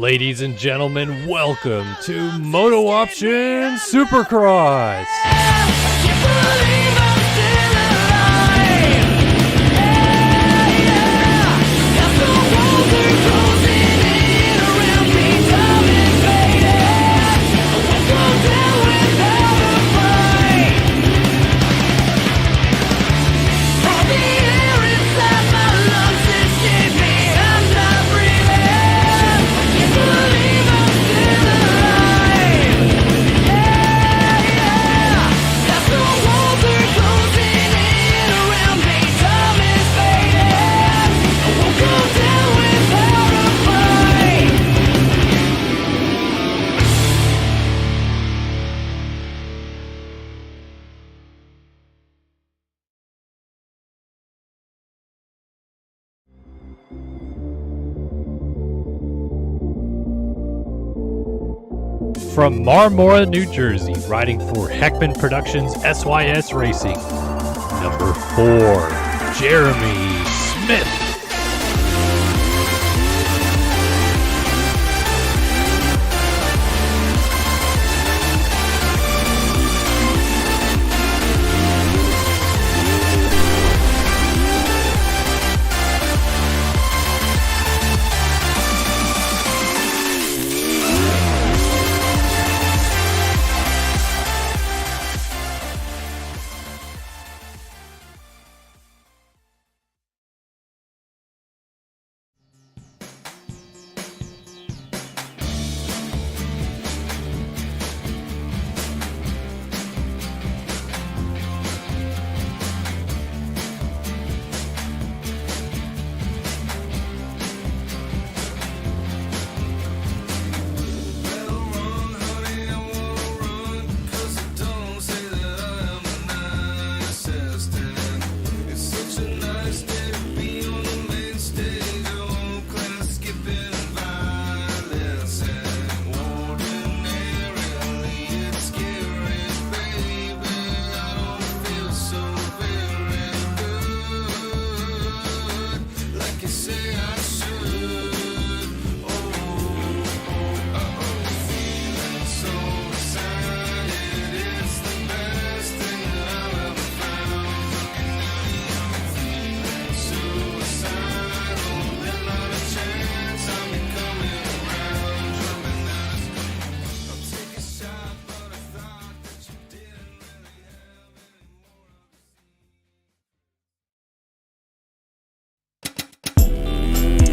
Ladies and gentlemen, welcome to MotoOption Supercross. From Marmora, New Jersey, riding for Heckman Productions SYS Racing, number 4, Jeremy Smith.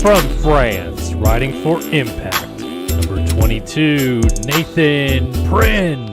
From France, riding for Impact, number 22, Nathan Prin.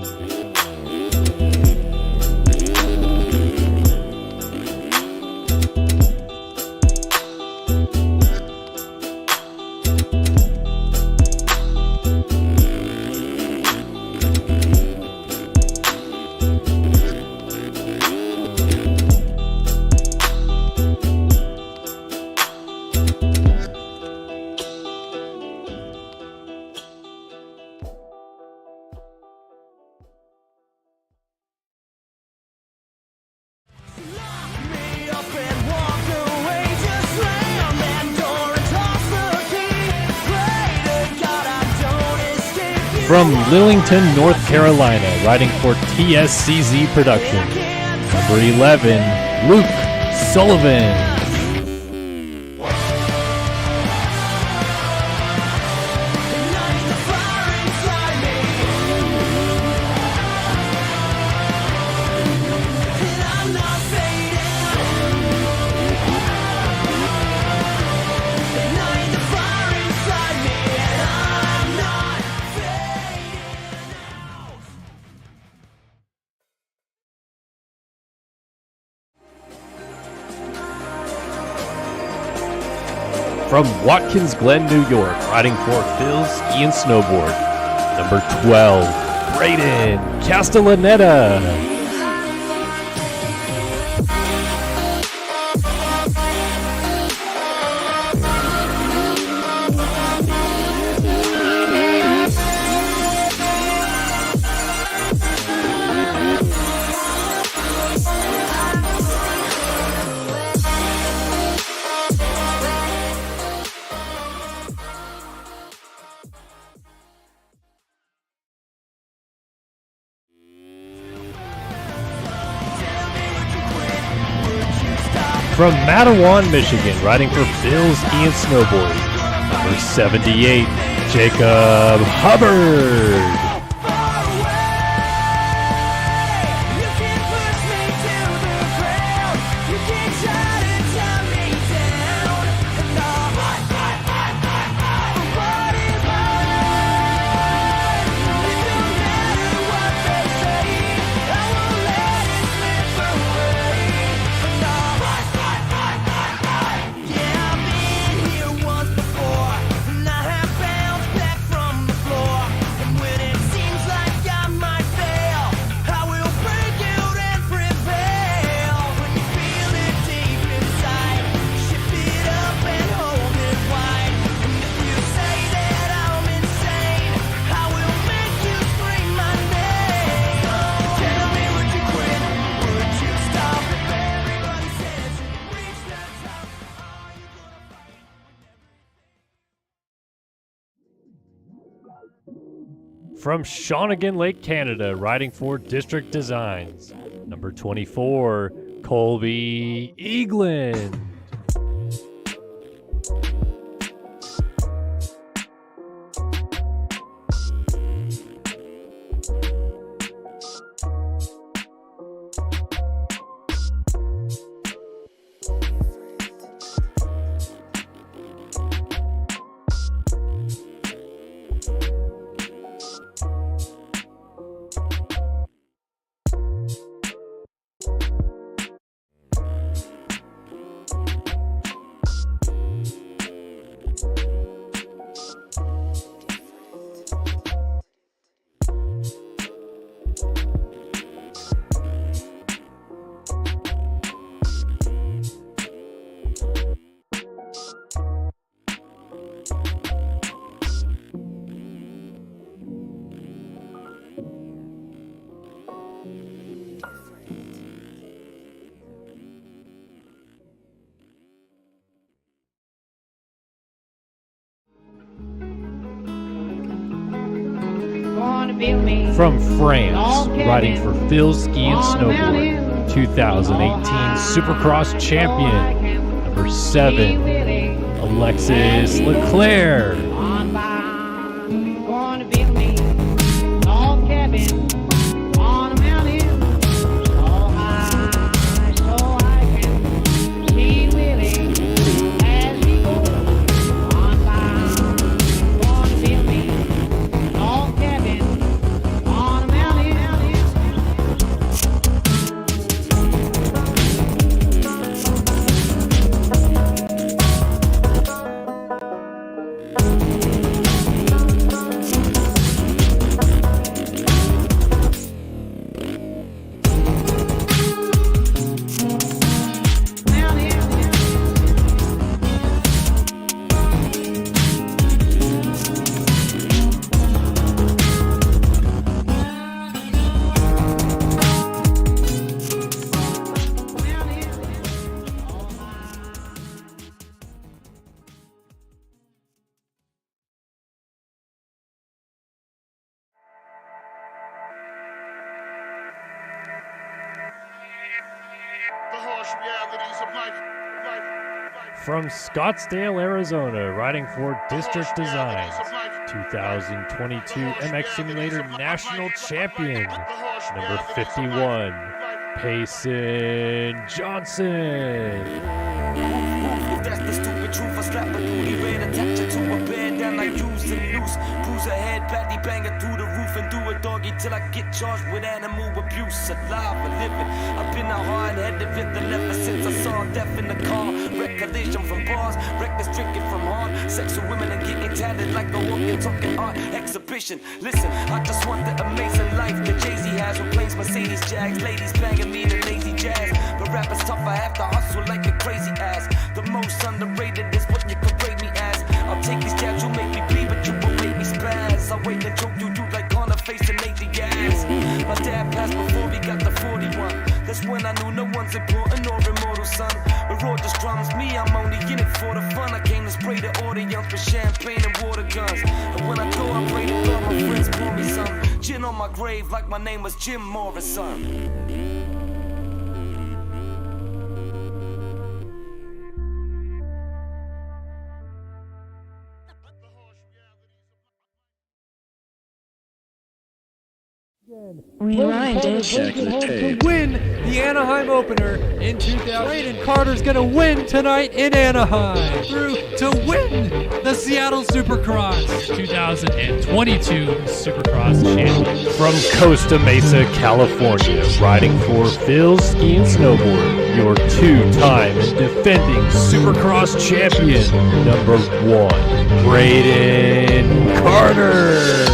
From Lillington, North Carolina, riding for TSCZ Productions, number 11, Luke Sullivan. From Watkins Glen, New York, riding for Phil Ski and Snowboard, number 12, Braden Castellaneta. From Mattawan, Michigan, riding for Phil Ski and Snowboard, number 78, Jacob Hubbard. From Shawnigan Lake, Canada, riding for District Designs, number 24, Colby Eaglin. From France, riding for Phil Ski and Snowboard, 2018 Supercross champion, number 7, Alexis Leclerc. From Scottsdale, Arizona, riding for District Designs, 2022 MX Simulator National Champion, number 51, Payson Johnson. That's the stupid truth. I slap the booty red, attach it to a band, and I use the noose. Bruise her head, badly bang it through the roof, and do a doggy till I get charged with animal abuse. Alive and living, I've been a hard-headed victim ever since I saw death in the car. Recollection from bars, reckless drinking from hard sex with women and getting tatted like a walking, talking art exhibition. Listen, I just want the amazing life that Jay-Z has. Who plays Mercedes Jags, ladies banging me to lazy jazz. But rap is tough, I have to hustle like a crazy ass. The most underrated is what you can rate me as. I'll take these jabs, you make me bleed, but you won't make me spaz. I wait and choke you like on a face and lazy ass. My dad passed before we got the 41. That's when I knew no one's important or immortal, son. But Raw just drums me, I'm only in it for the fun. I came to spray the audience with champagne and water guns. And when I go, I pray to God my friends pour me some gin on my grave like my name was Jim Morrison. Rewind it. Check the tape. Win the Anaheim opener in 2000. Braden Carter's going to win tonight in Anaheim through to win the Seattle Supercross. 2022 Supercross champion. From Costa Mesa, California, riding for Phil's Ski and Snowboard, your two-time and defending Supercross champion, number 1, Braden Carter.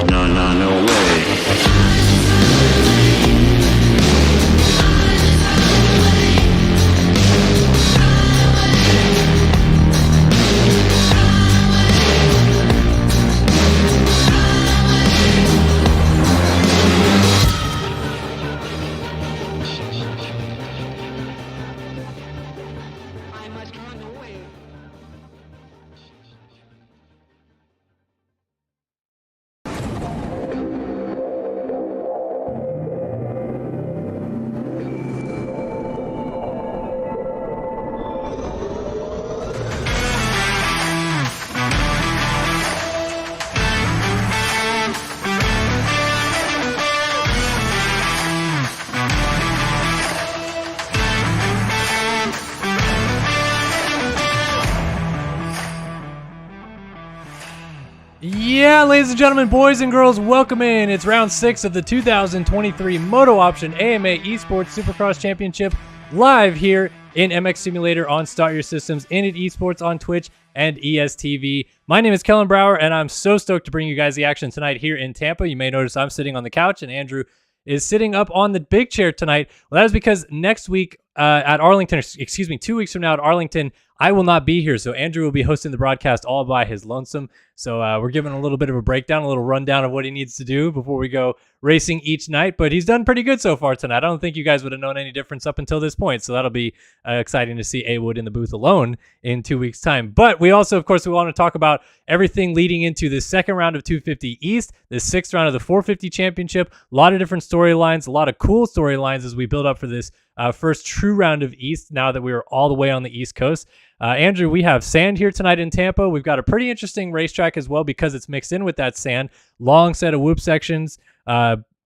No way. No way. Yeah, ladies and gentlemen, boys and girls, welcome in. It's round 6 of the 2023 MotoOption AMA Esports Supercross Championship, live here in MX Simulator on Start Your Systems, Init Esports on Twitch and ESTV. My name is Kellen Brower, and I'm so stoked to bring you guys the action tonight here in Tampa. You may notice I'm sitting on the couch, and Andrew is sitting up on the big chair tonight. Well, that is because next week at Arlington, 2 weeks from now at Arlington, I will not be here. So Andrew will be hosting the broadcast all by his lonesome. So we're giving a little bit of a breakdown, a little rundown of what he needs to do before we go racing each night. But he's done pretty good so far tonight. I don't think you guys would have known any difference up until this point. So that'll be exciting to see A Wood in the booth alone in 2 weeks' time. But we also, of course, we want to talk about everything leading into the second round of 250 East, the 6th round of the 450 Championship. A lot of different storylines, a lot of cool storylines as we build up for this first true round of East now that we are all the way on the East Coast. Andrew, we have sand here tonight in Tampa. We've got a pretty interesting racetrack as well because it's mixed in with that sand. Long set of whoop sections.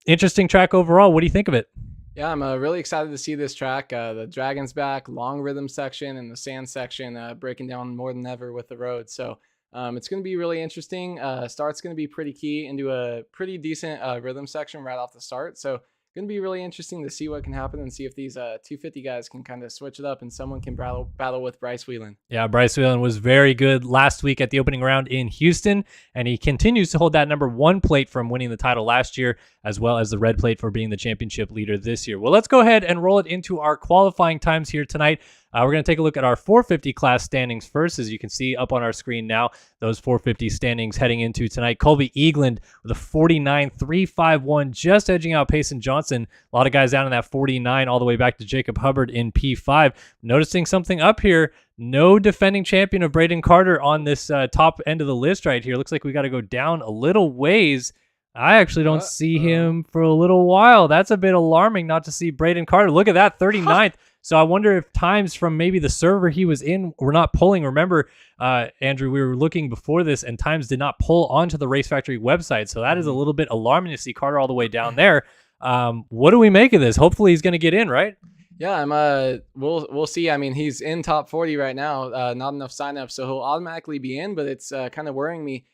Interesting track overall. What do you think of it? Yeah, I'm really excited to see this track. The Dragon's back, long rhythm section, and the sand section breaking down more than ever with the road. So it's going to be really interesting. Start's going to be pretty key into a pretty decent rhythm section right off the start. So going to be really interesting to see what can happen and see if these 250 guys can kind of switch it up and someone can battle with Bryce Whelan. Yeah, Bryce Whelan was very good last week at the opening round in Houston, and he continues to hold that number 1 plate from winning the title last year, as well as the red plate for being the championship leader this year. Well, let's go ahead and roll it into our qualifying times here tonight. We're going to take a look at our 450 class standings first. As you can see up on our screen now, those 450 standings heading into tonight. Colby Eagland with a 49.351, just edging out Payson Johnson. A lot of guys down in that 49 all the way back to Jacob Hubbard in P5. Noticing something up here, no defending champion of Braden Carter on this top end of the list right here. Looks like we got to go down a little ways. I actually don't see him for a little while. That's a bit alarming not to see Braden Carter. Look at that, 39th. So I wonder if times from maybe the server he was in were not pulling. Remember, Andrew, we were looking before this, and times did not pull onto the Race Factory website. So that is a little bit alarming to see Carter all the way down there. What do we make of this? Hopefully he's going to get in, right? Yeah, we'll see. I mean, he's in top 40 right now. Not enough signups, so he'll automatically be in. But it's kind of worrying me.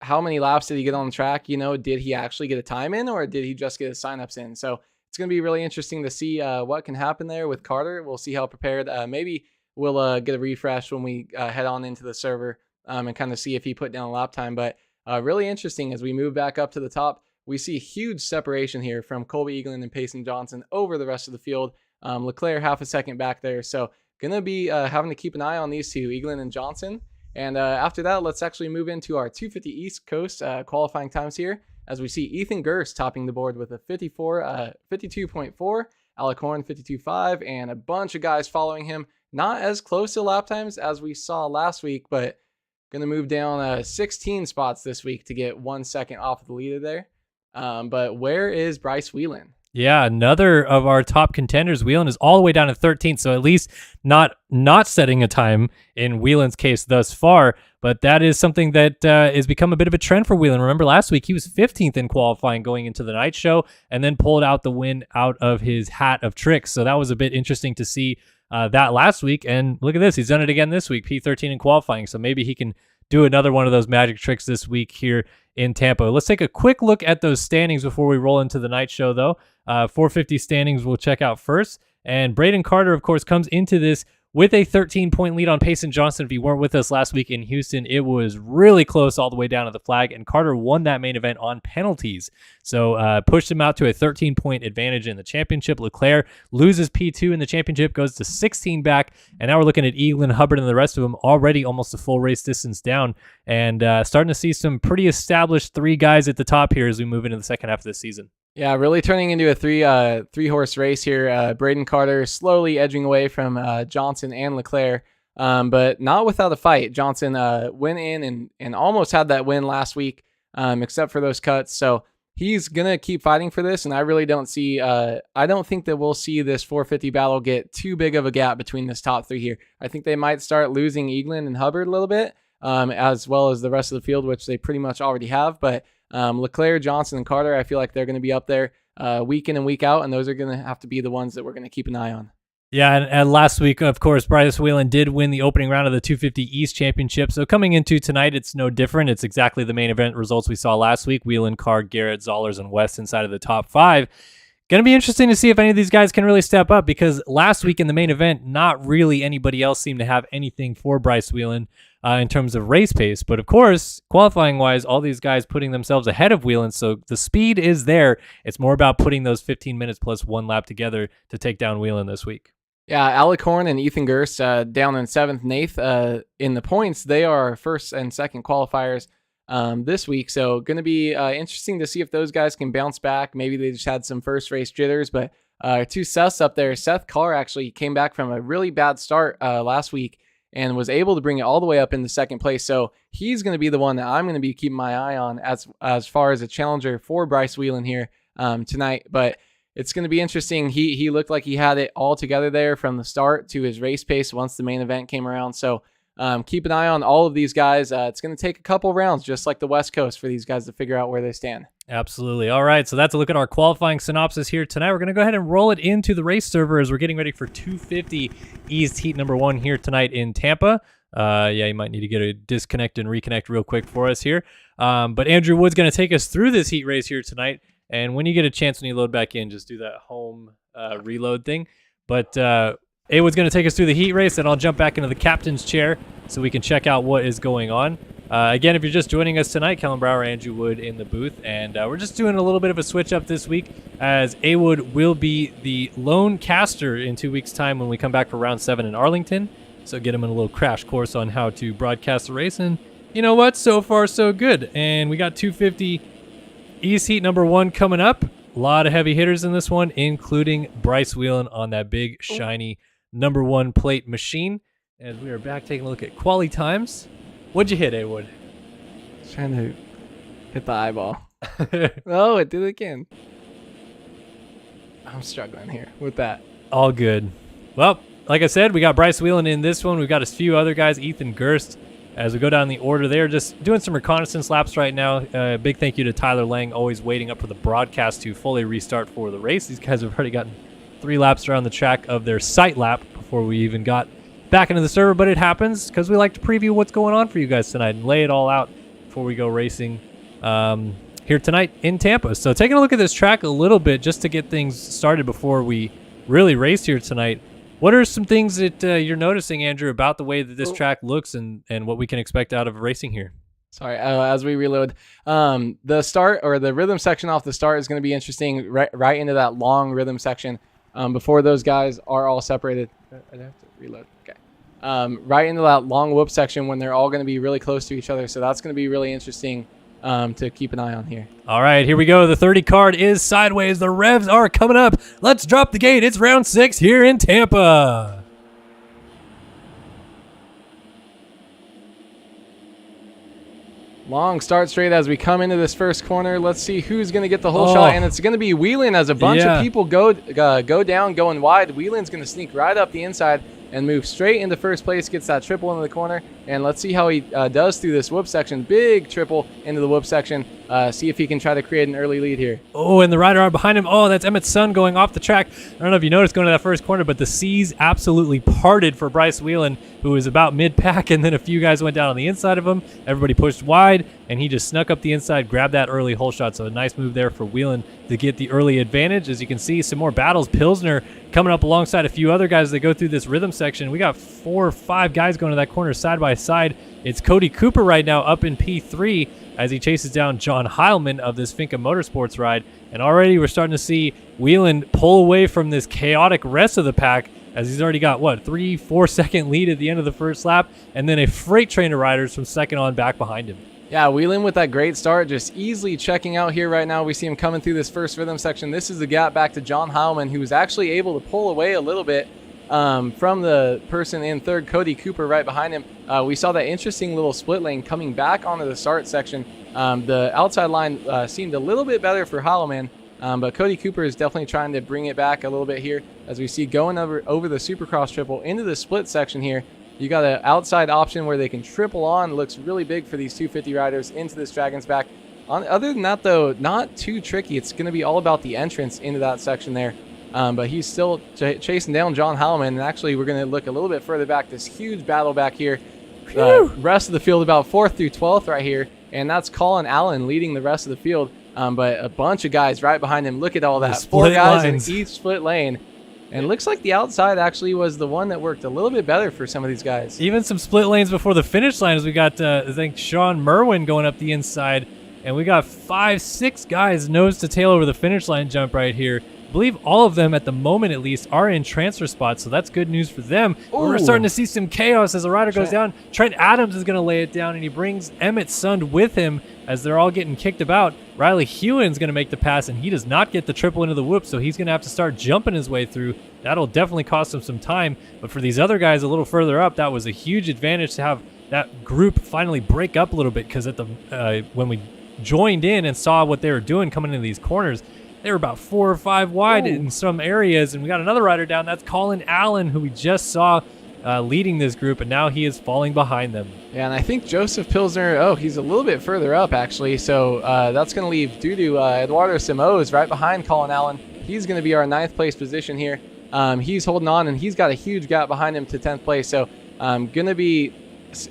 How many laps did he get on the track? Did he actually get a time in, or did he just get his signups in? So it's going to be really interesting to see what can happen there with Carter. We'll see how prepared. Maybe we'll get a refresh when we head on into the server and kind of see if he put down a lap time. But really interesting as we move back up to the top. We see huge separation here from Colby Eagland and Payson Johnson over the rest of the field. Leclerc half a second back there. So going to be having to keep an eye on these two, Eagland and Johnson. And after that, let's actually move into our 250 East Coast qualifying times here, as we see Ethan Gurst topping the board with a 52.4, Alec Horn 52.5, and a bunch of guys following him. Not as close to lap times as we saw last week, but going to move down 16 spots this week to get 1 second off of the leader there. But where is Bryce Whelan? Yeah, another of our top contenders. Whelan is all the way down to 13th, so at least not setting a time in Whelan's case thus far. But that is something that has become a bit of a trend for Whelan. Remember last week he was 15th in qualifying going into the night show, and then pulled out the win out of his hat of tricks. So that was a bit interesting to see that last week. And look at this, he's done it again this week, P13 in qualifying. So maybe he can do another one of those magic tricks this week here in Tampa. Let's take a quick look at those standings before we roll into the night show, though. 450 standings we'll check out first. And Braden Carter, of course, comes into this with a 13-point lead on Payson Johnson. If you weren't with us last week in Houston, it was really close all the way down to the flag, and Carter won that main event on penalties. So pushed him out to a 13-point advantage in the championship. Leclerc loses P2 in the championship, goes to 16 back, and now we're looking at Eagland, Hubbard, and the rest of them already almost a full race distance down, and starting to see some pretty established 3 guys at the top here as we move into the second half of the season. Yeah, really turning into a three-horse race here. Braden Carter slowly edging away from Johnson and Leclerc, but not without a fight. Johnson went in and almost had that win last week, except for those cuts. So he's going to keep fighting for this, and I really don't see I don't think that we'll see this 450 battle get too big of a gap between this top 3 here. I think they might start losing Eagland and Hubbard a little bit, as well as the rest of the field, which they pretty much already have, but Leclerc, Johnson, and Carter, I feel like they're going to be up there week in and week out, and those are going to have to be the ones that we're going to keep an eye on. Yeah, and last week, of course, Bryce Whelan did win the opening round of the 250 East Championship. So coming into tonight, it's no different. It's exactly the main event results we saw last week. Whelan, Carr, Garrett, Zollers, and West inside of the top 5. Going to be interesting to see if any of these guys can really step up, because last week in the main event, not really anybody else seemed to have anything for Bryce Whelan in terms of race pace. But of course, qualifying-wise, all these guys putting themselves ahead of Whelan, so the speed is there. It's more about putting those 15 minutes plus 1 lap together to take down Whelan this week. Yeah, Alec Horn and Ethan Gurst down in 7th and 8th in the points. They are first and second qualifiers this week. So going to be interesting to see if those guys can bounce back. Maybe they just had some first race jitters, but 2 Seths up there. Seth Carr actually came back from a really bad start last week and was able to bring it all the way up into second place. So he's going to be the one that I'm going to be keeping my eye on as far as a challenger for Bryce Whelan here tonight. But it's going to be interesting. He looked like he had it all together there from the start to his race pace once the main event came around. So keep an eye on all of these guys. It's going to take a couple rounds, just like the West Coast, for these guys to figure out where they stand. Absolutely. All right, so that's a look at our qualifying synopsis here tonight. We're going to go ahead and roll it into the race server as we're getting ready for 250 East Heat number 1 here tonight in Tampa. Yeah, you might need to get a disconnect and reconnect real quick for us here. But Andrew Wood's going to take us through this heat race here tonight. And when you get a chance, when you load back in, just do that home reload thing. But Awood's going to take us through the heat race, and I'll jump back into the captain's chair so we can check out what is going on. Again, if you're just joining us tonight, Kellen Brower, Andrew Wood in the booth, and we're just doing a little bit of a switch up this week, as Awood will be the lone caster in 2 weeks' time when we come back for round 7 in Arlington. So get him in a little crash course on how to broadcast the race, and you know what? So far, so good. And we got 250 East Heat number 1 coming up. A lot of heavy hitters in this one, including Bryce Whelan on that big, shiny number 1 plate machine. As we are back taking a look at quali times. What'd you hit, Awood? Trying to hit the eyeball. Oh, it did it again. I'm struggling here with that. All good. Well, like I said, we got Bryce Whelan in this one. We've got a few other guys, Ethan Gerst. As we go down the order, they're just doing some reconnaissance laps right now. Big thank you to Tyler Lang, always waiting up for the broadcast to fully restart for the race. These guys have already gotten 3 laps around the track of their sight lap before we even got back into the server, but it happens because we like to preview what's going on for you guys tonight and lay it all out before we go racing here tonight in Tampa. So taking a look at this track a little bit just to get things started before we really race here tonight. What are some things that you're noticing, Andrew, about the way that this track looks and what we can expect out of racing here? Sorry, as we reload, the start or the rhythm section off the start is going to be interesting right into that long rhythm section before those guys are all separated. I have to reload. Okay. Right into that long whoop section when they're all going to be really close to each other. So that's going to be really interesting to keep an eye on here. All right, here we go. The 30 card is sideways. The revs are coming up. Let's drop the gate. It's round 6 here in Tampa. Long start straight as we come into this first corner. Let's see who's going to get the whole shot, and it's going to be Whelan as a bunch of people go down, going wide. Whelan's going to sneak right up the inside and move straight into first place, gets that triple into the corner, and let's see how he does through this whoop section. Big triple into the whoop section. See if he can try to create an early lead here. Oh, and the rider are behind him. Oh, that's Emmett's son going off the track. I don't know if you noticed going to that first corner, but the seas absolutely parted for Bryce Whelan, who was about mid-pack, and then a few guys went down on the inside of him. Everybody pushed wide, and he just snuck up the inside, grabbed that early hole shot. So a nice move there for Whelan to get the early advantage. As you can see, some more battles. Pilsner coming up alongside a few other guys that go through this rhythm section. We got 4 or 5 guys going to that corner side by side. It's Cody Cooper right now up in P3 as he chases down John Heilman of this Finca Motorsports ride. And already we're starting to see Whelan pull away from this chaotic rest of the pack as he's already got, 3-4 second lead at the end of the first lap, and then a freight train of riders from second on back behind him. Yeah, Whelan with that great start, just easily checking out here right now. We see him coming through this first rhythm section. This is the gap back to John Heilman, who was actually able to pull away a little bit from the person in third, Cody Cooper, right behind him. We saw that interesting little split lane coming back onto the start section. The outside line seemed a little bit better for Heilman, but Cody Cooper is definitely trying to bring it back a little bit here as we see going over the Supercross triple into the split section here. You got an outside option where they can triple on. Looks really big for these 250 riders into this Dragon's Back. Other than that, though, not too tricky. It's going to be all about the entrance into that section there. But he's still chasing down John Heilman. And actually, we're going to look a little bit further back. This huge battle back here. Rest of the field about 4th through 12th right here. And that's Colin Allen leading the rest of the field. But a bunch of guys right behind him. Look at all that. 4 guys in each split lane. And it looks like the outside actually was the one that worked a little bit better for some of these guys. Even some split lanes before the finish line as we got, I think, Sean Merwin going up the inside. And we got 5-6 guys nose to tail over the finish line jump right here. I believe all of them, at the moment at least, are in transfer spots, so that's good news for them. We're starting to see some chaos as a rider goes down. Trent Adams is going to lay it down, and he brings Emmett Sund with him as they're all getting kicked about. Riley Hewen's going to make the pass, and he does not get the triple into the whoop, so he's going to have to start jumping his way through. That'll definitely cost him some time, but for these other guys a little further up, that was a huge advantage to have that group finally break up a little bit, because at the when we joined in and saw what they were doing coming into these corners, they were about 4 or 5 wide in some areas, and we got another rider down. That's Colin Allen, who we just saw leading this group, and now he is falling behind them. Yeah, and I think Joseph Pilsner, he's a little bit further up, actually, so that's going to leave Eduardo Simoes right behind Colin Allen. He's going to be our 9th place position here. He's holding on, and he's got a huge gap behind him to 10th place, so going to be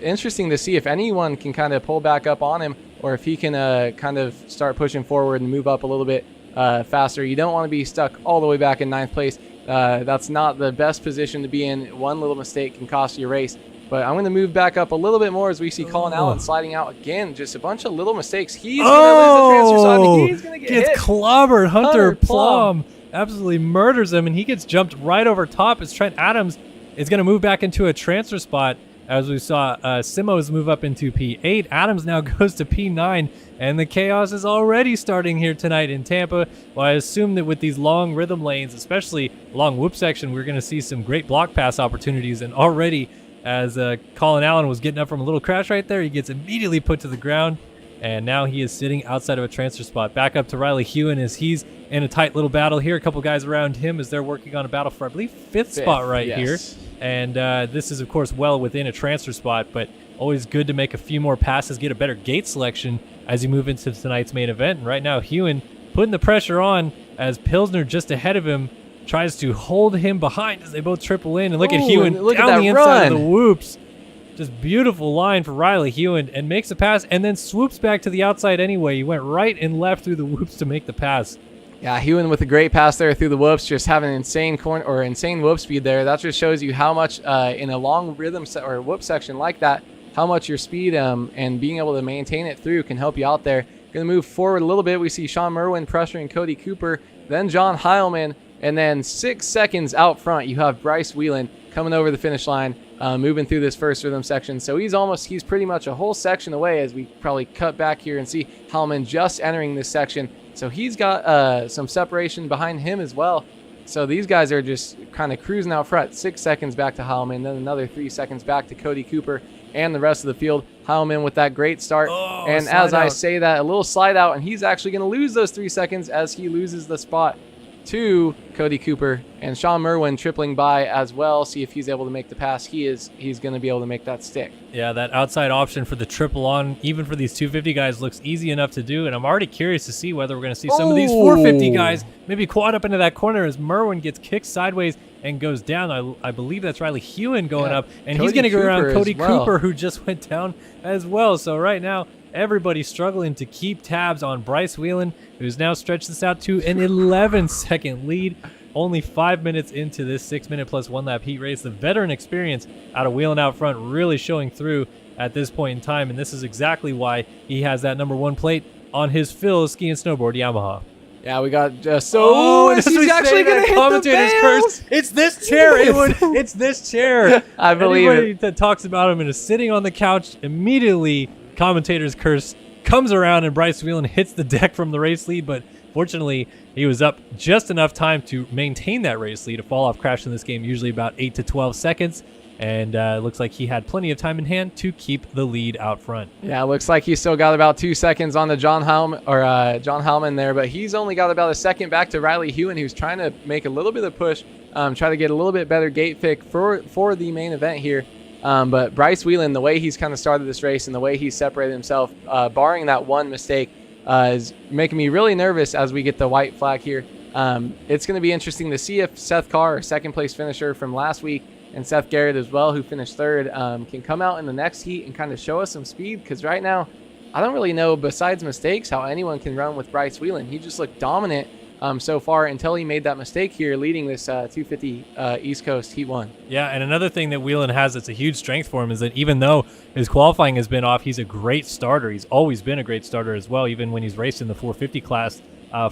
interesting to see if anyone can kind of pull back up on him, or if he can kind of start pushing forward and move up a little bit faster. You don't want to be stuck all the way back in 9th place. That's not the best position to be in. One little mistake can cost you a race. But I'm going to move back up a little bit more as we see Colin Allen sliding out again. Just a bunch of little mistakes. He's going to lose the transfer spot. He's going to get gets hit. clobbered. Hunter Plum Plum absolutely murders him, and he gets jumped right over top as Trent Adams is going to move back into a transfer spot. As we saw Simos move up into P8. Adams now goes to P9, and the chaos is already starting here tonight in Tampa. Well, I assume that with these long rhythm lanes, especially along whoop section, we're going to see some great block pass opportunities. And already, as Colin Allen was getting up from a little crash right there, he gets immediately put to the ground, and now he is sitting outside of a transfer spot. Back up to Riley Hewen as he's in a tight little battle here. A couple guys around him as they're working on a battle for, I believe, fifth spot right here. And this is, of course, well within a transfer spot, but always good to make a few more passes, get a better gate selection as you move into tonight's main event. And right now, Hewen putting the pressure on as Pilsner just ahead of him tries to hold him behind as they both triple in. And look at Hewen down the inside of the whoops. Just beautiful line for Riley Hewen, and makes a pass and then swoops back to the outside anyway. He went right and left through the whoops to make the pass. Yeah, Hewen with a great pass there through the whoops, just having an insane insane whoop speed there. That just shows you how much in a long rhythm or whoop section like that, how much your speed and being able to maintain it through can help you out there. Going to move forward a little bit. We see Sean Merwin pressuring Cody Cooper, then John Heilman, and then 6 seconds out front, you have Bryce Whelan coming over the finish line, moving through this first rhythm section. So he's pretty much a whole section away as we probably cut back here and see Heilman just entering this section. So he's got some separation behind him as well. So these guys are just kind of cruising out front. 6 seconds back to Heilman, then another 3 seconds back to Cody Cooper and the rest of the field. Heilman with that great start. And as I say that, a little slide out, and he's actually going to lose those 3 seconds as he loses the spot to Cody Cooper, and Sean Merwin tripling by as well. See if he's able to make the pass. He's going to be able to make that stick. Yeah, that outside option for the triple on, even for these 250 guys, looks easy enough to do, and I'm already curious to see whether we're going to see some of these 450 guys maybe quad up into that corner as Merwin gets kicked sideways and goes down. I believe that's Riley Hewen going up, and he's going to go around Cody Cooper, who just went down as well. So right now, everybody's struggling to keep tabs on Bryce Whelan, who's now stretched this out to an 11-second lead. Only 5 minutes into this 6 minute plus 1 lap heat race. The veteran experience out of Whelan out front really showing through at this point in time, and this is exactly why he has that #1 plate on his Phil ski and snowboard Yamaha. Yeah, we got he's actually going to hit the bales. It's this chair. It's this chair. I believe Anybody it. that talks about him and is sitting on the couch, immediately commentator's curse comes around and Bryce Whelan hits the deck from the race lead, but fortunately he was up just enough time to maintain that race lead. A fall off crash in this game usually about 8 to 12 seconds, and it looks like he had plenty of time in hand to keep the lead out front. Yeah, it looks like he's still got about 2 seconds on the John Heilman there, but he's only got about a second back to Riley Hewen, who's trying to make a little bit of push, try to get a little bit better gate pick for the main event here. But Bryce Whelan, the way he's kind of started this race and the way he's separated himself, barring that one mistake, is making me really nervous as we get the white flag here. It's going to be interesting to see if Seth Carr, our second place finisher from last week, and Seth Garrett as well, who finished third, can come out in the next heat and kind of show us some speed, because right now I don't really know, besides mistakes, how anyone can run with Bryce Whelan. He just looked dominant so far until he made that mistake here leading this 250 East Coast Heat 1. Yeah, and another thing that Whelan has that's a huge strength for him is that even though his qualifying has been off, he's a great starter. He's always been a great starter as well, even when he's raced in the 450 class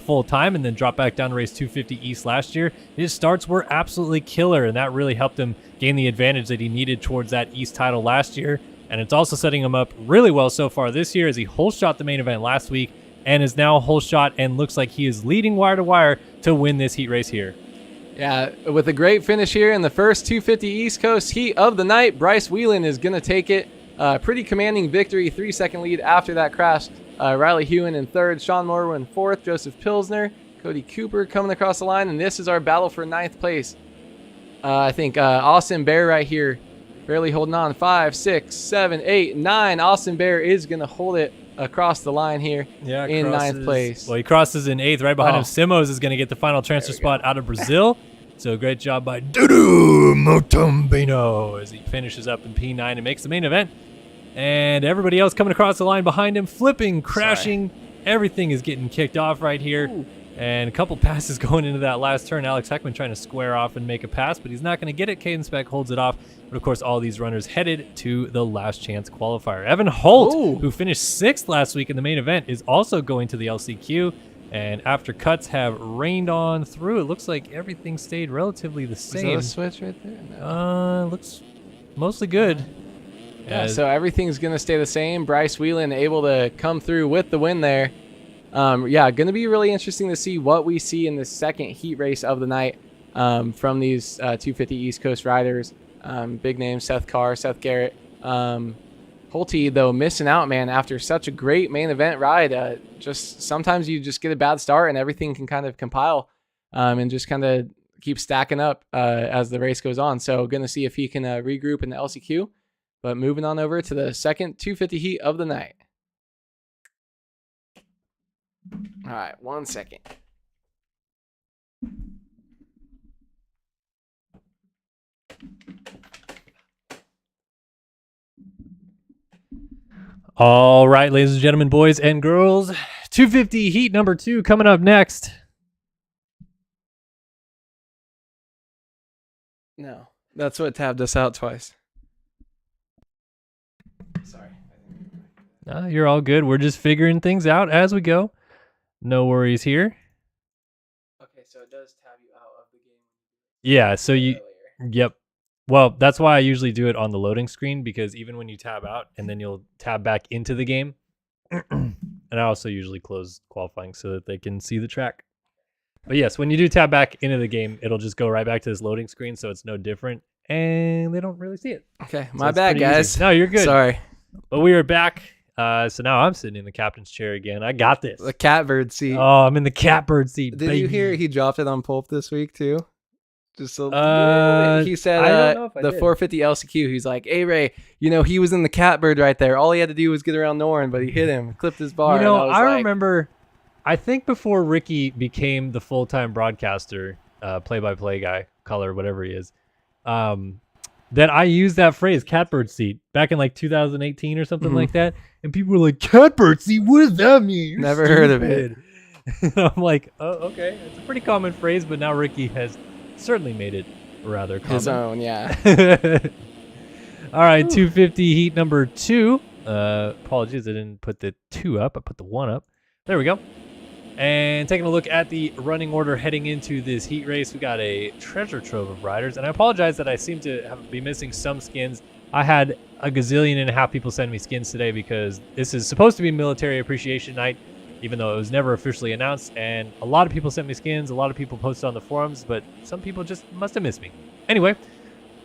full time and then dropped back down to race 250 East last year. His starts were absolutely killer, and that really helped him gain the advantage that he needed towards that East title last year. And it's also setting him up really well so far this year as he whole shot the main event last week and is now whole shot and looks like he is leading wire to wire to win this heat race here. Yeah, with a great finish here in the first 250 East Coast heat of the night, Bryce Whelan is going to take it. Pretty commanding victory, 3-second lead after that crash. Riley Hewen in third, Sean Morrow in fourth, Joseph Pilsner, Cody Cooper coming across the line, and this is our battle for 9th place. I think Austin Bear right here, barely holding on. 5, 6, 7, 8, 9. Austin Bear is going to hold it across the line here in 9th place. Well, he crosses in 8th. Right behind him, Simos is going to get the final transfer spot out of Brazil. So great job by Dudu Motombino as he finishes up in P9 and makes the main event. And everybody else coming across the line behind him, flipping, crashing. Everything is getting kicked off right here. And a couple passes going into that last turn. Alex Heckman trying to square off and make a pass, but he's not going to get it. Caden Speck holds it off. But, of course, all these runners headed to the last chance qualifier. Evan Holt, who finished 6th last week in the main event, is also going to the LCQ. And after cuts have rained on through, it looks like everything stayed relatively the same. Is that a switch right there? No. Looks mostly good. Yeah, so everything's going to stay the same. Bryce Whelan able to come through with the win there. Yeah, going to be really interesting to see what we see in the second heat race of the night from these 250 East Coast riders. Big names, Seth Carr, Seth Garrett. Holte, though, missing out, man, after such a great main event ride. Just sometimes you just get a bad start and everything can kind of compile and just kind of keep stacking up as the race goes on. So going to see if he can regroup in the LCQ. But moving on over to the second 250 heat of the night. All right, 1 second. All right, ladies and gentlemen, boys and girls, 250 heat number 2 coming up next. No, that's what tabbed us out twice. Sorry. No, you're all good. We're just figuring things out as we go. No worries here. Okay, so it does tab you out of the game. Yeah, so yep. Well, that's why I usually do it on the loading screen, because even when you tab out and then you'll tab back into the game, and I also usually close qualifying so that they can see the track. But yes, when you do tab back into the game, it'll just go right back to this loading screen, so it's no different, and they don't really see it. Okay, So my it's bad, pretty guys. easy. No, you're good. Sorry. But we are back. So now I'm sitting in the captain's chair again. I got this. The catbird seat. Oh, I'm in the catbird seat. Did you hear he dropped it on Pulp this week too? Just a he said I don't know if I the did. 450 LCQ. He's like, "Hey Ray, you know he was in the catbird right there. All he had to do was get around Norin, but he hit him, clipped his bar." You know, and I was like, remember, I think before Ricky became the full-time broadcaster, play-by-play guy, color, whatever he is, that I used that phrase, catbird seat, back in like 2018 or something like that. And people were like, catbird seat, what does that mean? You're Never heard of it. stupid." I'm like, oh, okay. It's a pretty common phrase, but now Ricky has certainly made it rather common. his own, yeah. All right, 250 heat number 2. Apologies, I didn't put the 2 up. I put the 1 up. There we go. And taking a look at the running order heading into this heat race, we got a treasure trove of riders. And I apologize that I seem to be missing some skins. I had a gazillion and a half people send me skins today because this is supposed to be Military Appreciation Night, even though it was never officially announced. And a lot of people sent me skins. A lot of people posted on the forums, but some people just must have missed me. Anyway,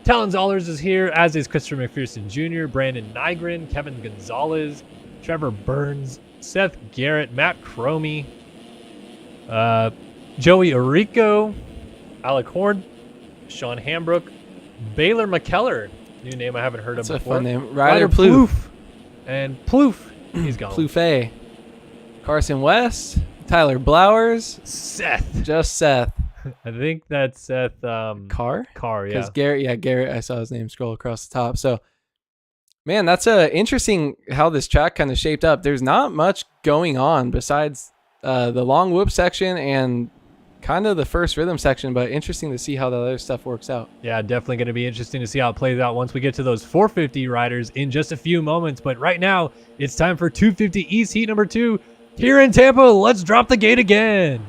Talon Zollers is here, as is Christopher McPherson Jr., Brandon Nygren, Kevin Gonzalez, Trevor Burns, Seth Garrett, Matt Cromie, Joey Orico, Alec Horn, Sean Hambrook, Baylor McKellar, new name I haven't heard That's of a before. fun name. Ryder Plouffe. And Plouffe, he's gone. Plouffe. Carson West. Tyler Blowers. Seth. Just Seth. I think that's Seth Carr? Carr, yeah. Because Garrett, I saw his name scroll across the top. So, man, that's interesting how this track kind of shaped up. There's not much going on besides the long whoop section and kind of the first rhythm section, but interesting to see how the other stuff works out. Yeah, definitely going to be interesting to see how it plays out once we get to those 450 riders in just a few moments. But right now, it's time for 250 East Heat number 2 here in Tampa. Let's drop the gate again.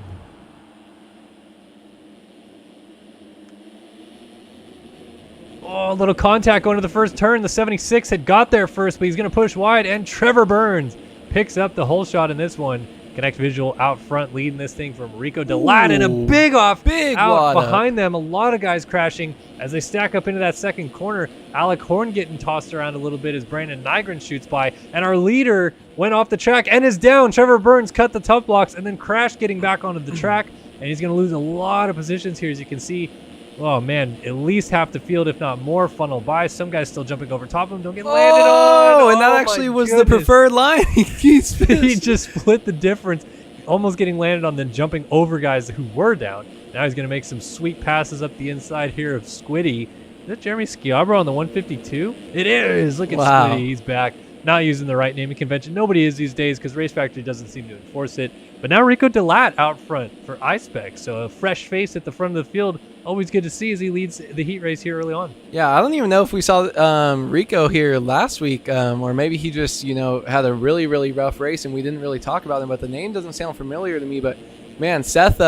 Oh, a little contact going to the first turn. The 76 had got there first, but he's going to push wide, and Trevor Burns picks up the whole shot in this one. Connect Visual out front leading this thing from Rico Delat, and a big off out behind them. A lot of guys crashing as they stack up into that second corner. Alec Horn getting tossed around a little bit as Brandon Nygren shoots by, and our leader went off the track and is down. Trevor Burns cut the tough blocks and then crashed getting back onto the track, and he's going to lose a lot of positions here, as you can see. Oh, man, at least half the field, if not more, funnel by. Some guys still jumping over top of him. Don't get landed on. Oh, and that actually was the preferred line. He just split the difference, almost getting landed on, then jumping over guys who were down. Now he's going to make some sweet passes up the inside here of Squiddy. Is that Jeremy Schiabra on the 152? It is. Look at Squiddy. He's back. not using the right naming convention. Nobody is these days because Race Factory doesn't seem to enforce it. But now Rico Delat out front for iSpec. So a fresh face at the front of the field. Always good to see as he leads the heat race here early on. Yeah, I don't even know if we saw Rico here last week, or maybe he just, had a really, really rough race and we didn't really talk about him. But the name doesn't sound familiar to me. But, man, Seth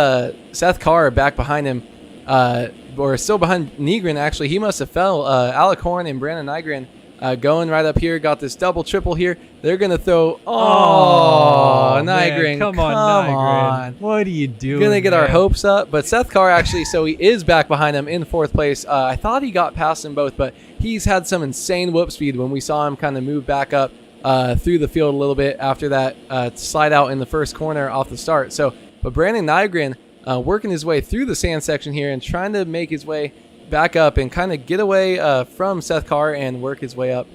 Carr back behind him, or still behind Nygren, actually. He must have fell. Alec Horn and Brandon Nygren going right up here. Got this double triple here. They're going to throw. Oh, Nygren. Come on, Nygren. What are you doing? Going to get our hopes up. But Seth Carr actually, so he is back behind him in 4th place. I thought he got past them both, but he's had some insane whoop speed when we saw him kind of move back up through the field a little bit after that slide out in the first corner off the start. But Brandon Nygren working his way through the sand section here and trying to make his way back up and kind of get away from Seth Carr and work his way up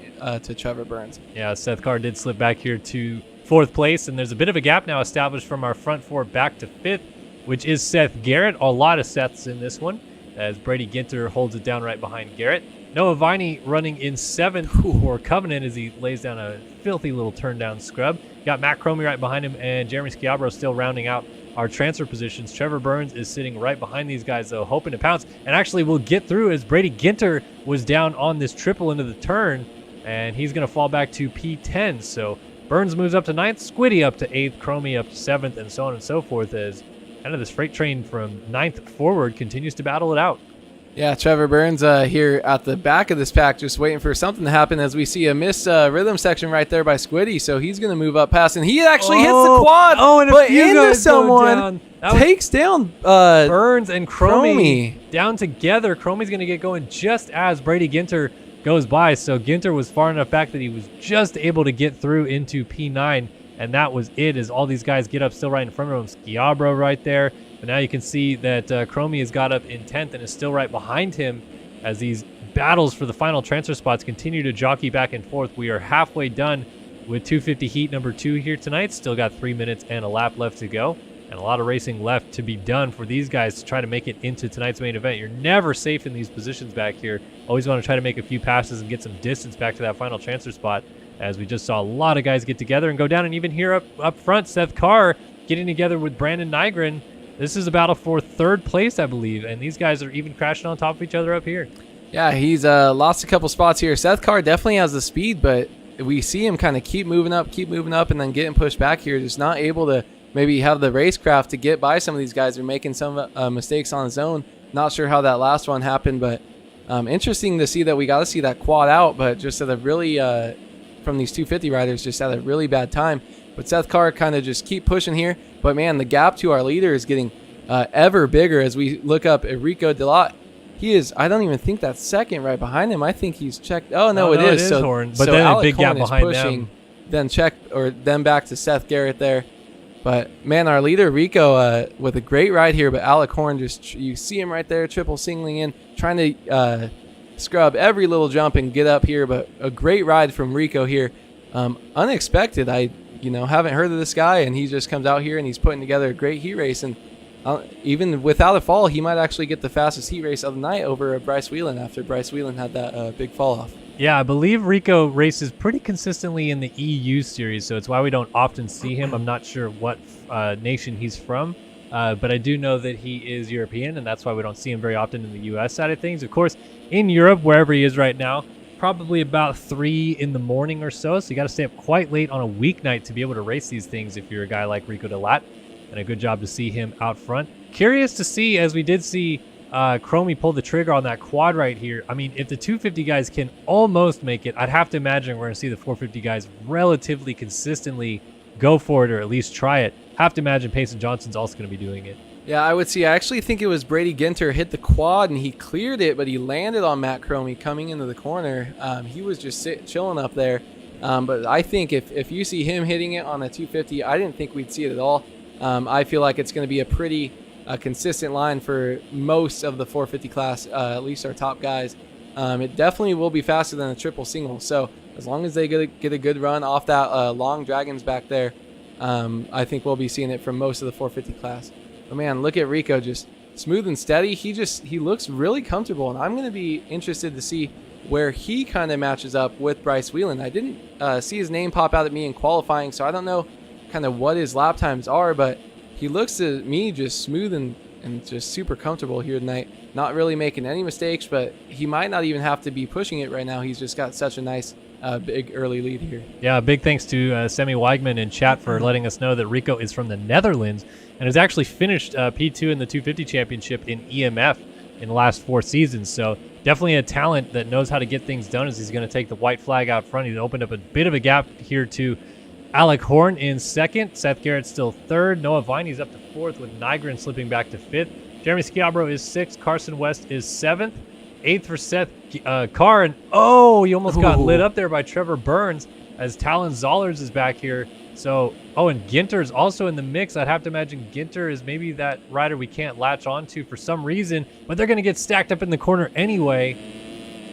to Trevor Burns. Yeah, Seth Carr did slip back here to 4th place, and there's a bit of a gap now established from our front 4 back to 5th, which is Seth Garrett. A lot of Seths in this one, as Brady Ginter holds it down right behind Garrett. Noah Viney running in 7th for Covenant as he lays down a filthy little turn down scrub. Got Matt Cromie right behind him, and Jeremy Schiabro still rounding out our transfer positions. Trevor Burns is sitting right behind these guys, though, hoping to pounce. And actually will get through as Brady Ginter was down on this triple into the turn, and he's going to fall back to P10. So Burns moves up to 9th, Squiddy up to 8th, Cromie up to 7th, and so on and so forth as kind of this freight train from 9th forward continues to battle it out. Yeah, Trevor Burns here at the back of this pack just waiting for something to happen as we see a missed rhythm section right there by Squiddy. So he's going to move up past, and he actually hits the quad, and but into someone, takes down Burns and Cromie down together. Cromie's going to get going just as Brady Ginter goes by. So Ginter was far enough back that he was just able to get through into P9, and that was it as all these guys get up still right in front of him. Schiabro right there. But now you can see that Cromie has got up in 10th and is still right behind him as these battles for the final transfer spots continue to jockey back and forth. We are halfway done with 250 heat number 2 here tonight. Still got 3 minutes and a lap left to go, and a lot of racing left to be done for these guys to try to make it into tonight's main event. You're never safe in these positions back here. Always want to try to make a few passes and get some distance back to that final transfer spot, as we just saw a lot of guys get together and go down. And even here up front, Seth Carr getting together with Brandon Nygren. This is a battle for 3rd place, I believe, and these guys are even crashing on top of each other up here. Yeah, he's lost a couple spots here. Seth Carr definitely has the speed, but we see him kind of keep moving up, and then getting pushed back here. Just not able to maybe have the racecraft to get by some of these guys. They're making some mistakes on his own. Not sure how that last one happened, but interesting to see that we got to see that quad out, but just at a really, from these 250 riders, just at a really bad time. But Seth Carr kind of just keep pushing here. But, man, the gap to our leader is getting ever bigger as we look up at Rico Delat. He is, I don't even think that's 2nd right behind him. I think he's checked. Oh, no, it is. So, Horn, but so then Alec a big Horn gap behind pushing, them. Then back to Seth Garrett there. But, man, our leader, Rico, with a great ride here. But Alec Horn, just you see him right there, triple singling in, trying to scrub every little jump and get up here. But a great ride from Rico here. Unexpected. I haven't heard of this guy, and he just comes out here and he's putting together a great heat race. And even without a fall, he might actually get the fastest heat race of the night over Bryce Whelan after Bryce Whelan had that big fall off. Yeah, I believe Rico races pretty consistently in the EU series, so it's why we don't often see him. I'm not sure what nation he's from, but I do know that he is European, and that's why we don't see him very often in the US side of things. Of course, in Europe, wherever he is right now, probably about 3 in the morning or so you got to stay up quite late on a weeknight to be able to race these things if you're a guy like Rico Delat, and a good job to see him out front. Curious to see, as we did see Cromie pull the trigger on that quad right here. I mean, if the 250 guys can almost make it, I'd have to imagine we're going to see the 450 guys relatively consistently go for it, or at least try it. Have to imagine Payson Johnson's also going to be doing it. Yeah, I would see. I actually think it was Brady Ginter hit the quad and he cleared it, but he landed on Matt Cromie coming into the corner. He was just chilling up there. But I think if you see him hitting it on a 250, I didn't think we'd see it at all. I feel like it's going to be a pretty consistent line for most of the 450 class, at least our top guys. It definitely will be faster than a triple single. So as long as they get a good run off that long Dragons back there, I think we'll be seeing it from most of the 450 class. But man, look at Rico, just smooth and steady. He looks really comfortable, and I'm going to be interested to see where he kind of matches up with Bryce Whelan. I didn't see his name pop out at me in qualifying, so I don't know kind of what his lap times are, but he looks to me just smooth and just super comfortable here tonight. Not really making any mistakes, but he might not even have to be pushing it right now. He's just got such a nice big early lead here. Yeah, big thanks to Semi Weigman in chat for letting us know that Rico is from the Netherlands and has actually finished P2 in the 250 championship in EMF in the last 4 seasons. So definitely a talent that knows how to get things done as he's going to take the white flag out front. He's opened up a bit of a gap here to Alec Horn in second. Seth Garrett still third. Noah Viney's up to fourth with Nygren slipping back to fifth. Jeremy Schiabro is sixth. Carson West is seventh. Eighth for Seth Carr. And he almost got lit up there by Trevor Burns as Talon Zollers is back here. So, and Ginter's also in the mix. I'd have to imagine Ginter is maybe that rider we can't latch onto for some reason, but they're going to get stacked up in the corner anyway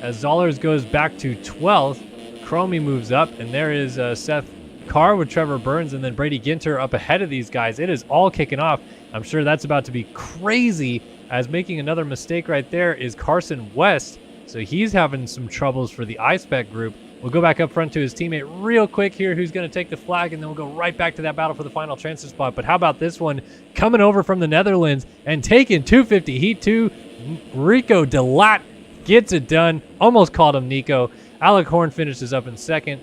as Zollers goes back to 12th. Chromie moves up, and there is Seth Carr with Trevor Burns and then Brady Ginter up ahead of these guys. It is all kicking off. I'm sure that's about to be crazy, as making another mistake right there is Carson West. So he's having some troubles for the iSpec group. We'll go back up front to his teammate real quick here who's going to take the flag, and then we'll go right back to that battle for the final transfer spot. But how about this one coming over from the Netherlands and taking 250 Heat 2? Rico Delat gets it done. Almost called him Nico. Alec Horn finishes up in second.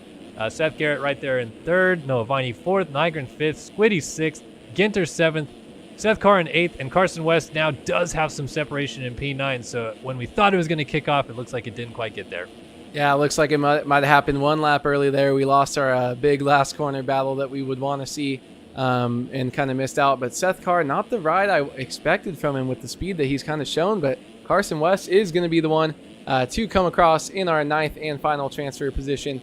Seth Garrett right there in third. Noah Viney fourth. Nygren fifth. Squiddy sixth. Ginter seventh. Seth Carr in eighth. And Carson West now does have some separation in P9. So when we thought it was going to kick off, it looks like it didn't quite get there. Yeah, it looks like it might have happened one lap early there. We lost our big last corner battle that we would want to see and kind of missed out. But Seth Carr, not the ride I expected from him with the speed that he's kind of shown. But Carson West is going to be the one to come across in our ninth and final transfer position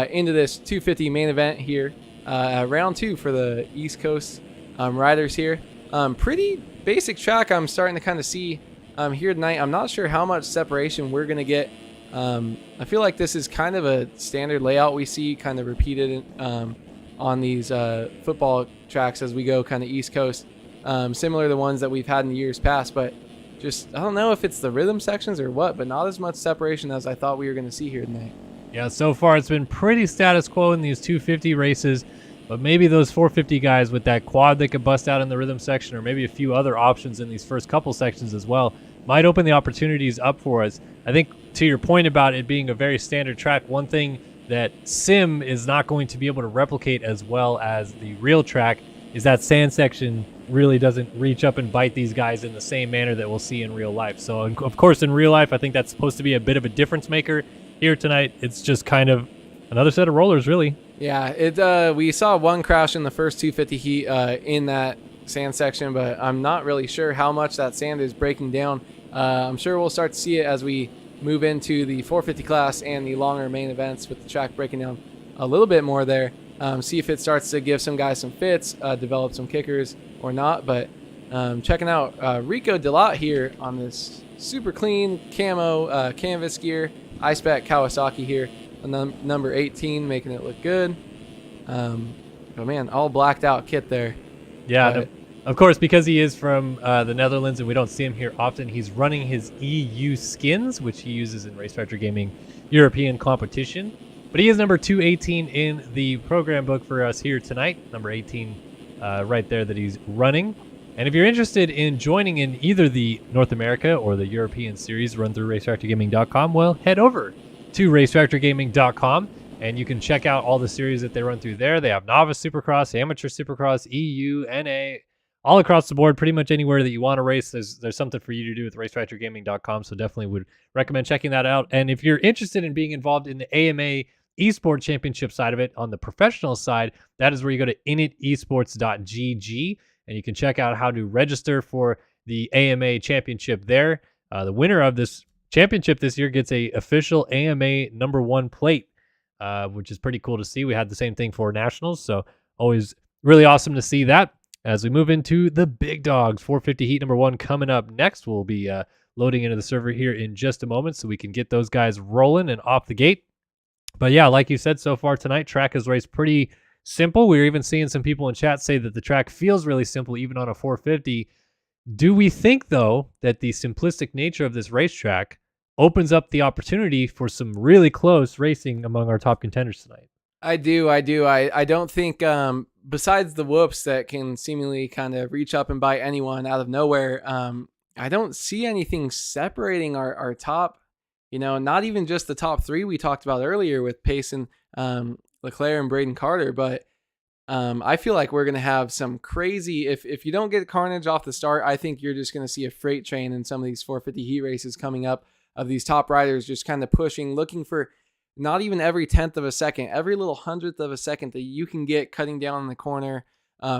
into this 250 main event here. Round 2 for the East Coast riders here. Pretty basic track I'm starting to kind of see here tonight. I'm not sure how much separation we're going to get. I feel like this is kind of a standard layout we see kind of repeated on these football tracks as we go kind of East Coast, similar to the ones that we've had in years past, but just I don't know if it's the rhythm sections or what, but not as much separation as I thought we were going to see here tonight. Yeah, so far it's been pretty status quo in these 250 races, but maybe those 450 guys with that quad that could bust out in the rhythm section, or maybe a few other options in these first couple sections as well, might open the opportunities up for us. I think to your point about it being a very standard track, one thing that Sim is not going to be able to replicate as well as the real track is that sand section really doesn't reach up and bite these guys in the same manner that we'll see in real life. So, of course, in real life, I think that's supposed to be a bit of a difference maker. Here tonight, it's just kind of another set of rollers, really. Yeah, we saw one crash in the first 250 heat in that sand section, but I'm not really sure how much that sand is breaking down. I'm sure we'll start to see it as we move into the 450 class and the longer main events with the track breaking down a little bit more there. See if it starts to give some guys some fits, develop some kickers or not. But checking out Rico Delat here on this super clean camo canvas gear. iSpec Kawasaki here, number 18, making it look good. But man, all blacked out kit there. Yeah, of course, because he is from the Netherlands and we don't see him here often, he's running his EU skins, which he uses in Race Factor Gaming European competition. But he is number 218 in the program book for us here tonight, number 18 right there that he's running. And if you're interested in joining in either the North America or the European series run through racefactorgaming.com, well, head over to racefactorgaming.com and you can check out all the series that they run through there. They have Novice Supercross, Amateur Supercross, EU, NA, all across the board, pretty much anywhere that you want to race. There's something for you to do with racefactorgaming.com, so definitely would recommend checking that out. And if you're interested in being involved in the AMA Esports Championship side of it, on the professional side, that is where you go to initesports.gg, and you can check out how to register for the AMA Championship there. The winner of this championship this year gets a official AMA #1 plate, which is pretty cool to see. We had the same thing for Nationals, so always really awesome to see that. As we move into the big dogs, 450 heat #1 coming up next. We'll be loading into the server here in just a moment so we can get those guys rolling and off the gate. But yeah, like you said, so far tonight, track is raced pretty simple. We're even seeing some people in chat say that the track feels really simple even on a 450. Do we think, though, that the simplistic nature of this racetrack opens up the opportunity for some really close racing among our top contenders tonight. I do. I don't think, besides the whoops that can seemingly kind of reach up and bite anyone out of nowhere, I don't see anything separating our top, not even just the top three we talked about earlier with Payson, Leclerc, and Braden Carter, but I feel like we're going to have some crazy, if you don't get carnage off the start, I think you're just going to see a freight train in some of these 450 heat races coming up of these top riders just kind of pushing, looking for not even every 10th of a second, every little 100th of a second that you can get cutting down in the corner,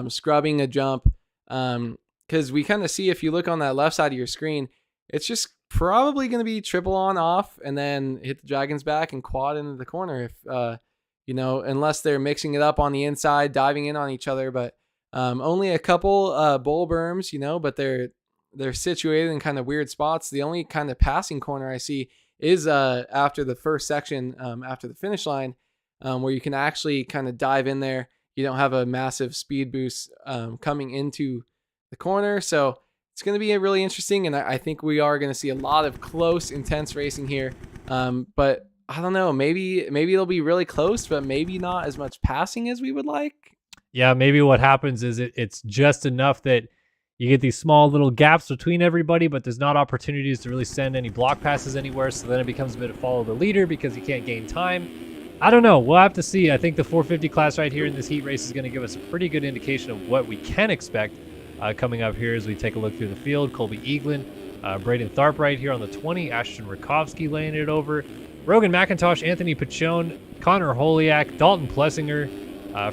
scrubbing a jump. Because we kind of see, if you look on that left side of your screen, it's just probably going to be triple on off and then hit the dragon's back and quad into the corner. If, unless they're mixing it up on the inside, diving in on each other, but only a couple bull berms, but they're situated in kind of weird spots. The only kind of passing corner I see is after the first section, after the finish line, where you can actually kind of dive in there. You don't have a massive speed boost coming into the corner. So it's going to be really interesting. And I think we are going to see a lot of close, intense racing here. But I don't know, maybe it'll be really close, but maybe not as much passing as we would like. Yeah, maybe what happens is it's just enough that you get these small little gaps between everybody, but there's not opportunities to really send any block passes anywhere. So then it becomes a bit of follow the leader because you can't gain time. I don't know. We'll have to see. I think the 450 class right here in this heat race is going to give us a pretty good indication of what we can expect coming up here as we take a look through the field. Colby Eaglin, Braden Tharp right here on the 20, Ashton Rakovsky laying it over, Rogan McIntosh, Anthony Pachone, Connor Holiak, Dalton Plessinger,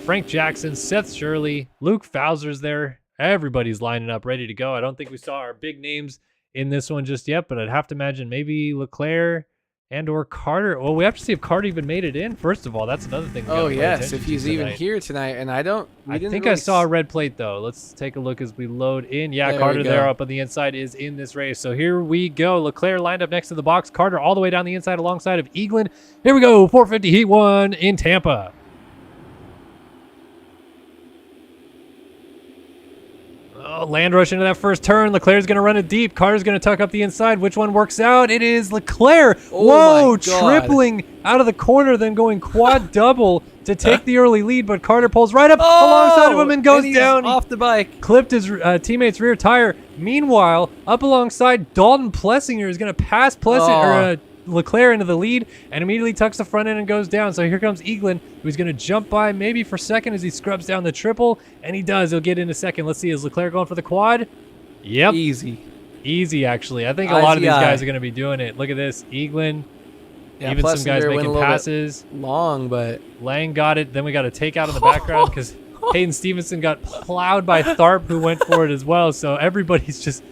Frank Jackson, Seth Shirley, Luke Fowler's there. Everybody's lining up ready to go. I don't think we saw our big names in this one just yet, but I'd have to imagine maybe Leclerc and or Carter. Well, we have to see if Carter even made it in. First of all, that's another thing. Oh yes, if he's even here tonight. And I think I saw a red plate though. Let's take a look as we load in. Yeah, Carter there up on the inside is in this race. So here we go. Leclerc lined up next to the box. Carter all the way down the inside alongside of Eaglin. Here we go. 450 Heat 1 in Tampa. Oh, land rush into that first turn. Leclerc's going to run it deep. Carter's going to tuck up the inside. Which one works out? It is Leclerc. Oh, whoa, tripling out of the corner, then going quad double to take the early lead. But Carter pulls right up alongside of him and goes down. Off the bike. Clipped his teammate's rear tire. Meanwhile, up alongside, Dalton Plessinger is going to pass Leclerc into the lead and immediately tucks the front end and goes down. So here comes Eaglin, who's going to jump by maybe for second as he scrubs down the triple, and he does. He'll get into second. Let's see, is Leclerc going for the quad? Yep. Easy, actually. I think a lot of these guys are going to be doing it. Look at this. Eaglin, even some guys making passes. Long, but Lang got it. Then we got a takeout in the background because Hayden Stevenson got plowed by Tharp, who went for it as well. So everybody's just...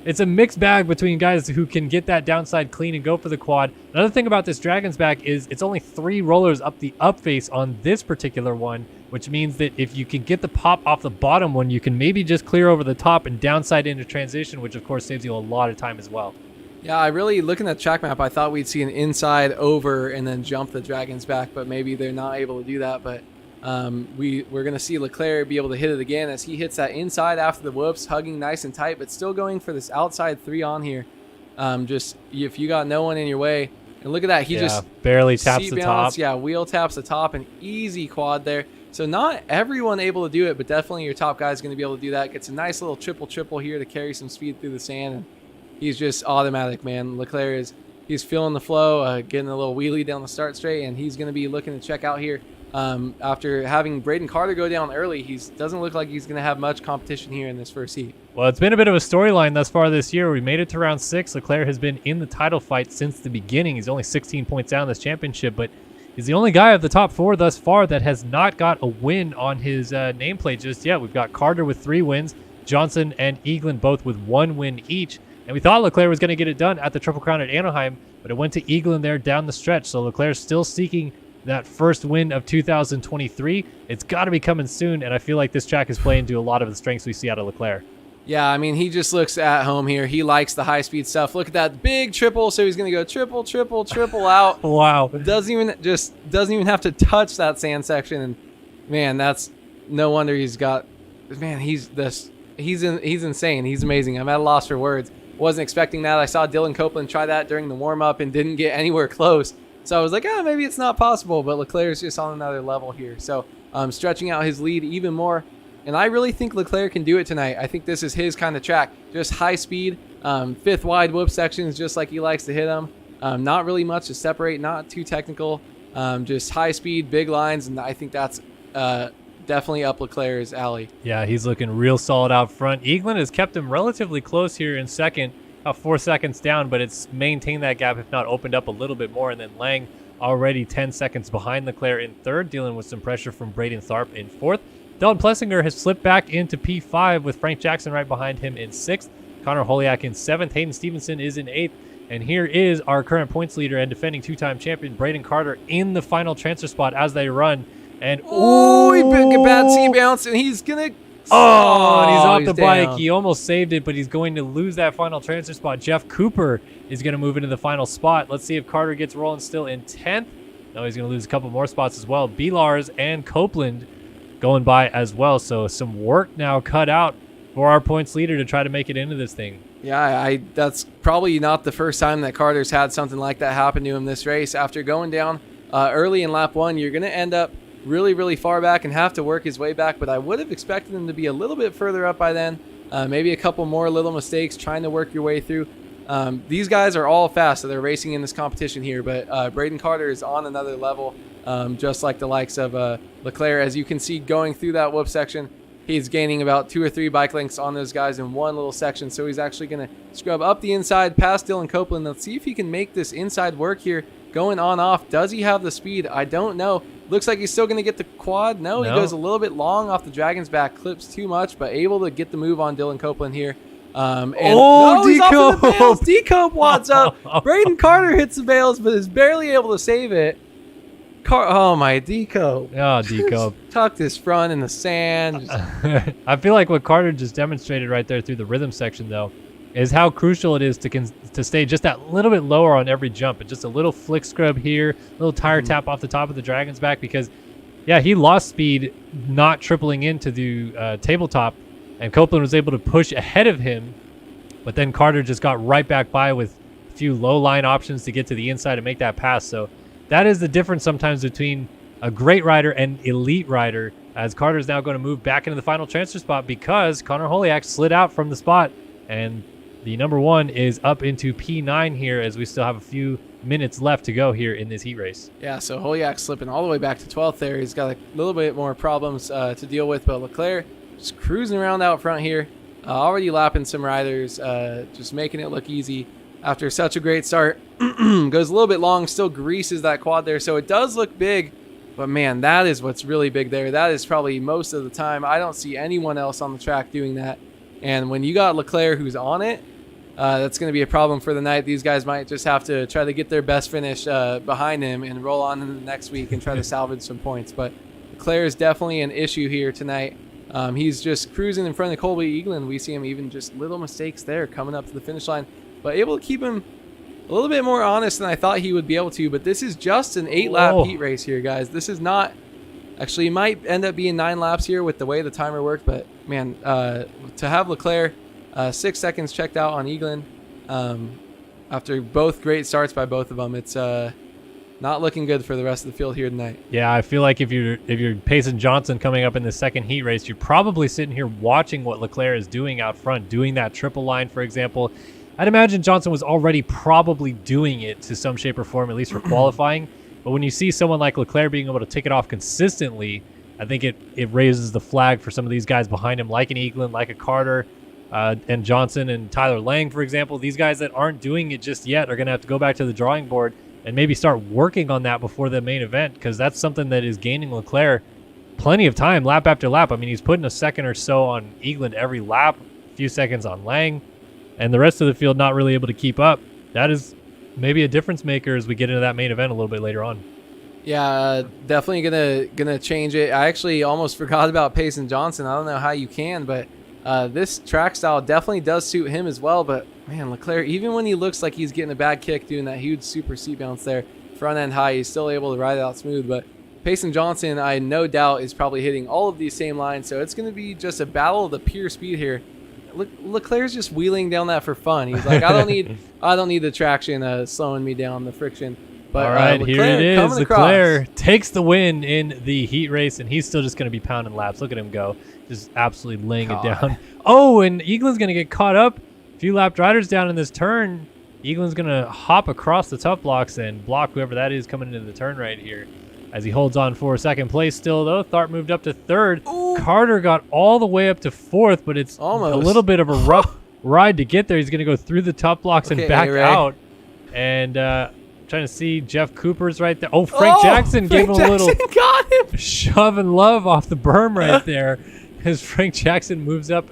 It's a mixed bag between guys who can get that downside clean and go for the quad. Another thing about this Dragon's Back is it's only 3 rollers up the up face on this particular one, which means that if you can get the pop off the bottom one, you can maybe just clear over the top and downside into transition, which of course saves you a lot of time as well. Yeah, I really, looking at the track map, I thought we'd see an inside over and then jump the Dragon's Back, but maybe they're not able to do that. But we're going to see Leclerc be able to hit it again as he hits that inside after the whoops, hugging nice and tight, but still going for this outside 3 on here. Just if you got no one in your way, and look at that, he just barely taps the top. Yeah, wheel taps the top, and easy quad there. So not everyone able to do it, but definitely your top guy is going to be able to do that. Gets a nice little triple here to carry some speed through the sand, and he's just automatic, man. Leclerc he's feeling the flow, getting a little wheelie down the start straight, and he's going to be looking to check out here. After having Braden Carter go down early, doesn't look like he's going to have much competition here in this first heat. Well, it's been a bit of a storyline thus far this year. We made it to round 6. Leclerc has been in the title fight since the beginning. He's only 16 points down in this championship, but he's the only guy of the top 4 thus far that has not got a win on his nameplate just yet. We've got Carter with 3 wins, Johnson and Eaglin both with 1 win each. And we thought Leclerc was going to get it done at the Triple Crown at Anaheim, but it went to Eaglin there down the stretch. So Leclerc's still seeking that first win of 2023. It's got to be coming soon, and I feel like this track is playing to a lot of the strengths we see out of Leclerc. Yeah, I mean, he just looks at home here. He likes the high-speed stuff. Look at that big triple, so he's going to go triple out. Wow. Doesn't even have to touch that sand section, and man, that's no wonder he's got. Man, he's insane. He's amazing. I'm at a loss for words. wasn't expecting that. I saw Dylan Copeland try that during the warm-up and didn't get anywhere close. So I was like, maybe it's not possible, but Leclerc's just on another level here. So stretching out his lead even more. And I really think Leclerc can do it tonight. I think this is his kind of track. Just high speed, fifth wide whoop sections, just like he likes to hit them. Not really much to separate, not too technical. Just high speed, big lines, and I think that's definitely up Leclerc's alley. Yeah, he's looking real solid out front. Eaglin has kept him relatively close here in second, about 4 seconds down, but it's maintained that gap, if not opened up a little bit more. And then Lang already 10 seconds behind Leclerc in third, dealing with some pressure from Braden Tharp in fourth. Dylan Plessinger has slipped back into P5 with Frank Jackson right behind him in sixth. Connor Holiak in seventh. Hayden Stevenson is in eighth. And here is our current points leader and defending two-time champion, Braden Carter, in the final transfer spot as they run. And he took a bad C bounce, and he's going to... and he's off the down. bike. He almost saved it, but he's going to lose that final transfer spot. Jeff Cooper is going to move into the final spot. Let's see if Carter gets rolling still in 10th. No, he's going to lose a couple more spots as well. Lars and Copeland going by as well. So some work now cut out for our points leader to try to make it into this thing. Yeah, that's probably not the first time that Carter's had something like that happen to him this race. After going down early in lap one, you're going to end up really, really far back and have to work his way back. But I would have expected him to be a little bit further up by then. Maybe a couple more little mistakes trying to work your way through. These guys are all fast, so they're racing in this competition here. But Braden Carter is on another level, just like the likes of Leclerc. As you can see, going through that whoop section, he's gaining about 2 or 3 bike lengths on those guys in one little section. So he's actually going to scrub up the inside past Dylan Copeland. Let's see if he can make this inside work here. Going on-off. Does he have the speed? I don't know. Looks like he's still going to get the quad. No, he goes a little bit long off the Dragon's back. Clips too much, but able to get the move on Dylan Copeland here. He's off the bales. Decope wads up. Braden Carter hits the bales, but is barely able to save it. My Decope. Oh, Decope. Tucked his front in the sand. I feel like what Carter just demonstrated right there through the rhythm section, though, is how crucial it is to stay just that little bit lower on every jump. And just a little flick scrub here, a little tire tap off the top of the Dragon's back because, yeah, he lost speed not tripling into the tabletop, and Copeland was able to push ahead of him, but then Carter just got right back by with a few low line options to get to the inside and make that pass. So that is the difference sometimes between a great rider and elite rider, as Carter's now going to move back into the final transfer spot because Connor Holiak slid out from the spot, and the number one is up into P9 here as we still have a few minutes left to go here in this heat race. Yeah, so Holiak slipping all the way back to 12th there. He's got a little bit more problems to deal with, but Leclerc just cruising around out front here, already lapping some riders, just making it look easy. After such a great start, goes a little bit long, still greases that quad there. So it does look big, but man, that is what's really big there. That is probably most of the time. I don't see anyone else on the track doing that. And when you got Leclerc who's on it, that's going to be a problem for the night. These guys might just have to try to get their best finish behind him and roll on into the next week and try to salvage some points. But Leclerc is definitely an issue here tonight. He's just cruising in front of Colby Eaglin. We see him even just little mistakes there coming up to the finish line, but able to keep him a little bit more honest than I thought he would be able to. But this is just an 8-lap heat race here, guys. This is not actually, it might end up being 9 laps here with the way the timer worked. But man, to have Leclerc 6 seconds checked out on Eaglin after both great starts by both of them, it's not looking good for the rest of the field here tonight. Yeah, I feel like if you're Payson Johnson coming up in the second heat race, you're probably sitting here watching what Leclerc is doing out front, doing that triple line, for example. I'd imagine Johnson was already probably doing it to some shape or form, at least for qualifying. But when you see someone like Leclerc being able to take it off consistently, I think it raises the flag for some of these guys behind him, like an Eaglin, like a Carter, and Johnson and Tyler Lang, for example. These guys that aren't doing it just yet are going to have to go back to the drawing board and maybe start working on that before the main event, because that's something that is gaining Leclerc plenty of time, lap after lap. I mean, he's putting a second or so on Eaglin every lap, a few seconds on Lang, and the rest of the field not really able to keep up. That is maybe a difference maker as we get into that main event a little bit later on. Yeah, definitely gonna change it. I actually almost forgot about Payson Johnson. I don't know how you can, but this track style definitely does suit him as well. But man, Leclerc, even when he looks like he's getting a bad kick doing that huge super seat bounce there, front end high, he's still able to ride it out smooth. But Payson Johnson, I no doubt, is probably hitting all of these same lines. So it's going to be just a battle of the pure speed here. Leclerc's just wheeling down that for fun. He's like, I don't need the traction slowing me down, the friction. But all right, Leclerc here it is. coming across. Leclerc takes the win in the heat race, and he's still just going to be pounding laps. Look at him go, just absolutely laying it down. Oh, and Eaglin's going to get caught up. A few lap riders down in this turn. Eaglin's going to hop across the tough blocks and block whoever that is coming into the turn right here. As he holds on for second place still, though. Tharp moved up to third. Ooh. Carter got all the way up to fourth, but it's Almost. a little bit of a rough ride to get there. He's going to go through the top blocks and back Ray. out. And trying to see Jeff Cooper's right there. Oh, Frank Jackson gave him a little got him. shove and love off the berm right there as Frank Jackson moves up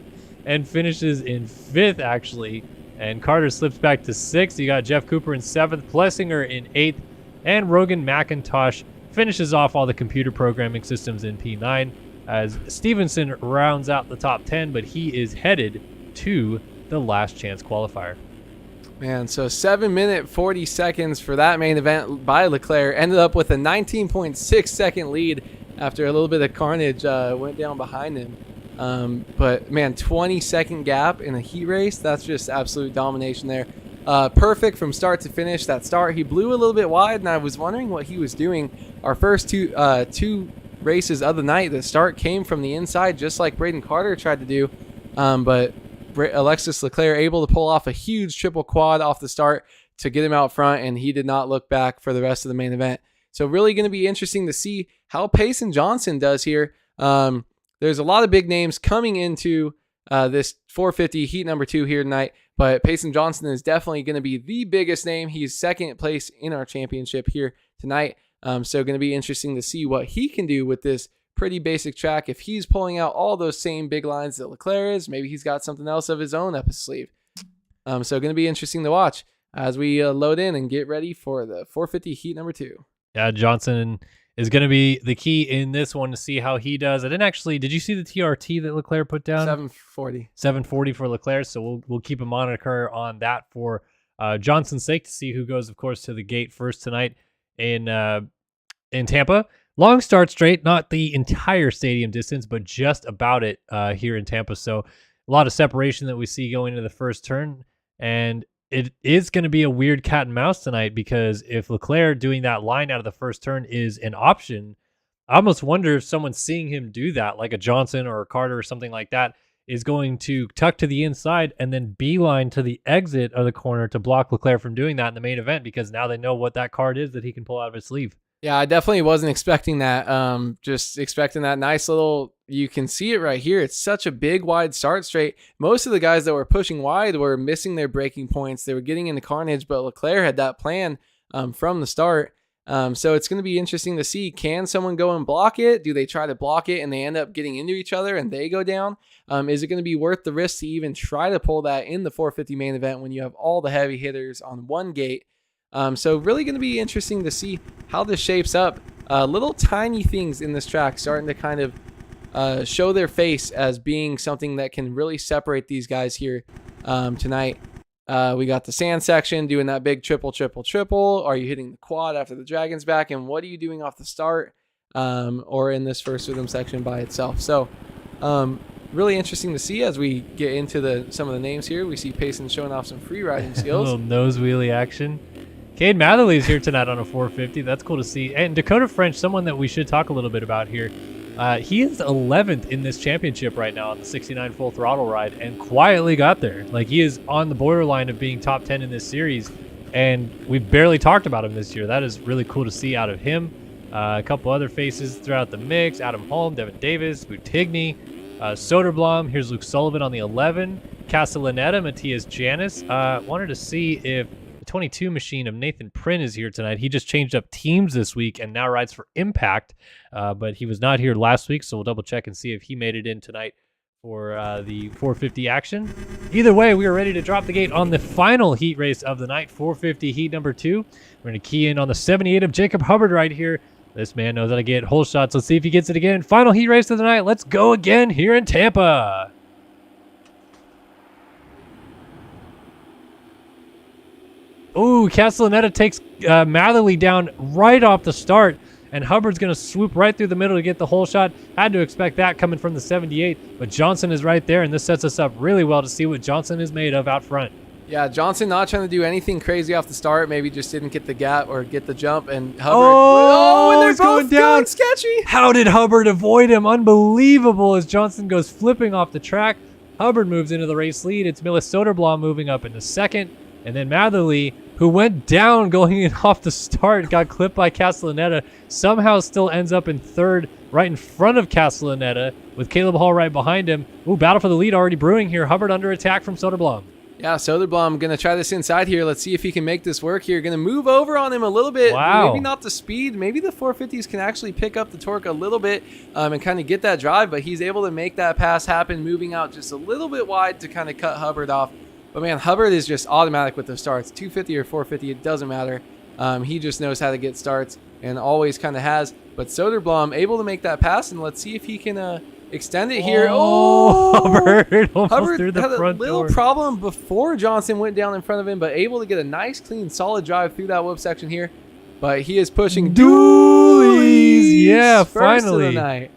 and finishes in fifth, actually. And Carter slips back to sixth. You got Jeff Cooper in seventh, Plessinger in eighth, and Rogan McIntosh finishes off all the computer programming systems in P9 as Stevenson rounds out the top 10, but he is headed to the last chance qualifier. Man, so 7 minute 40 seconds for that main event by Leclerc. Ended up with a 19.6 second lead after a little bit of carnage went down behind him. But man, 20-second gap in a heat race, that's just absolute domination there. Perfect from start to finish. That start, he blew a little bit wide, and I was wondering what he was doing. Our first two races of the night, the start came from the inside, just like Braden Carter tried to do. But Alexis Leclerc able to pull off a huge triple quad off the start to get him out front, and he did not look back for the rest of the main event. So really going to be interesting to see how Payson Johnson does here. There's a lot of big names coming into this 450 heat number 2 here tonight, but Payson Johnson is definitely going to be the biggest name. He's second place in our championship here tonight. So going to be interesting to see what he can do with this pretty basic track. If he's pulling out all those same big lines that Leclerc is, maybe he's got something else of his own up his sleeve. So going to be interesting to watch as we load in and get ready for the 450 heat number 2. Yeah, Johnson is going to be the key in this one to see how he does. did you see the TRT that Leclerc put down? 740 for Leclerc. So we'll keep a monitor on that for Johnson's sake to see who goes, of course, to the gate first tonight in Tampa. Long start straight, not the entire stadium distance, but just about it here in Tampa. So a lot of separation that we see going into the first turn. And it is going to be a weird cat and mouse tonight, because if Leclerc doing that line out of the first turn is an option, I almost wonder if someone seeing him do that, like a Johnson or a Carter or something like that, is going to tuck to the inside and then beeline to the exit of the corner to block Leclerc from doing that in the main event, because now they know what that card is that he can pull out of his sleeve. Yeah, I definitely wasn't expecting that. Just expecting that nice little, you can see it right here. It's such a big, wide start straight. Most of the guys that were pushing wide were missing their braking points. They were getting into carnage, but Leclerc had that plan from the start. So it's going to be interesting to see, can someone go and block it? Do they try to block it and they end up getting into each other and they go down? Is it going to be worth the risk to even try to pull that in the 450 main event when you have all the heavy hitters on one gate? So really going to be interesting to see how this shapes up. Little tiny things in this track starting to kind of show their face as being something that can really separate these guys here tonight. We got the sand section doing that big triple. Are you hitting the quad after the dragon's back? And what are you doing off the start or in this first rhythm section by itself? So really interesting to see as we get into some of the names here. We see Payson showing off some free riding skills. A little nose wheelie action. Cade Matherly is here tonight on a 450. That's cool to see. And Dakota French, someone that we should talk a little bit about here. He is 11th in this championship right now on the 69 full throttle ride and quietly got there. Like, he is on the borderline of being top 10 in this series, and we've barely talked about him this year. That is really cool to see out of him. A couple other faces throughout the mix: Adam Holm, Devin Davis, Boutigny, Soderblom. Here's Luke Sullivan on the 11. Castellaneta, Matthias Janis. Wanted to see if the 22 machine of Nathan Prynne is here tonight. He just changed up teams this week and now rides for Impact, but he was not here last week, so we'll double check and see if he made it in tonight for the 450 action. Either way, we are ready to drop the gate on the final heat race of the night, 450 heat number 2. We're going to key in on the 78 of Jacob Hubbard right here. This man knows how to get hole shots. Let's see if he gets it again. Final heat race of the night. Let's go again here in Tampa. Ooh, Castellaneta takes Matherly down right off the start and Hubbard's going to swoop right through the middle to get the whole shot. Had to expect that coming from the 78, but Johnson is right there, and this sets us up really well to see what Johnson is made of out front. Yeah, Johnson not trying to do anything crazy off the start. Maybe just didn't get the gap or get the jump. And Hubbard, and they're he's both going down. going sketchy. How did Hubbard avoid him? Unbelievable as Johnson goes flipping off the track. Hubbard moves into the race lead. It's Miller Soderblom moving up into second. And then Matherly, who went down going in off the start, got clipped by Castellaneta, somehow still ends up in third right in front of Castellaneta with Caleb Hall right behind him. Ooh, battle for the lead already brewing here. Hubbard under attack from Soderblom. Yeah, Soderblom going to try this inside here. Let's see if he can make this work here. Going to move over on him a little bit. Wow. Maybe not the speed. Maybe the 450s can actually pick up the torque a little bit and kind of get that drive, but he's able to make that pass happen, moving out just a little bit wide to kind of cut Hubbard off. But, man, Hubbard is just automatic with the starts. 250 or 450, it doesn't matter. He just knows how to get starts and always kind of has. But Soderblom able to make that pass, and let's see if he can extend it here. Hubbard almost Hubbard through the had a front little door. problem before Johnson went down in front of him, but able to get a nice, clean, solid drive through that whoop section here. But he is pushing Doolies! Yeah, first of the finally. night.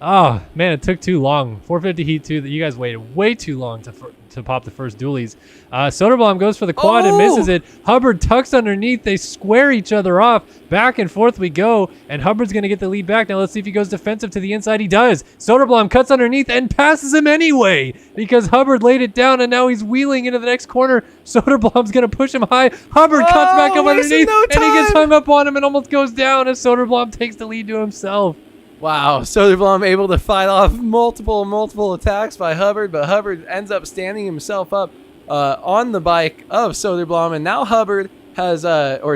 Oh, man, it took too long. 450 Heat 2. You guys waited way too long to pop the first dualies. Soderblom goes for the quad and misses it. Hubbard tucks underneath. They square each other off. Back and forth we go, and Hubbard's going to get the lead back. Now let's see if he goes defensive to the inside. He does. Soderblom cuts underneath and passes him anyway because Hubbard laid it down, and now he's wheeling into the next corner. Soderblom's going to push him high. Hubbard cuts back up underneath, and he gets hung up on him and almost goes down as Soderblom takes the lead to himself. Wow, Soderblom able to fight off multiple attacks by Hubbard, but Hubbard ends up standing himself up on the bike of Soderblom, and now Hubbard has,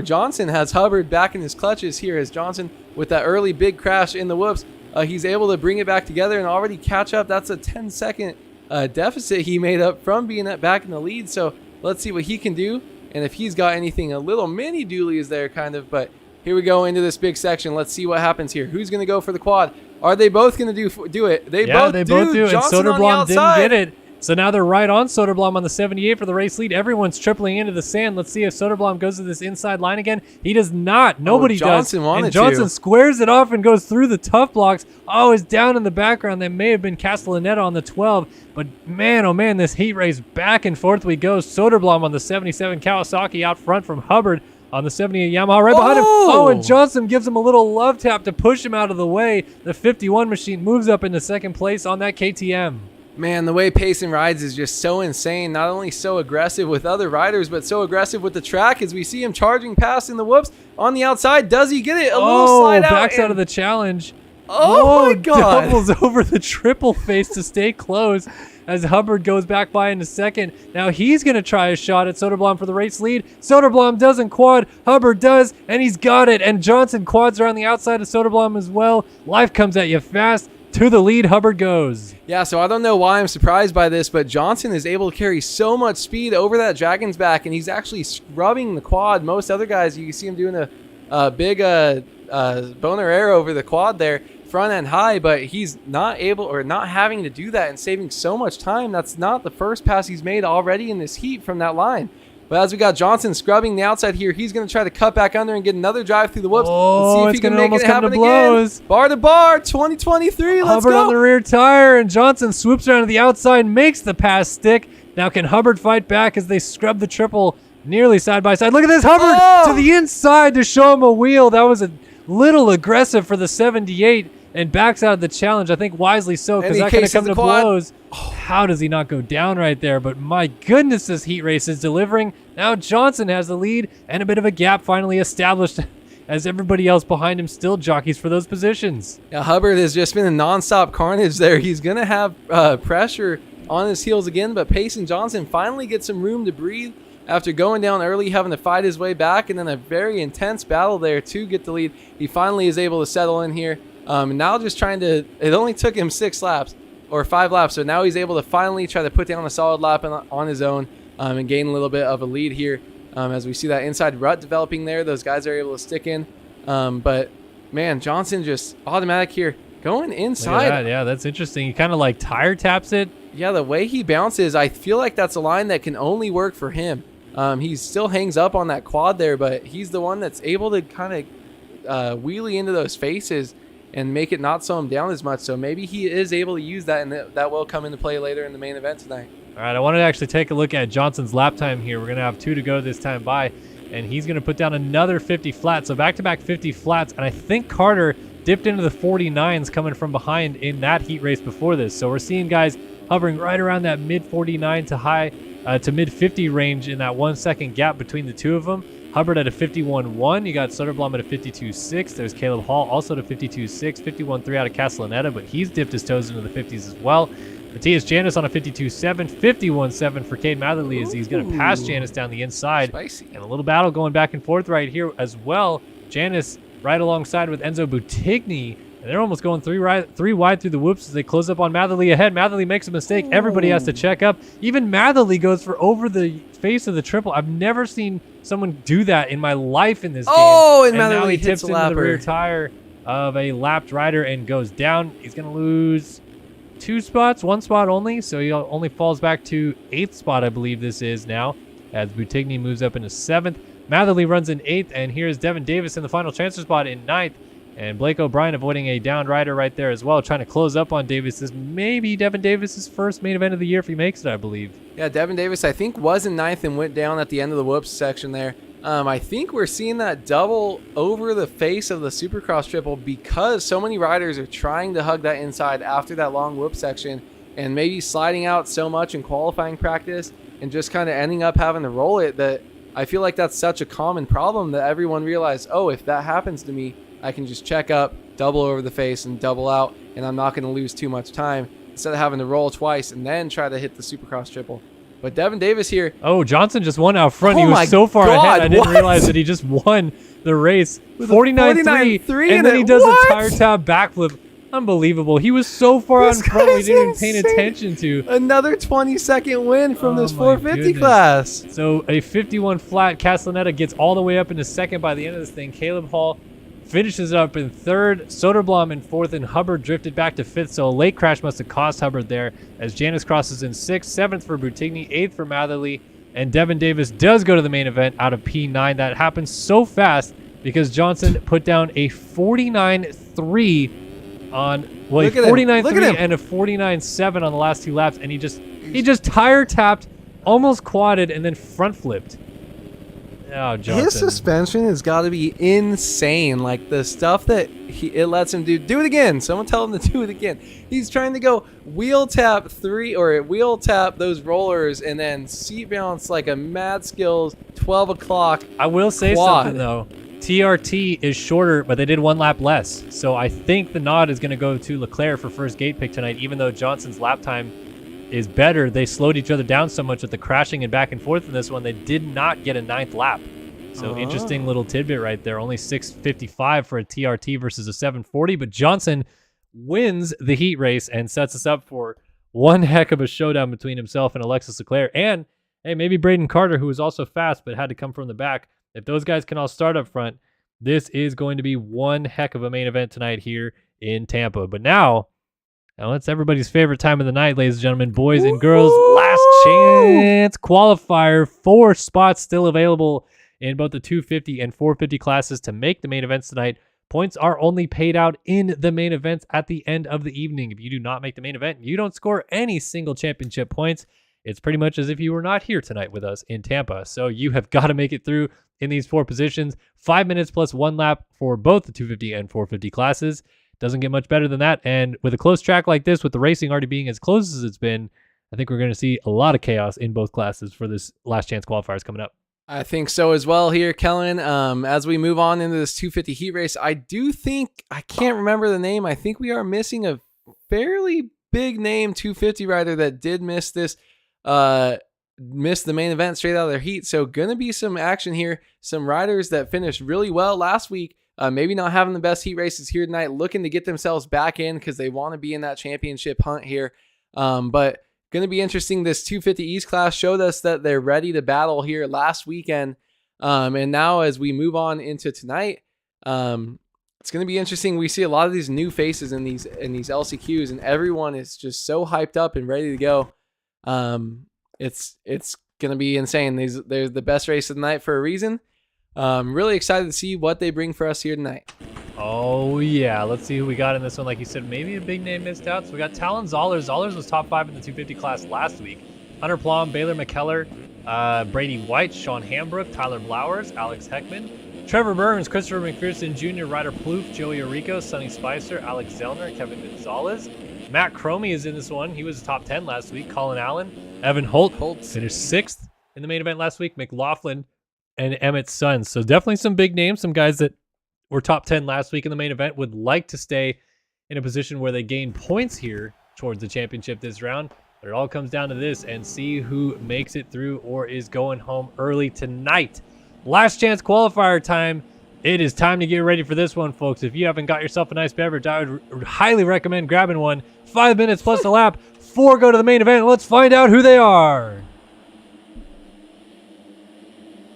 Johnson has Hubbard back in his clutches here as Johnson, with that early big crash in the whoops, he's able to bring it back together and already catch up. That's a 10-second deficit he made up from being back in the lead, so let's see what he can do, and if he's got anything, a little mini dually is there kind of, but here we go into this big section. Let's see what happens here. Who's going to go for the quad? Are they both going to do it? They both do. And Johnson Soderblom on the didn't outside. get it. So now they're right on Soderblom on the 78 for the race lead. Everyone's tripling into the sand. Let's see if Soderblom goes to this inside line again. He does not. Nobody Johnson does. wanted And Johnson to. squares it off and goes through the tough blocks. Oh, it's down in the background. That may have been Castellaneta on the 12. But man, oh man, this heat race back and forth we go. Soderblom on the 77 Kawasaki out front from Hubbard on the 78 Yamaha right behind him. Oh, and Johnson gives him a little love tap to push him out of the way. The 51 machine moves up into second place on that KTM. Man, the way Payson rides is just so insane. Not only so aggressive with other riders, but so aggressive with the track as we see him charging past in the whoops. On the outside, does he get it? A little slide out. Backs out of the challenge. Oh my God. Doubles over the triple face to stay close as Hubbard goes back by into second. Now he's going to try a shot at Soderblom for the race lead. Soderblom doesn't quad. Hubbard does, and he's got it. And Johnson quads around the outside of Soderblom as well. Life comes at you fast. To the lead, Hubbard goes. Yeah, so I don't know why I'm surprised by this, but Johnson is able to carry so much speed over that Dragon's back, and he's actually scrubbing the quad. Most other guys, you can see him doing a big boner air over the quad there, front end high, but he's not able or not having to do that and saving so much time. That's not the first pass he's made already in this heat from that line. But as we got Johnson scrubbing the outside here, he's going to try to cut back under and get another drive through the whoops. Oh, Let's see if he can make it happen again. Bar to bar, 2023. Let's Hubbard go. on the rear tire, and Johnson swoops around to the outside, makes the pass stick. Now can Hubbard fight back as they scrub the triple nearly side by side? Look at this, Hubbard to the inside to show him a wheel. That was a little aggressive for the 78 and backs out of the challenge. I think wisely so because that could have come to blows. How does he not go down right there? But my goodness, this heat race is delivering. Now Johnson has the lead and a bit of a gap finally established as everybody else behind him still jockeys for those positions. Yeah, Hubbard has just been a nonstop carnage there. He's going to have pressure on his heels again, but Payson Johnson finally gets some room to breathe after going down early, having to fight his way back, and then a very intense battle there to get the lead. He finally is able to settle in here. Now just trying to, it only took him 6 laps or 5 laps. So now he's able to finally try to put down a solid lap on his own and gain a little bit of a lead here. As we see that inside rut developing there, those guys are able to stick in. But man, Johnson just automatic here going inside. That. Yeah, that's interesting. He kind of like tire taps it. Yeah, the way he bounces, I feel like that's a line that can only work for him. He still hangs up on that quad there, but he's the one that's able to kind of wheelie into those faces and make it not slow him down as much. So maybe he is able to use that, and that will come into play later in the main event tonight. All right, I wanted to actually take a look at Johnson's lap time here. We're going to have 2 to go this time by, and he's going to put down another 50 flat. So back-to-back 50 flats, and I think Carter dipped into the 49s coming from behind in that heat race before this. So we're seeing guys hovering right around that mid-49 to mid-50 range in that 1 second gap between the two of them. Hubbard at a 51.1. You got Soderblom at a 52.6. There's Caleb Hall also at a 52.6. 51.3 out of Castellaneta, but he's dipped his toes into the 50s as well. Matthias Janis on a 52.7. 51.7 for Cade Matherly as he's going to pass Janis down the inside. Spicy. And a little battle going back and forth right here as well. Janis right alongside with Enzo Butigny. And they're almost going three wide through the whoops as they close up on Matherly ahead. Matherly makes a mistake. Everybody has to check up. Even Matherly goes for over the face of the triple. I've never seen someone do that in my life in this game. And now Matherly he hits tips a into the rear lapper. tire of a lapped rider and goes down. He's going to lose 2 spots, 1 spot only. So he only falls back to 8th spot, I believe this is now, as Butigny moves up into 7th. Matherly runs in 8th, and here's Devin Davis in the final transfer spot in 9th. And Blake O'Brien avoiding a downed rider right there as well, trying to close up on Davis. This may be Devin Davis's first main event of the year if he makes it, I believe. Yeah, Devin Davis, I think, was in 9th and went down at the end of the whoops section there. I think we're seeing that double over the face of the Supercross triple because so many riders are trying to hug that inside after that long whoop section and maybe sliding out so much in qualifying practice and just kind of ending up having to roll it, that I feel like that's such a common problem that everyone realized, oh, if that happens to me, I can just check up, double over the face, and double out, and I'm not going to lose too much time instead of having to roll twice and then try to hit the Supercross triple. But Devin Davis here. Oh, Johnson just won out front. Oh He my was so far God, ahead. I didn't what? realize that he just won the race. With a 49.3, 49.3 and then he in it. does What? a tire tab backflip. Unbelievable. He was so far out This in front we guy's didn't even pay insane. attention to. Another 20-second win from Oh this my 450 goodness. class. So a 51 flat. Castellaneta gets all the way up into 2nd by the end of this thing. Caleb Hall finishes up in 3rd. Soderblom in 4th, and Hubbard drifted back to 5th. So a late crash must have cost Hubbard there as Janis crosses in 6th. 7th for Butigny, 8th for Matherly, and Devin Davis does go to the main event out of P9. That happens so fast because Johnson put down a 49.3 on, well, a Look at him. Look at 49.3 him. and a 49.7 on the last 2 laps, and he just tire tapped, almost quadded, and then front flipped. Oh, Johnson. His suspension has got to be insane. Like the stuff that it lets him do. Do it again. Someone tell him to do it again. He's trying to go wheel tap those rollers and then seat bounce like a mad skills 12 o'clock. I will say quad. something though. TRT is shorter, but they did 1 lap less. So I think the nod is going to go to Leclerc for first gate pick tonight. Even though Johnson's lap time is better, they slowed each other down so much with the crashing and back and forth in this one, they did not get a 9th lap. So interesting little tidbit right there. Only 6:55 for a TRT versus a 7:40, but Johnson wins the heat race and sets us up for one heck of a showdown between himself and Alexis Leclerc. And hey, maybe Braden Carter, who was also fast but had to come from the back. If those guys can all start up front, this is going to be one heck of a main event tonight here in Tampa. But now it's everybody's favorite time of the night, ladies and gentlemen, boys and girls. Last chance qualifier. 4 spots still available in both the 250 and 450 classes to make the main events tonight. Points are only paid out in the main events at the end of the evening. If you do not make the main event, you don't score any single championship points. It's pretty much as if you were not here tonight with us in Tampa. So you have got to make it through in these 4 positions. 5 minutes plus 1 lap for both the 250 and 450 classes. Doesn't get much better than that. And with a close track like this, with the racing already being as close as it's been, I think we're going to see a lot of chaos in both classes for this last chance qualifiers coming up. I think so as well here, Kellen. As we move on into this 250 heat race, I do think, I can't remember the name, I think we are missing a fairly big name 250 rider that did miss this, missed the main event straight out of their heat. So going to be some action here. Some riders that finished really well last week, maybe not having the best heat races here tonight, looking to get themselves back in because they want to be in that championship hunt here. But going to be interesting. This 250 East class showed us that they're ready to battle here last weekend. And now as we move on into tonight, it's going to be interesting. We see a lot of these new faces in these LCQs, and everyone is just so hyped up and ready to go. It's going to be insane. They're the best race of the night for a reason. Really excited to see what they bring for us here tonight. Oh, yeah. Let's see who we got in this one. Like you said, maybe a big name missed out. So we got Talon Zollers. Zollers was top 5 in the 250 class last week. Hunter Plum, Baylor McKellar, Brady White, Sean Hambrook, Tyler Blowers, Alex Heckman, Trevor Burns, Christopher McPherson Jr., Ryder Plouffe, Joey Arico, Sonny Spicer, Alex Zellner, Kevin Gonzalez. Matt Cromie is in this one. He was top 10 last week. Colin Allen, Evan Holt finished 6th in the main event last week. McLaughlin and Emmett Sons. So definitely some big names, some guys that were top 10 last week in the main event, would like to stay in a position where they gain points here towards the championship this round. But it all comes down to this and see who makes it through or is going home early tonight. Last chance qualifier time. It is time to get ready for this one, folks. If you haven't got yourself a nice beverage, I would highly recommend grabbing one. 5 minutes plus a lap. 4 go to the main event. Let's find out who they are.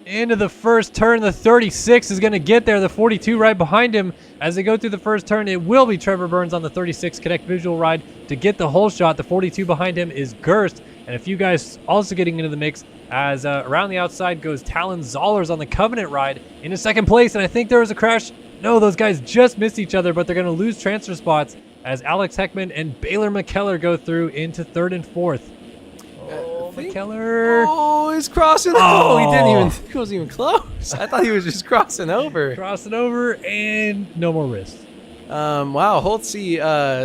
Into the first turn, the 36 is going to get there. The 42 right behind him. As they go through the first turn, it will be Trevor Burns on the 36 Connect Visual ride to get the whole shot. The 42 behind him is Gerst. And a few guys also getting into the mix as around the outside goes Talon Zollers on the Covenant ride into second place. And I think there was a crash. No, those guys just missed each other, but they're going to lose transfer spots as Alex Heckman and Baylor McKellar go through into 3rd and 4th. McKellar. Oh, he's crossing. Oh, he wasn't even close. I thought he was just crossing over. Crossing over and no more wrist. Wow, Holtzy,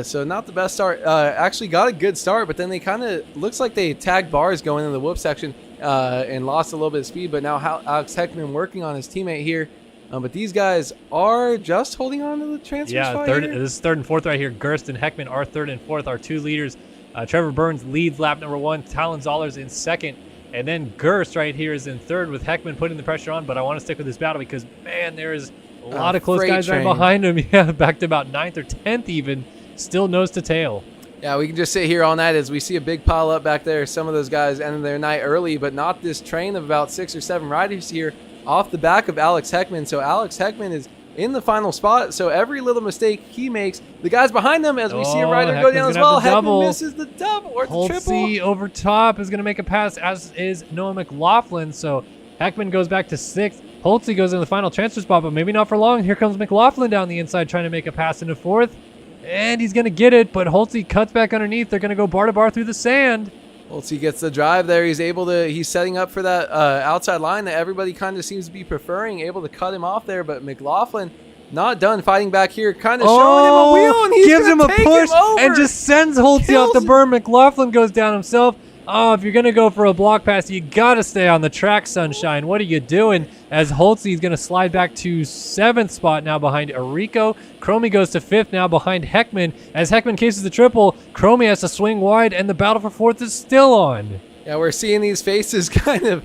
so not the best start. Actually got a good start, but then they kind of, looks like they tagged bars going into the whoop section and lost a little bit of speed, but now Alex Heckman working on his teammate here. But these guys are just holding on to the transfer spot this here. is 3rd and 4th right here. Gerst and Heckman are 3rd and 4th, our 2 leaders. Trevor Burns leads lap number 1. Talon Zollers in 2nd. And then Gerst right here is in 3rd with Heckman putting the pressure on. But I want to stick with this battle because, man, there is a lot of close guys right behind him. Yeah, back to about 9th or 10th even. Still nose to tail. Yeah, we can just sit here all night as we see a big pile up back there. Some of those guys ended their night early, but not this train of about 6 or 7 riders here off the back of Alex Heckman. So Alex Heckman is in the final spot, so every little mistake he makes, the guys behind him, as we see a rider go down as well, Heckman misses the double or the triple. Holtzy over top is going to make a pass, as is Noah McLaughlin, so Heckman goes back to 6th. Holtzy goes in the final transfer spot, but maybe not for long. Here comes McLaughlin down the inside trying to make a pass into 4th, and he's going to get it, but Holtzy cuts back underneath. They're going to go bar to bar through the sand. Holtzy gets the drive there. He's setting up for that outside line that everybody kind of seems to be preferring, able to cut him off there, but McLaughlin not done fighting back here, kind of showing him a wheel, and he gives him a push and just sends Holtzy off the berm. McLaughlin goes down himself. Oh, if you're going to go for a block pass, you got to stay on the track, Sunshine. What are you doing? As Holtzy is going to slide back to 7th spot now behind Arico. Cromie goes to 5th now behind Heckman. As Heckman cases the triple, Cromie has to swing wide, and the battle for 4th is still on. Yeah, we're seeing these faces kind of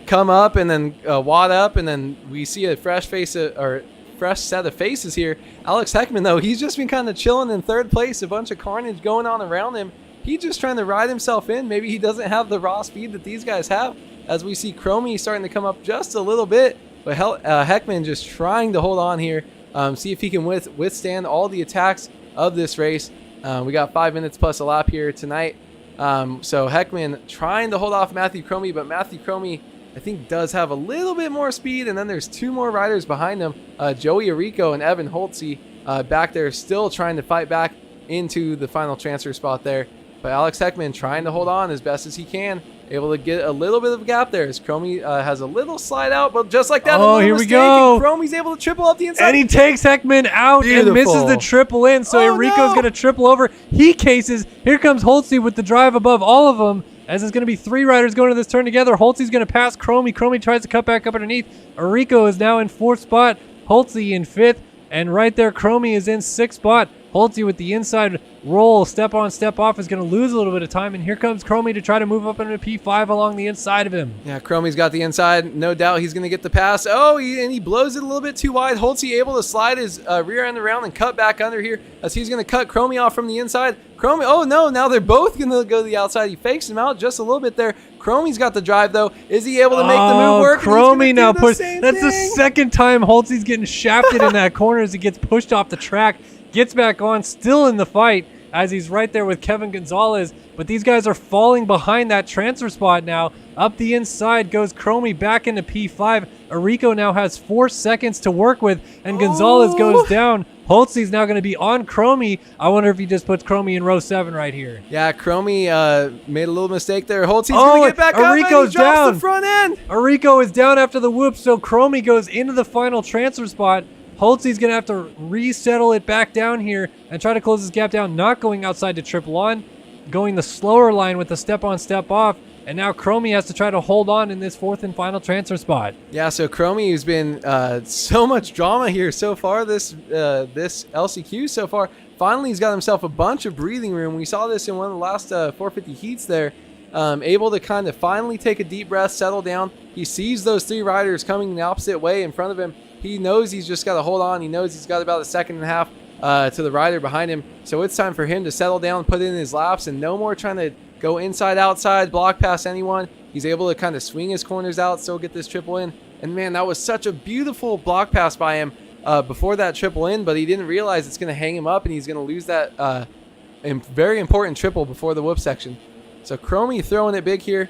come up and then wad up, and then we see a fresh face or fresh set of faces here. Alex Heckman, though, he's just been kind of chilling in 3rd place. A bunch of carnage going on around him. He's just trying to ride himself in. Maybe he doesn't have the raw speed that these guys have, as we see Cromie starting to come up just a little bit. But Heckman just trying to hold on here, see if he can withstand all the attacks of this race. We got 5 minutes plus a lap here tonight. So Heckman trying to hold off Matthew Cromie, but Matthew Cromie, I think, does have a little bit more speed. And then there's 2 more riders behind him, Joey Arico and Evan Holtzy, back there still trying to fight back into the final transfer spot there. But Alex Heckman trying to hold on as best as he can, able to get a little bit of a gap there as Cromie has a little slide out, but just like that, here we go. Cromie's able to triple up the inside. And he takes Heckman out and misses the triple in, so Arico's going to triple over. He cases. Here comes Holtzy with the drive above all of them, as it's going to be 3 riders going to this turn together. Holtzy's going to pass Cromie. Cromie tries to cut back up underneath. Arico is now in 4th spot. Holtzy in 5th. And right there, Cromie is in 6th spot. Holtzy with the inside roll, step on, step off, is going to lose a little bit of time. And here comes Cromie to try to move up into P5 along the inside of him. Yeah, Cromie's got the inside. No doubt he's going to get the pass. Oh, and he blows it a little bit too wide. Holtzy able to slide his rear end around and cut back under here as he's going to cut Cromie off from the inside. Cromie, oh no, now they're both going to go to the outside. He fakes him out just a little bit there. Cromie's got the drive, though. Is he able to make the move work? Cromie now push. That's the second time Holtzy's getting shafted in that corner as he gets pushed off the track. Gets back on, still in the fight. as he's right there with Kevin Gonzalez. But these guys are falling behind that transfer spot now. Up the inside goes Chromie back into P5. Arico now has 4 seconds to work with, and Gonzalez goes down. Holtzy's now going to be on Chromie. I wonder if he just puts Chromie in row 7 right here. Yeah, Chromie made a little mistake there. Holtzy's going to get back up, and he drops down. the front end. Arico is down after the whoop, so Chromie goes into the final transfer spot. Holtzy's going to have to resettle it back down here and try to close this gap down, not going outside to triple on, going the slower line with the step on, step off. And now Chromie has to try to hold on in this 4th and final transfer spot. Yeah, so Chromie has been so much drama here so far, this LCQ so far. Finally, he's got himself a bunch of breathing room. We saw this in one of the last 450 heats there. Able to kind of finally take a deep breath, settle down. He sees those 3 riders coming the opposite way in front of him. He knows he's just got to hold on. He knows he's got about a second and a half to the rider behind him. So it's time for him to settle down, put in his laps, and no more trying to go inside, outside, block past anyone. He's able to kind of swing his corners out, still get this triple in. And man, that was such a beautiful block pass by him before that triple in, but he didn't realize it's going to hang him up, and he's going to lose that very important triple before the whoop section. So Chromie throwing it big here.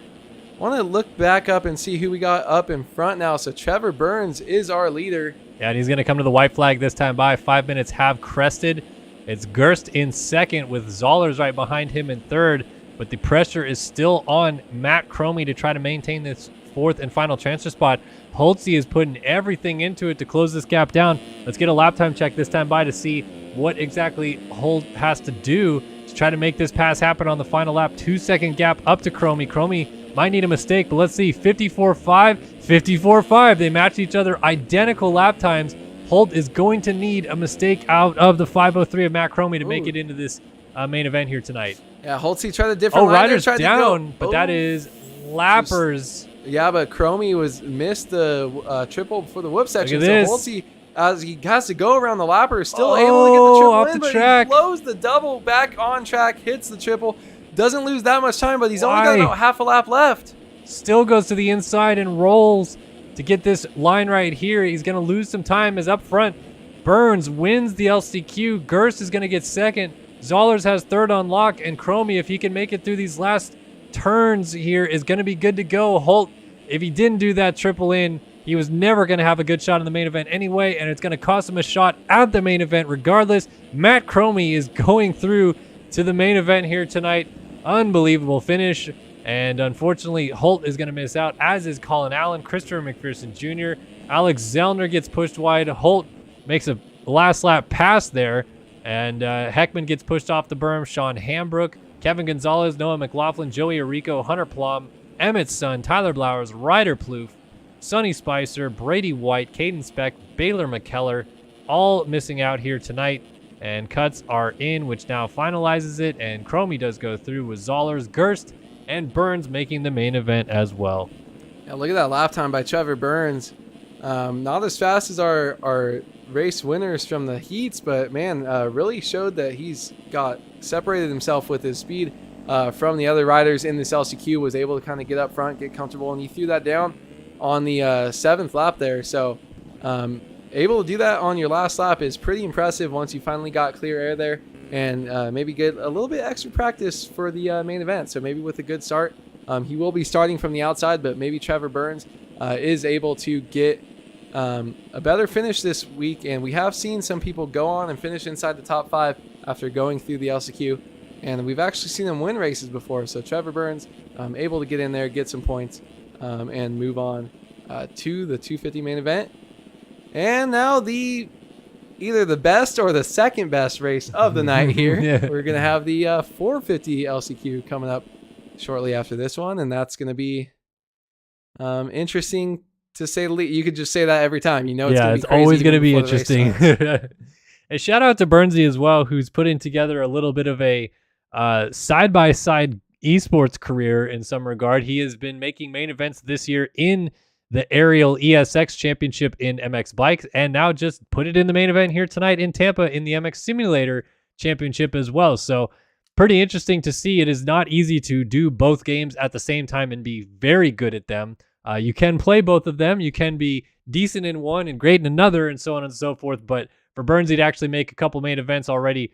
I want to look back up and see who we got up in front now. So Trevor Burns is our leader. Yeah, and he's going to come to the white flag this time by. 5 minutes have crested. It's Gerst in second with Zollers right behind him in third. But the pressure is still on Matt Chromie to try to maintain this 4th and final transfer spot. Holtzy is putting everything into it to close this gap down. Let's get a lap time check this time by to see what exactly Holt has to do to try to make this pass happen on the final lap. 2-second gap up to Chromie. Chromie might need a mistake, but let's see. 54.5, 54.5. They match each other, identical lap times. Holt is going to need a mistake out of the 5:03 of Matt Chromie to make it into this main event here tonight. Yeah, Holtzy tried a different line. Rider's down, but that is Lappers. Yeah, but Chromie missed the triple for the whoop section. Look at this. Holtzy, as he has to go around the lapper, still able to get the triple off in, the but track. he blows the double back on track, hits the triple, doesn't lose that much time, but he's only got about half a lap left. Still goes to the inside and rolls to get this line right here. He's going to lose some time as up front. Burns wins the LCQ. Gerst is going to get second. Zollers has third on lock, and Chromie, if he can make it through these last turns here, is going to be good to go. Holt, if he didn't do that triple in, he was never going to have a good shot in the main event anyway, and it's going to cost him a shot at the main event regardless. Matt Chromie is going through to the main event here tonight. Unbelievable finish, and unfortunately, Holt is going to miss out, as is Colin Allen, Christopher McPherson Jr. Alex Zellner gets pushed wide. Holt makes a last lap pass there, and Heckman gets pushed off the berm. Sean Hambrook, Kevin Gonzalez, Noah McLaughlin, Joey Arico, Hunter Plum, Emmett's son, Tyler Blowers, Ryder Plouffe, Sonny Spicer, Brady White, Caden Speck, Baylor McKellar, all missing out here tonight. And cuts are in, which now finalizes it. And Chromie does go through with Zollers, Gerst, and Burns making the main event as well. Yeah, look at that lap time by Trevor Burns. Not as fast as our race winners from the heats, but man, really showed that he's got separated himself with his speed from the other riders in this LCQ, was able to kind of get up front, get comfortable, and he threw that down on the 7th lap there. So able to do that on your last lap is pretty impressive once you finally got clear air there, and maybe get a little bit extra practice for the main event. So maybe with a good start, he will be starting from the outside, but maybe Trevor Burns is able to get a better finish this week. And we have seen some people go on and finish inside the top 5 after going through the LCQ, and we've actually seen them win races before. So Trevor Burns able to get in there, get some points, and move on to the 250 main event. And now either the best or the second best race of the night here. Yeah. We're going to have the 450 LCQ coming up shortly after this one, and that's going to be interesting to say the least. You could just say that every time. You know, it's always going to be even before the race interesting. starts. A shout out to Burnsy as well, who's putting together a little bit of a side-by-side esports career in some regard. He has been making main events this year in the Aerial ESX Championship in MX Bikes, and now just put it in the main event here tonight in Tampa in the MX Simulator Championship as well. So pretty interesting to see. It is not easy to do both games at the same time and be very good at them. You can play both of them. You can be decent in one and great in another, and so on and so forth. But for Burnsy to actually make a couple main events already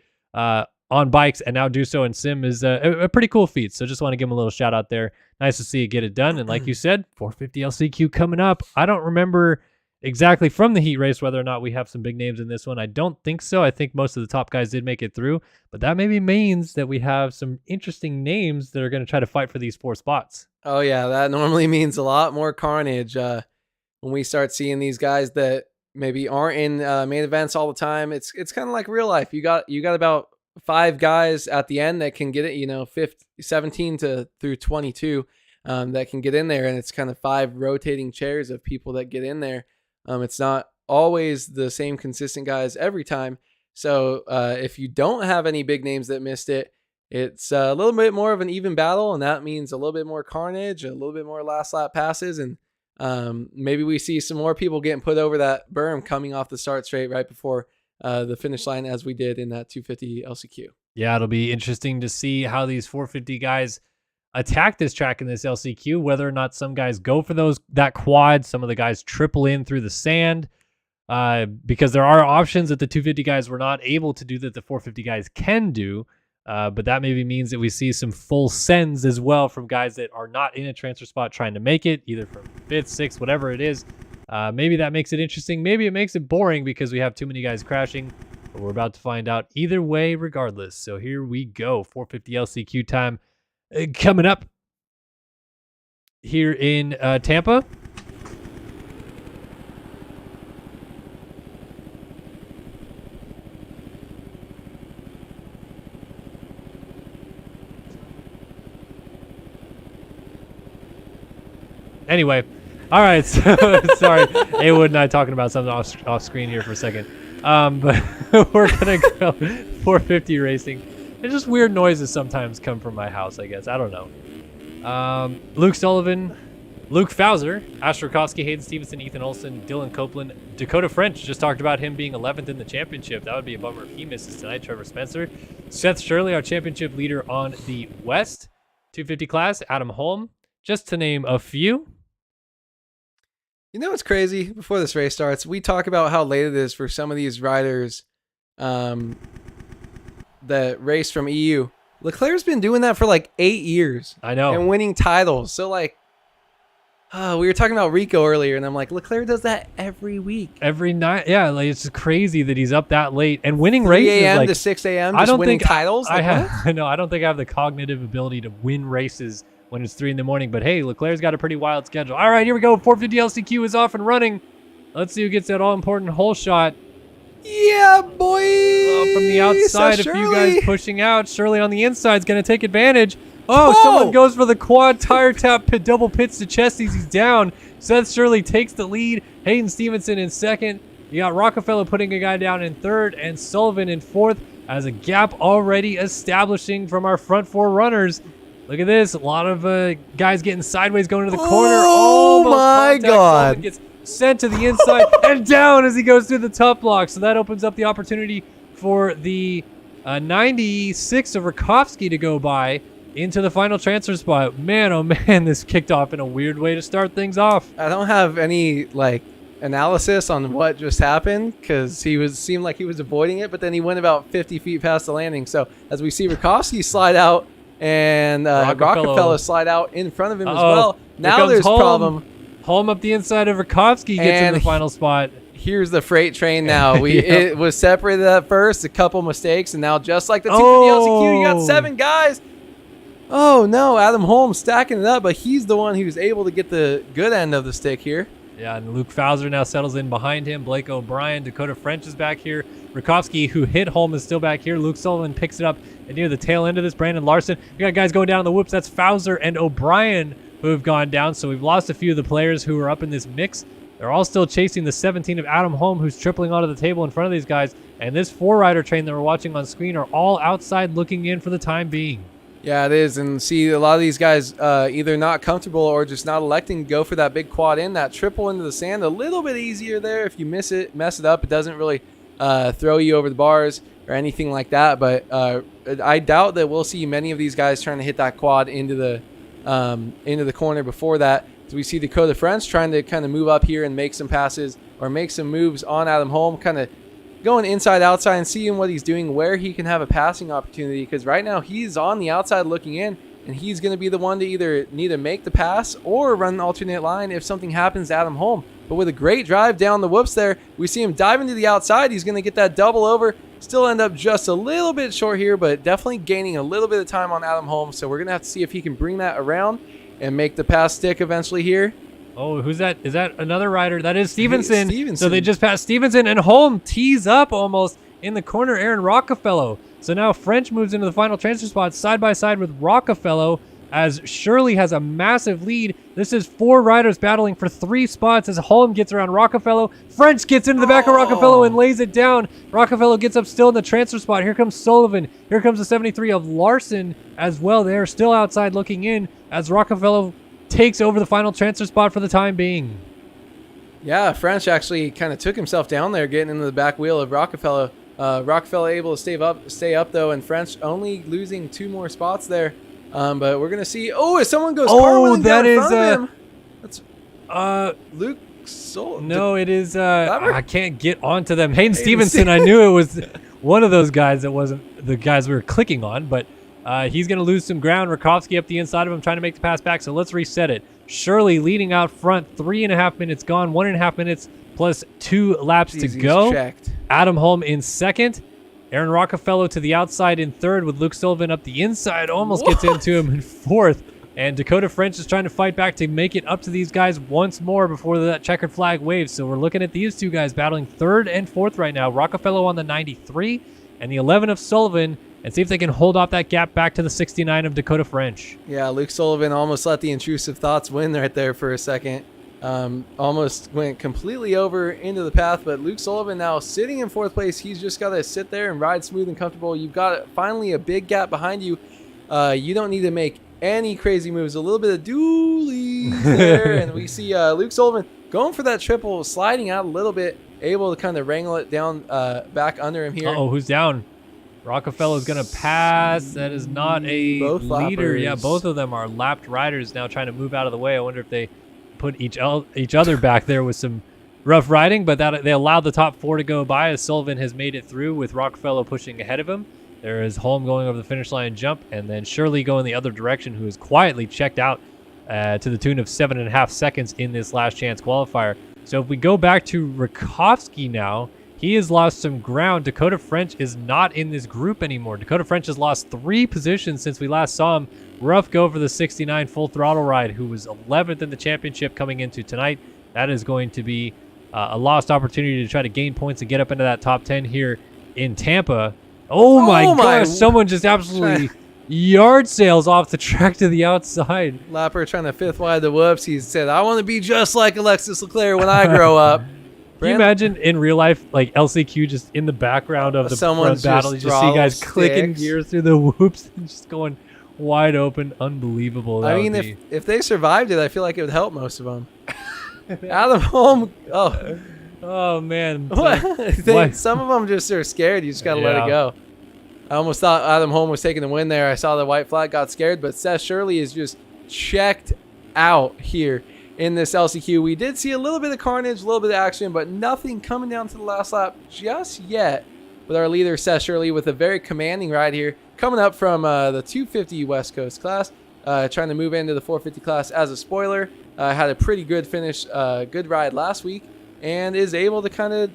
on bikes and now do so in sim is a pretty cool feat. So just want to give him a little shout out there. Nice to see it get it done. And like you said, 450 LCQ coming up. I don't remember exactly from the heat race whether or not we have some big names in this one. I don't think so. I think most of the top guys did make it through, but that maybe means that we have some interesting names that are going to try to fight for these 4 spots. Oh yeah, that normally means a lot more carnage when we start seeing these guys that maybe aren't in main events all the time. It's kind of like real life. You got about 5 guys at the end that can get it, 17 through 22 that can get in there, and it's kind of 5 rotating chairs of people that get in there. It's not always the same consistent guys every time. So if you don't have any big names that missed it, it's a little bit more of an even battle, and that means a little bit more carnage, a little bit more last lap passes, and maybe we see some more people getting put over that berm coming off the start straight right before the finish line, as we did in that 250 LCQ. Yeah, it'll be interesting to see how these 450 guys attack this track in this LCQ, whether or not some guys go for that quad, some of the guys triple in through the sand, because there are options that the 250 guys were not able to do that the 450 guys can do, but that maybe means that we see some full sends as well from guys that are not in a transfer spot trying to make it, either from 5th, 6th, whatever it is. Maybe that makes it interesting. Maybe it makes it boring because we have too many guys crashing, but we're about to find out either way regardless. So here we go, 450 LCQ time. Coming up here in Tampa. Anyway, all right. So sorry, Awood and I talking about something off screen here for a second. But we're gonna go 450 racing. It's just weird noises sometimes come from my house, I guess. I don't know. Luke Sullivan, Luke Fowler, Asher Rakowski, Hayden Stevenson, Ethan Olson, Dylan Copeland, Dakota French. Just talked about him being 11th in the championship. That would be a bummer if he misses tonight. Trevor Spencer. Seth Shirley, our championship leader on the West 250 class. Adam Holm, just to name a few. You know what's crazy? Before this race starts, we talk about how late it is for some of these riders that race from EU. Leclerc's been doing that for like 8 years. I know. And winning titles. So like, we were talking about Rico earlier, and I'm like, Leclerc does that every week. Every night. Yeah, like it's crazy that he's up that late and winning 3 races. 3 a.m. like, to 6 a.m. I don't winning think titles. I have. No, I don't think I have the cognitive ability to win races when it's 3 a.m. But hey, Leclerc's got a pretty wild schedule. All right, here we go. 450 LCQ is off and running. Let's see who gets that all-important hole shot. Yeah, boy. From the outside, so a few guys pushing out. Shirley on the inside is going to take advantage. Oh, Oh! someone goes for the quad tire tap, double pits to Chesties. He's down. Seth Shirley takes the lead. Hayden Stevenson in second. You got Rockefeller putting a guy down in third and Sullivan in fourth as a gap already establishing from our front 4 runners. Look at this. A lot of guys getting sideways going to the corner. Oh, Almost my contact. God. Sullivan gets sent to the inside and down as he goes through the top block. So that opens up the opportunity for the 96 of Rakowski to go by into the final transfer spot. Man, oh man, this kicked off in a weird way to start things off. I don't have any like analysis on what just happened because seemed like he was avoiding it, but then he went about 50 feet past the landing. So as we see Rakowski slide out and Rockefeller slide out in front of him as well. Now there's a problem. Holm up the inside of Rakowski gets in the final spot. Here's the freight train now. It was separated at first, a couple mistakes, and now just like the 250 LCQ, you got 7 guys. Oh no, Adam Holmes stacking it up, but he's the one who's able to get the good end of the stick here. Yeah, and Luke Fowler now settles in behind him. Blake O'Brien, Dakota French is back here. Rakowski, who hit Holm, is still back here. Luke Sullivan picks it up and near the tail end of this. Brandon Larson. We got guys going down on the whoops. That's Fowler and O'Brien who have gone down. So we've lost a few of the players who are up in this mix. They're all still chasing the 17 of Adam Holm, who's tripling onto the table in front of these guys. And this 4-rider train that we're watching on screen are all outside looking in for the time being. Yeah, it is. And see, a lot of these guys either not comfortable or just not electing to go for that big quad in, that triple into the sand. A little bit easier there. If you mess it up, it doesn't really throw you over the bars or anything like that. But I doubt that we'll see many of these guys trying to hit that quad into the corner before that. So we see Dakota French trying to kind of move up here and make some passes or make some moves on Adam Holm, kind of going inside, outside, and seeing what he's doing, where he can have a passing opportunity. Because right now he's on the outside looking in, and he's going to be the one to either need to make the pass or run an alternate line if something happens to Adam Holm. But with a great drive down the whoops there, we see him dive into the outside. He's going to get that double over. Still end up just a little bit short here, but definitely gaining a little bit of time on Adam Holm. So we're going to have to see if he can bring that around and make the pass stick eventually here. Oh, who's that? Is that another rider? That is Stevenson. Stevenson. So they just passed Stevenson, and Holm tees up almost in the corner, Aaron Rockefeller. So now French moves into the final transfer spot side by side with Rockefeller as Shirley has a massive lead. This is 4 riders battling for 3 spots as Holm gets around Rockefeller. French gets into the back of Rockefeller and lays it down. Rockefeller gets up still in the transfer spot. Here comes Sullivan. Here comes the 73 of Larson as well. They're still outside looking in as Rockefeller takes over the final transfer spot for the time being. Yeah, French actually kind of took himself down there, getting into the back wheel of Rockefeller. Rockefeller able to stay up though, and French only losing 2 more spots there. But we're gonna see. Oh, if someone goes cartwheeling that down in is front of him, that's Luke Sol. No, it is Labber? I can't get onto them. Hayden Stevenson, I knew it was one of those guys that wasn't the guys we were clicking on, but he's going to lose some ground. Rakowski up the inside of him trying to make the pass back, so let's reset it. Shirley leading out front, 3.5 minutes gone, 1.5 minutes plus 2 laps to go. Checked. Adam Holm in second. Aaron Rockefeller to the outside in third with Luke Sullivan up the inside. Almost gets into him in fourth. And Dakota French is trying to fight back to make it up to these guys once more before that checkered flag waves. So we're looking at these 2 guys battling third and fourth right now. Rockefeller on the 93 and the 11 of Sullivan, and see if they can hold off that gap back to the 69 of Dakota French. Yeah, Luke Sullivan almost let the intrusive thoughts win right there for a second. Almost went completely over into the path, but Luke Sullivan now sitting in 4th place. He's just got to sit there and ride smooth and comfortable. You've got finally a big gap behind you. You don't need to make any crazy moves. A little bit of dualies there, and we see Luke Sullivan going for that triple, sliding out a little bit, able to kind of wrangle it down back under him here. Oh, who's down? Rockefeller's going to pass. That is not a Both leader. lappers. Yeah, both of them are lapped riders now trying to move out of the way. I wonder if they put each other back there with some rough riding, but that they allowed the top 4 to go by as Sullivan has made it through with Rockefeller pushing ahead of him. There is Holm going over the finish line jump, and then Shirley going the other direction, who is quietly checked out to the tune of 7.5 seconds in this last chance qualifier. So if we go back to Rakowski now, he has lost some ground. Dakota French is not in this group anymore. Dakota French has lost 3 positions since we last saw him. Rough go for the 69 full throttle ride, who was 11th in the championship coming into tonight. That is going to be a lost opportunity to try to gain points and get up into that top 10 here in Tampa. Oh my gosh, someone just absolutely yard sails off the track to the outside. Lapper trying to 5th wide the whoops. He said, I want to be just like Alexis Leclerc when I grow up. Can you imagine in real life, like LCQ just in the background of the front battle, you just see guys clicking gears through the whoops and just going wide open. Unbelievable. I mean, if they survived it, I feel like it would help most of them. Adam Holm. Oh man. Some of them just are scared. You just got to let it go. I almost thought Adam Holm was taking the win there. I saw the white flag, got scared, but Seth Shirley is just checked out here in this LCQ. We did see a little bit of carnage, a little bit of action, but nothing coming down to the last lap just yet with our leader, Seth Shirley, with a very commanding ride here. Coming up from the 250 West Coast class, trying to move into the 450 class as a spoiler. Had a pretty good finish, good ride last week, and is able to kind of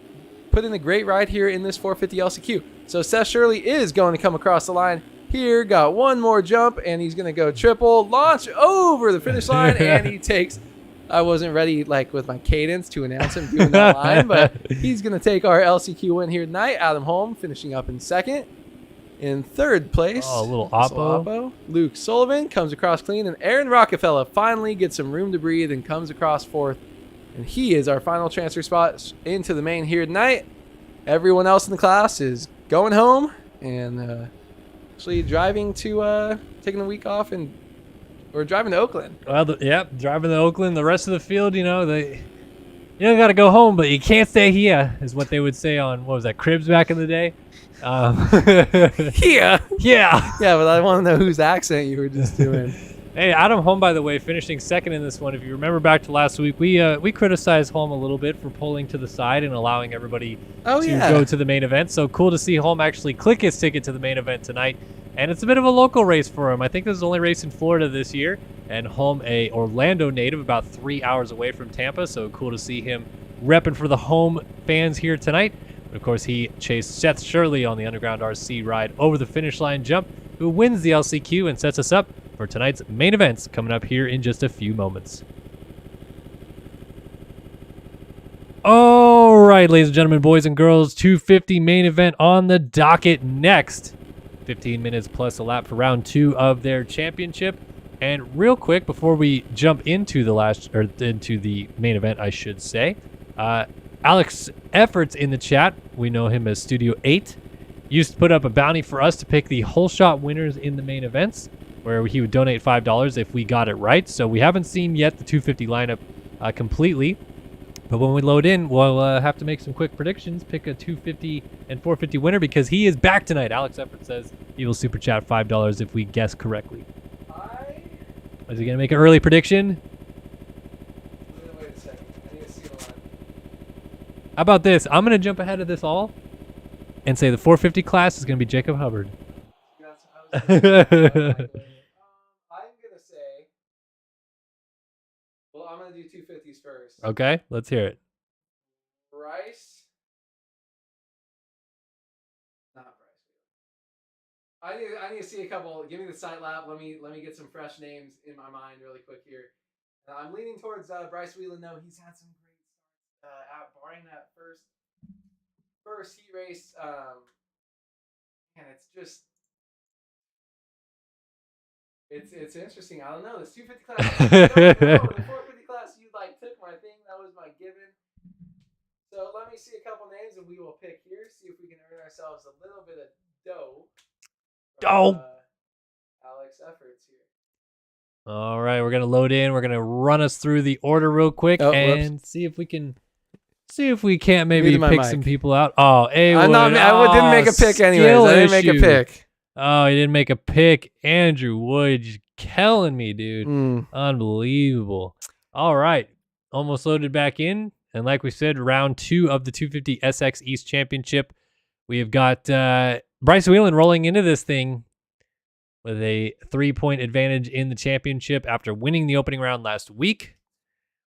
put in a great ride here in this 450 LCQ. So Seth Shirley is going to come across the line here, got one more jump, and he's going to go triple, launch over the finish line, and he takes... I wasn't ready like with my cadence to announce him doing that line, but he's going to take our LCQ win here tonight. Adam Holm finishing up in second. In third place, a little oppo. Luke Sullivan comes across clean, and Aaron Rockefeller finally gets some room to breathe and comes across fourth. And he is our final transfer spot into the main here tonight. Everyone else in the class is going home and actually driving to taking a week off, and we're driving to Oakland. Well, driving to Oakland. The rest of the field, you know, you don't got to go home, but you can't stay here, is what they would say on, what was that, Cribs back in the day? Yeah. Yeah. Yeah, but I want to know whose accent you were just doing. Hey, Adam Holm, by the way, finishing second in this one. If you remember back to last week, we criticized Holm a little bit for pulling to the side and allowing everybody to go to the main event. So cool to see Holm actually click his ticket to the main event tonight. And it's a bit of a local race for him. I think this is the only race in Florida this year. And Holm, a Orlando native, about 3 hours away from Tampa. So cool to see him repping for the home fans here tonight. But of course, he chased Seth Shirley on the Underground RC ride over the finish line jump, who wins the LCQ and sets us up for tonight's main events coming up here in just a few moments. All right, ladies and gentlemen, boys and girls, 250 main event on the docket next. 15 minutes plus a lap for round 2 of their championship. And real quick, before we jump into the main event, I should say, Alex Efforts in the chat, we know him as Studio 8, used to put up a bounty for us to pick the whole shot winners in the main events, where he would donate $5 if we got it right. So we haven't seen yet the 250 lineup completely, but when we load in, we'll have to make some quick predictions, pick a 250 and 450 winner, because he is back tonight. Alex Effort says he will super chat $5 if we guess correctly. Is he going to make an early prediction? Wait a second. I need to see the line. How about this? I'm going to jump ahead of this all and say the 450 class is going to be Jacob Hubbard. I'm gonna say. Well, I'm gonna do 250s first. Okay, let's hear it. Bryce. Not Bryce. I need to see a couple. Give me the site lab. Let me get some fresh names in my mind really quick here. I'm leaning towards Bryce Whelan. No, he's had some great starts. Barring that first heat race. Man, it's just. It's interesting. I don't know. This 250 class. The 450 class, you took my thing. That was my given. So let me see a couple names, and we will pick here. See if we can earn ourselves a little bit of dough. From, Alex Efforts here. All right, we're gonna load in. We're gonna run us through the order real quick and see if we can't maybe pick some people out. Oh, A-Wood. I didn't make a pick anyways. I didn't make a pick. Oh, he didn't make a pick. Andrew Wood, you're killing me, dude. Unbelievable. All right. Almost loaded back in. And like we said, round 2 of the 250 SX East Championship. We have got Bryce Whelan rolling into this thing with a 3-point advantage in the championship after winning the opening round last week.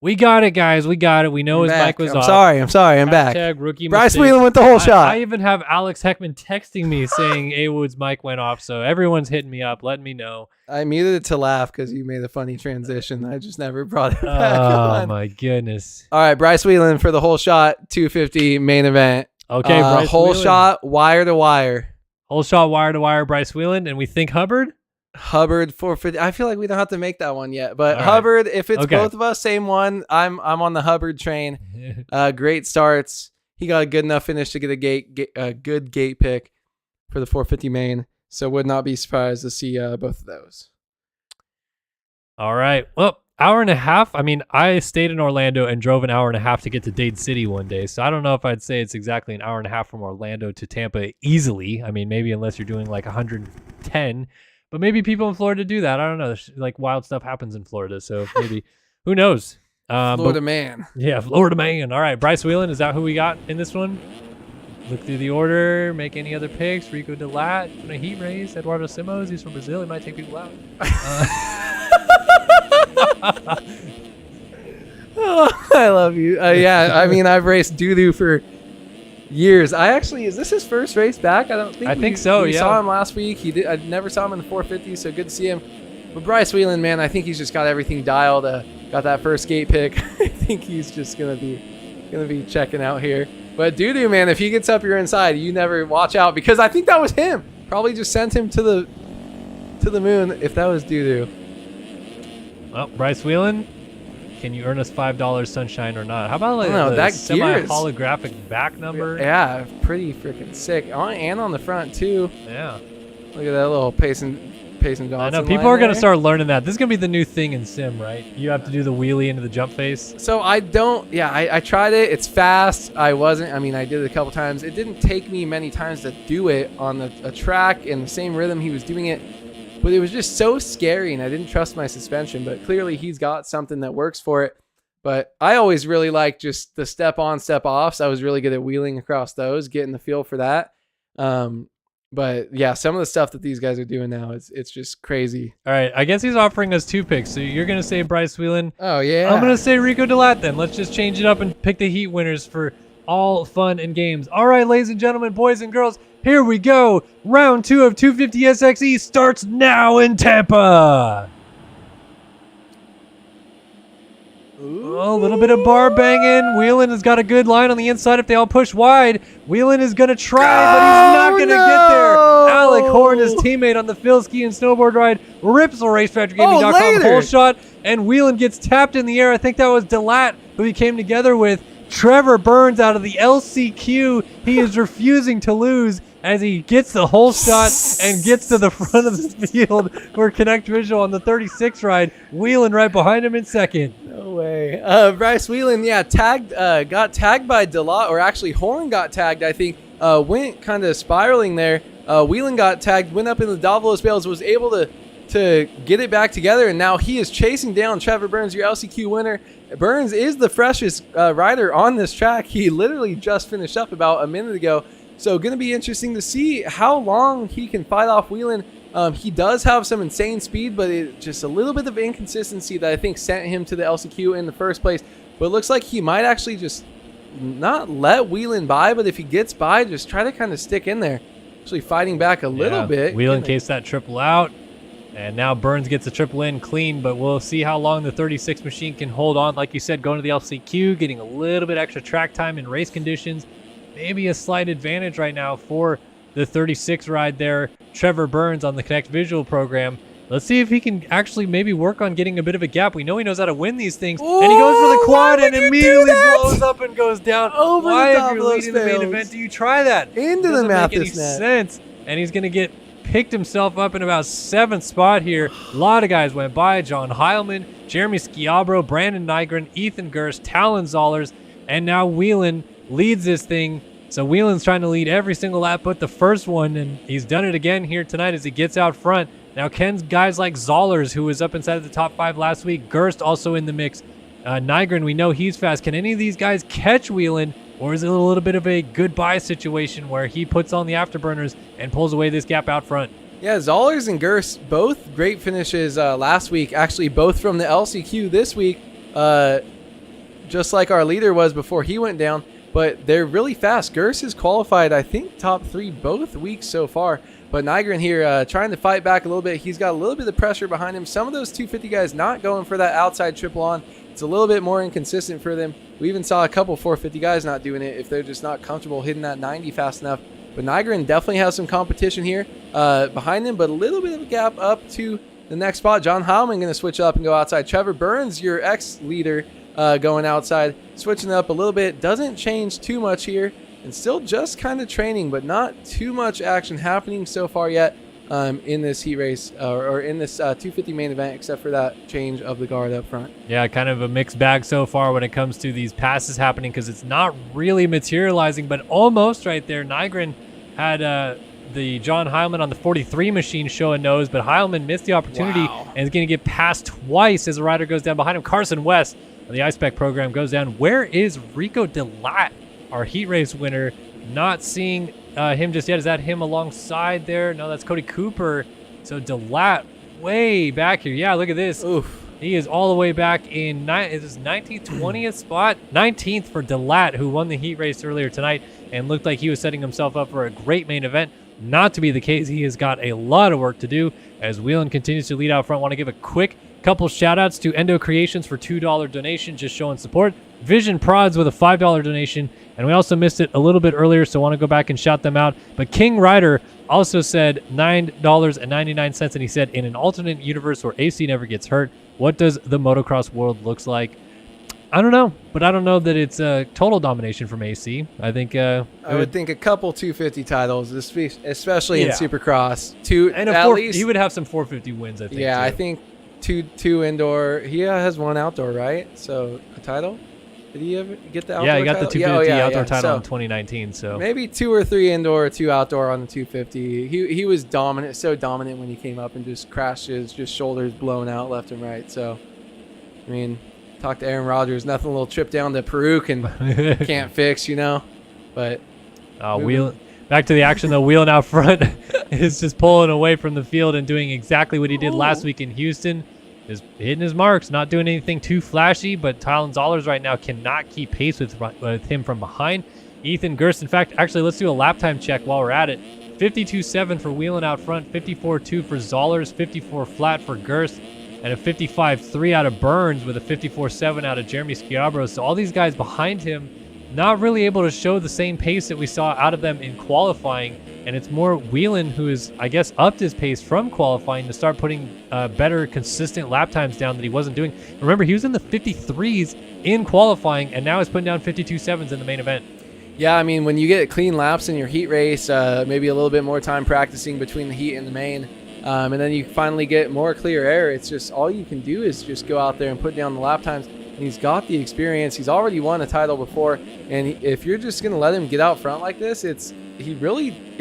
We got it, guys. We got it. We know his mic was off. I'm sorry. I'm back. Rookie Bryce mistake. Whelan with the whole shot. I even have Alex Heckman texting me saying A-Wood's mic went off. So everyone's hitting me up, letting me know. I muted it to laugh because you made a funny transition. I just never brought it back on. Oh, my goodness. All right, Bryce Whelan for the whole shot 250 main event. Okay, Bryce whole Whelan. shot wire to wire. Whole shot wire to wire, Bryce Whelan. And we think Hubbard? Hubbard 450. I feel like we don't have to make that one yet, but All Hubbard, if it's Okay. both of us, same one. I'm on the Hubbard train. Great starts. He got a good enough finish to get a good gate pick for the 450 main. So would not be surprised to see both of those. All right. Well, hour and a half. I mean, I stayed in Orlando and drove an hour and a half to get to Dade City one day. So I don't know if I'd say it's exactly an hour and a half from Orlando to Tampa easily. I mean, maybe unless you're doing like 110. But maybe people in Florida do that. I don't know. Like wild stuff happens in Florida, so maybe who knows? Florida man. Yeah, Florida man. All right, Bryce Whelan, is that who we got in this one? Look through the order. Make any other picks? Rico Delat, a heat race. Eduardo Simos. He's from Brazil. He might take people out. Oh, I love you. Yeah, I mean, I've raced doo-doo for years. Is this his first race back? I think so. We Yeah. saw him last week. I never saw him in the 450, so good to see him. But Bryce Whelan, man, I think he's just got everything dialed. Got that first gate pick. I think he's just gonna be checking out here. But doo-doo, man, if he gets up your inside, you never watch out, because I think that was him. Probably just sent him to the moon if that was doo-doo. Well, Bryce Whelan, can you earn us $5 sunshine or not? How about like No, the that gear is- semi-holographic back number? Yeah, pretty freaking sick. And on the front too. Yeah. Look at that little Payson Johnson. I know people are going to start learning that. This is going to be the new thing in sim, right? You have to do the wheelie into the jump face. So I tried it. It's fast. I did it a couple times. It didn't take me many times to do it on a track in the same rhythm he was doing it. but it was just so scary, and I didn't trust my suspension. But clearly, he's got something that works for it. But I always really like just the step on, step offs. I was really good at wheeling across those, getting the feel for that. But yeah, some of the stuff that these guys are doing now, it's just crazy. All right, I guess he's offering us 2 picks. So you're gonna say Bryce Whelan. Oh yeah. I'm gonna say Rico Delat then. Let's just change it up and pick the heat winners for all fun and games. All right, ladies and gentlemen, boys and girls, here we go. Round 2 of 250 SXE starts now in Tampa. Oh, a little bit of bar banging. Whelan has got a good line on the inside if they all push wide. Whelan is going to try, but he's not going to get there. Alec Horn, his teammate on the field ski and snowboard ride, rips the RaceFactoryGaming.com whole shot, and Whelan gets tapped in the air. I think that was Delat who he came together with. Trevor Burns out of the LCQ. He is refusing to lose as he gets the whole shot and gets to the front of the field for Connect Visual on the 36 ride. Whelan right behind him in second. No way. Bryce Whelan, yeah, got tagged by Delat, or actually Horn got tagged, I think. Went kind of spiraling there. Whelan got tagged, went up in the Davalos Bales, was able to get it back together, and now he is chasing down Trevor Burns, your LCQ winner. Burns is the freshest rider on this track. He literally just finished up about a minute ago. So going to be interesting to see how long he can fight off Whelan. He does have some insane speed, but it's just a little bit of inconsistency that I think sent him to the LCQ in the first place. But it looks like he might actually just not let Whelan by, but if he gets by, just try to kind of stick in there. Actually fighting back a little bit. Whelan cased that triple out. And now Burns gets a triple in clean, but we'll see how long the 36 machine can hold on. Like you said, going to the LCQ, getting a little bit extra track time in race conditions. Maybe a slight advantage right now for the 36 ride there. Trevor Burns on the Connect Visual program. Let's see if he can actually maybe work on getting a bit of a gap. We know he knows how to win these things. Ooh, and he goes for the quad and immediately that? blows up and goes down. Over Why, the if you're leading the main event, do you try that? Into the Doesn't make any Mathis net. sense. And he's going to get picked himself up in about 7th spot here. A lot of guys went by. John Heilman, Jeremy Schiabro, Brandon Nygren, Ethan Gerst, Talon Zollers, and now Whelan leads this thing. So Whelan's trying to lead every single lap but the first one, and he's done it again here tonight as he gets out front. Now Ken's guys like Zollers, who was up inside of the top 5 last week. Gerst also in the mix. Nygren, we know he's fast. Can any of these guys catch Whelan, or is it a little bit of a goodbye situation where he puts on the afterburners and pulls away this gap out front? Yeah, Zollers and Gerst, both great finishes last week. Actually, both from the LCQ this week, just like our leader was before he went down. But they're really fast. Gerst is qualified, I think, top 3 both weeks so far. But Nygren here trying to fight back a little bit. He's got a little bit of pressure behind him. Some of those 250 guys not going for that outside triple on. It's a little bit more inconsistent for them. We even saw a couple 450 guys not doing it if they're just not comfortable hitting that 90 fast enough. But Nygren definitely has some competition here behind him, but a little bit of a gap up to the next spot. John Heilman going to switch up and go outside. Trevor Burns, your ex-leader, going outside, switching up a little bit. Doesn't change too much here, and still just kind of training, but not too much action happening so far yet in this heat race or in this 250 main event, except for that change of the guard up front. Yeah, kind of a mixed bag so far when it comes to these passes happening, because it's not really materializing, but almost right there. Nygren had the John Heilman on the 43 machine show a nose, but Heilman missed the opportunity and is going to get passed twice as the rider goes down behind him. Carson West on the iSpec program goes down. Where is Rico Delat, our heat race winner? Not seeing him just yet. Is that him alongside there? No, that's Cody Cooper. So Delat way back here. Yeah, look at this. Oof. He is all the way back in his 19th, 20th spot. 19th for Delat, who won the heat race earlier tonight and looked like he was setting himself up for a great main event. Not to be the case. He has got a lot of work to do as Whelan continues to lead out front. Want to give a quick couple shout outs to Endo Creations for $2 donation, just showing support. Vision Prods with a $5 donation. And we also missed it a little bit earlier, so I want to go back and shout them out. But King Rider also said $9.99, and he said, in an alternate universe where AC never gets hurt, what does the motocross world looks like? I don't know, but I don't know that it's a total domination from AC. I think I would think a couple 250 titles, especially in Yeah. Supercross. He would have some 450 wins, I think. Yeah, too. I think two indoor. He has one outdoor, right? So a title. Did he ever get the outdoor Yeah, he got title? the 250 outdoor title So in 2019. So maybe 2 or 3 indoor, 2 outdoor on the 250. He was dominant, so dominant when he came up and just crashed his just shoulders blown out left and right. So, I mean, talk to Aaron Rodgers. Nothing a little trip down to Peru can't fix, you know. But back to the action though. Wheeling out front is just pulling away from the field and doing exactly what he did last week in Houston. Is hitting his marks, not doing anything too flashy, but Tylen Zollers right now cannot keep pace with him from behind. Ethan Gerst, in fact, actually, let's do a lap time check while we're at it. 52.7 for Wheeling out front, 54.2 for Zollers, 54 flat for Gerst, and a 55.3 out of Burns with a 54.7 out of Jeremy Schiabro. So all these guys behind him not really able to show the same pace that we saw out of them in qualifying. And it's more Whelan who has, I guess, upped his pace from qualifying to start putting better, consistent lap times down that he wasn't doing. Remember, he was in the 53s in qualifying, and now he's putting down 52.7s in the main event. yeah, I mean, when you get clean laps in your heat race, maybe a little bit more time practicing between the heat and the main, and then you finally get more clear air. It's just all you can do is just go out there and put down the lap times. And he's got the experience. He's already won a title before, and if you're just going to let him get out front like this, it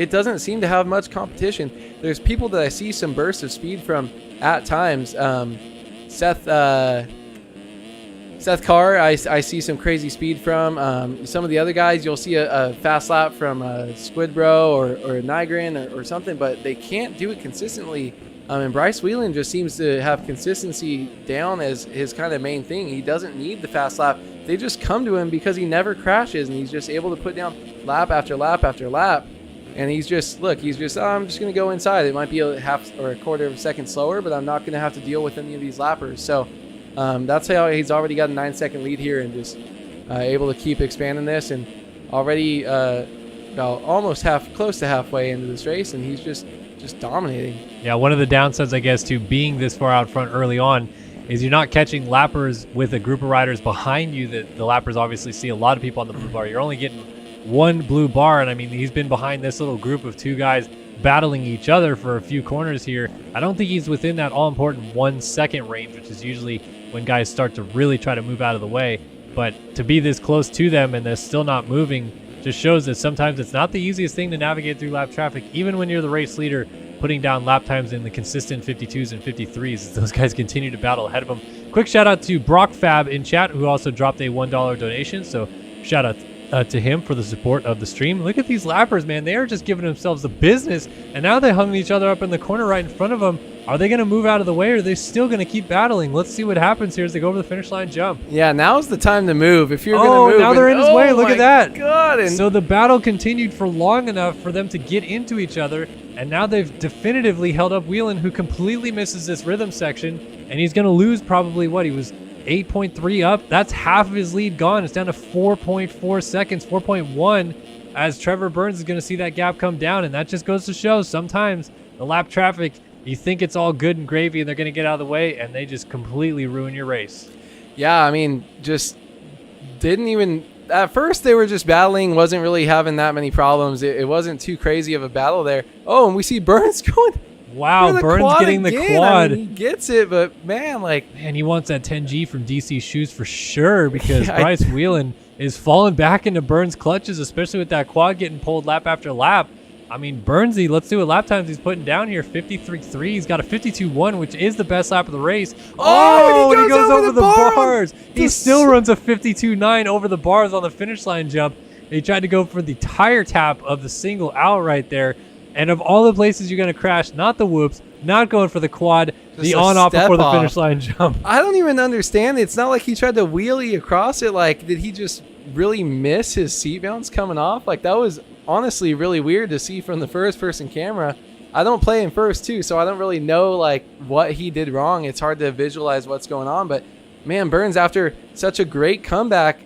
doesn't seem to have much competition. There's people that I see some bursts of speed from at times. Seth Carr, I see some crazy speed from. Some of the other guys, you'll see a fast lap from Squidbro or Nygren or something, but they can't do it consistently. And Bryce Whelan just seems to have consistency down as his kind of main thing. He doesn't need the fast lap. They just come to him because he never crashes, and he's just able to put down lap after lap after lap. And I'm just going to go inside. It might be a half or a quarter of a second slower, but I'm not going to have to deal with any of these lappers. So that's how he's already got a 9-second lead here and just able to keep expanding this. And already about almost close to halfway into this race, and he's just dominating. Yeah, one of the downsides, I guess, to being this far out front early on is you're not catching lappers with a group of riders behind you that the lappers obviously see a lot of people on the blue bar. You're only getting one blue bar, and I mean, he's been behind this little group of 2 guys battling each other for a few corners here. I don't think he's within that all-important 1 second range, which is usually when guys start to really try to move out of the way. But to be this close to them and they're still not moving just shows that sometimes it's not the easiest thing to navigate through lap traffic, even when you're the race leader, putting down lap times in the consistent 52s and 53s as those guys continue to battle ahead of them. Quick shout out to Brock Fab in chat, who also dropped a $1 donation. So shout out to him for the support of the stream. Look at these lappers, man. They are just giving themselves the business, and now they hung each other up in the corner right in front of them. Are they going to move out of the way, or are they still going to keep battling? Let's see what happens here as they go over the finish line jump. Yeah, now's the time to move. If you're going to move. Now they're in his way. Look at that. God. And so the battle continued for long enough for them to get into each other, and now they've definitively held up Whelan, who completely misses this rhythm section, and he's going to lose probably he was 8.3 up. That's half of his lead gone. It's down to 4.4 seconds, 4.1, as Trevor Burns is going to see that gap come down, and that just goes to show sometimes the lap traffic, you think it's all good and gravy and they're going to get out of the way, and they just completely ruin your race. Yeah, I mean, just didn't even... At first, they were just battling, wasn't really having that many problems. It wasn't too crazy of a battle there. Oh, and we see Burns going... Wow, Burns getting the quad. I mean, he gets it, but man, he wants that 10G from DC Shoes for sure, because Bryce Whelan is falling back into Burns' clutches, especially with that quad getting pulled lap after lap. I mean, Burnsy, let's see what lap times he's putting down here. 53.3. He's got a 52.1, which is the best lap of the race. Oh, and he goes over the bars. He still runs a 52.9 over the bars on the finish line jump. He tried to go for the tire tap of the single out right there. And of all the places you're going to crash, not the whoops, not going for the quad, the on-off before the finish line jump. I don't even understand. It's not like he tried to wheelie across it. Did he just really miss his seat bounce coming off? That was honestly really weird to see from the first-person camera. I don't play in first, too, so I don't really know, what he did wrong. It's hard to visualize what's going on. But, man, Burns, after such a great comeback,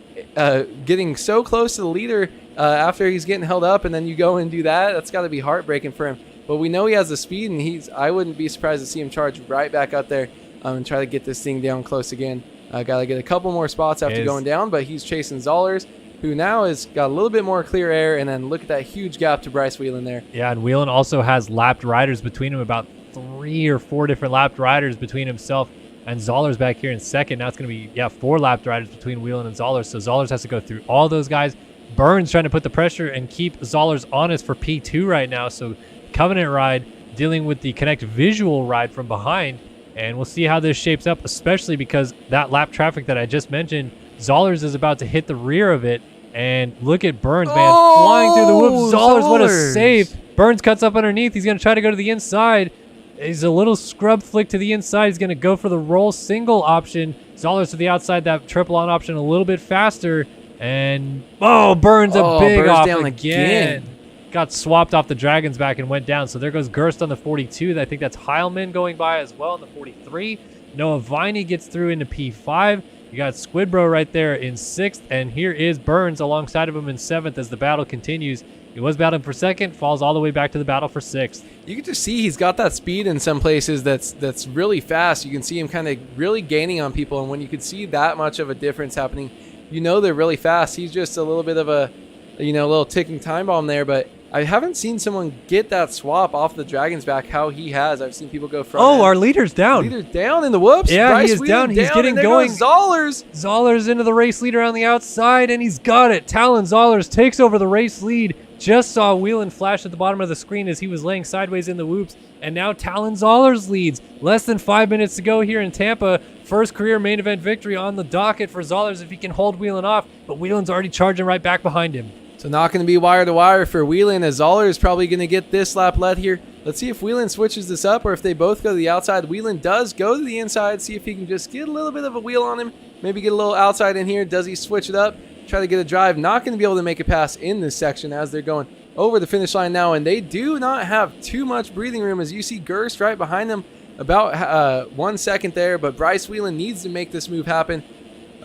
getting so close to the leader after he's getting held up, and then you go and do that, that's got to be heartbreaking for him. But we know he has the speed, and I wouldn't be surprised to see him charge right back up there and try to get this thing down close again. Got to get a couple more spots after going down, but he's chasing Zollers, who now has got a little bit more clear air, and then look at that huge gap to Bryce Whelan there. Yeah, and Whelan also has lapped riders between him, about 3 or 4 different lapped riders between himself and Zoller's back here in second. Now it's going to be, 4 lap riders between Whelan and Zollers. So Zollers has to go through all those guys. Burns trying to put the pressure and keep Zollers honest for P2 right now. So Covenant ride dealing with the Connect visual ride from behind. And we'll see how this shapes up, especially because that lap traffic that I just mentioned, Zollers is about to hit the rear of it. And look at Burns, man, flying through the whoops. Zollers, what a save. Burns cuts up underneath. He's going to try to go to the inside. He's a little scrub flick to the inside. He's going to go for the roll single option. Zollers to the outside, that triple on option a little bit faster. And, Burns a big Burns off down again. Got swapped off the Dragons back and went down. So there goes Gerst on the 42. I think that's Heilman going by as well in the 43. Noah Viney gets through into P5. You got Squidbro right there in 6th. And here is Burns alongside of him in 7th as the battle continues. He was battling for 2nd, falls all the way back to the battle for 6th. You can just see he's got that speed in some places that's really fast. You can see him kind of really gaining on people. And when you can see that much of a difference happening, you know they're really fast. He's just a little bit of a little ticking time bomb there, but I haven't seen someone get that swap off the Dragon's back how he has. I've seen people go front. Our leader's down. Leader's down in the whoops. Yeah, Bryce he is Whelan down. He's getting and there going. goes Zollers. Zollers into the race leader on the outside, and he's got it. Talon Zollers takes over the race lead. Just saw Whelan flash at the bottom of the screen as he was laying sideways in the whoops, and now Talon Zollers leads. Less than 5 minutes to go here in Tampa. First career main event victory on the docket for Zollers if he can hold Whelan off, but Whelan's already charging right back behind him. So not going to be wire to wire for Whelan, as Zoller is probably going to get this lap led here. Let's see if Whelan switches this up or if they both go to the outside. Whelan does go to the inside, see if he can just get a little bit of a wheel on him. Maybe get a little outside in here. Does he switch it up? Try to get a drive. Not going to be able to make a pass in this section as they're going over the finish line now. And they do not have too much breathing room, as you see Gerst right behind them. About 1 second there, but Bryce Whelan needs to make this move happen.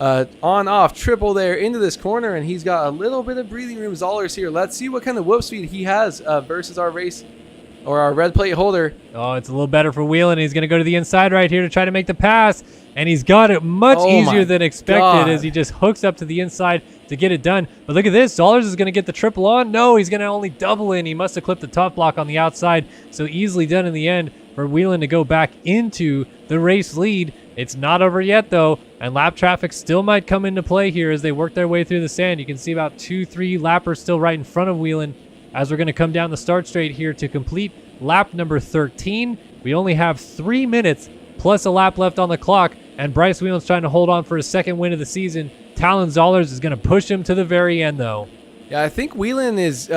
On-off triple there into this corner, and he's got a little bit of breathing room. Zollers here. Let's see what kind of whoop speed he has versus our race or our red plate holder. Oh, it's a little better for Whelan. He's going to go to the inside right here to try to make the pass, and he's got it much easier than expected as he just hooks up to the inside to get it done. But look at this. Zollers is going to get the triple on. No, he's going to only double in. He must have clipped the top block on the outside, so easily done in the end for Whelan to go back into the race lead. It's not over yet, though, and lap traffic still might come into play here as they work their way through the sand. You can see about 2-3 lappers still right in front of Whelan as we're going to come down the start straight here to complete lap number 13. We only have 3 minutes plus a lap left on the clock, and Bryce Whelan's trying to hold on for his second win of the season. Talon Zollers is going to push him to the very end, though. Yeah, I think Whelan is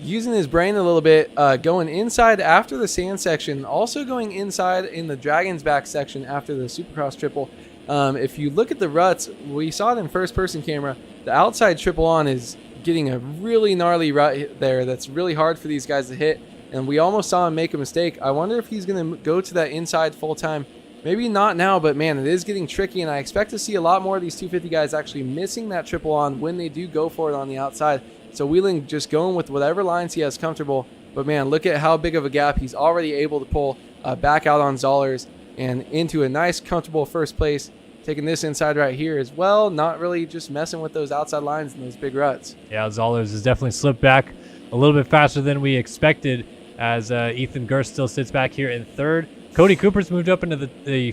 using his brain a little bit, going inside after the sand section, also going inside in the Dragon's back section after the Supercross triple. If you look at the ruts, we saw it in first-person camera, the outside triple on is getting a really gnarly rut there that's really hard for these guys to hit, and we almost saw him make a mistake. I wonder if he's going to go to that inside full-time. Maybe not now, but man, it is getting tricky, and I expect to see a lot more of these 250 guys actually missing that triple on when they do go for it on the outside. So Whelan just going with whatever lines he has comfortable. But man, look at how big of a gap he's already able to pull back out on Zollers and into a nice, comfortable first place. Taking this inside right here as well. Not really just messing with those outside lines and those big ruts. Yeah, Zollers has definitely slipped back a little bit faster than we expected as Ethan Gerst still sits back here in third. Cody Cooper's moved up into the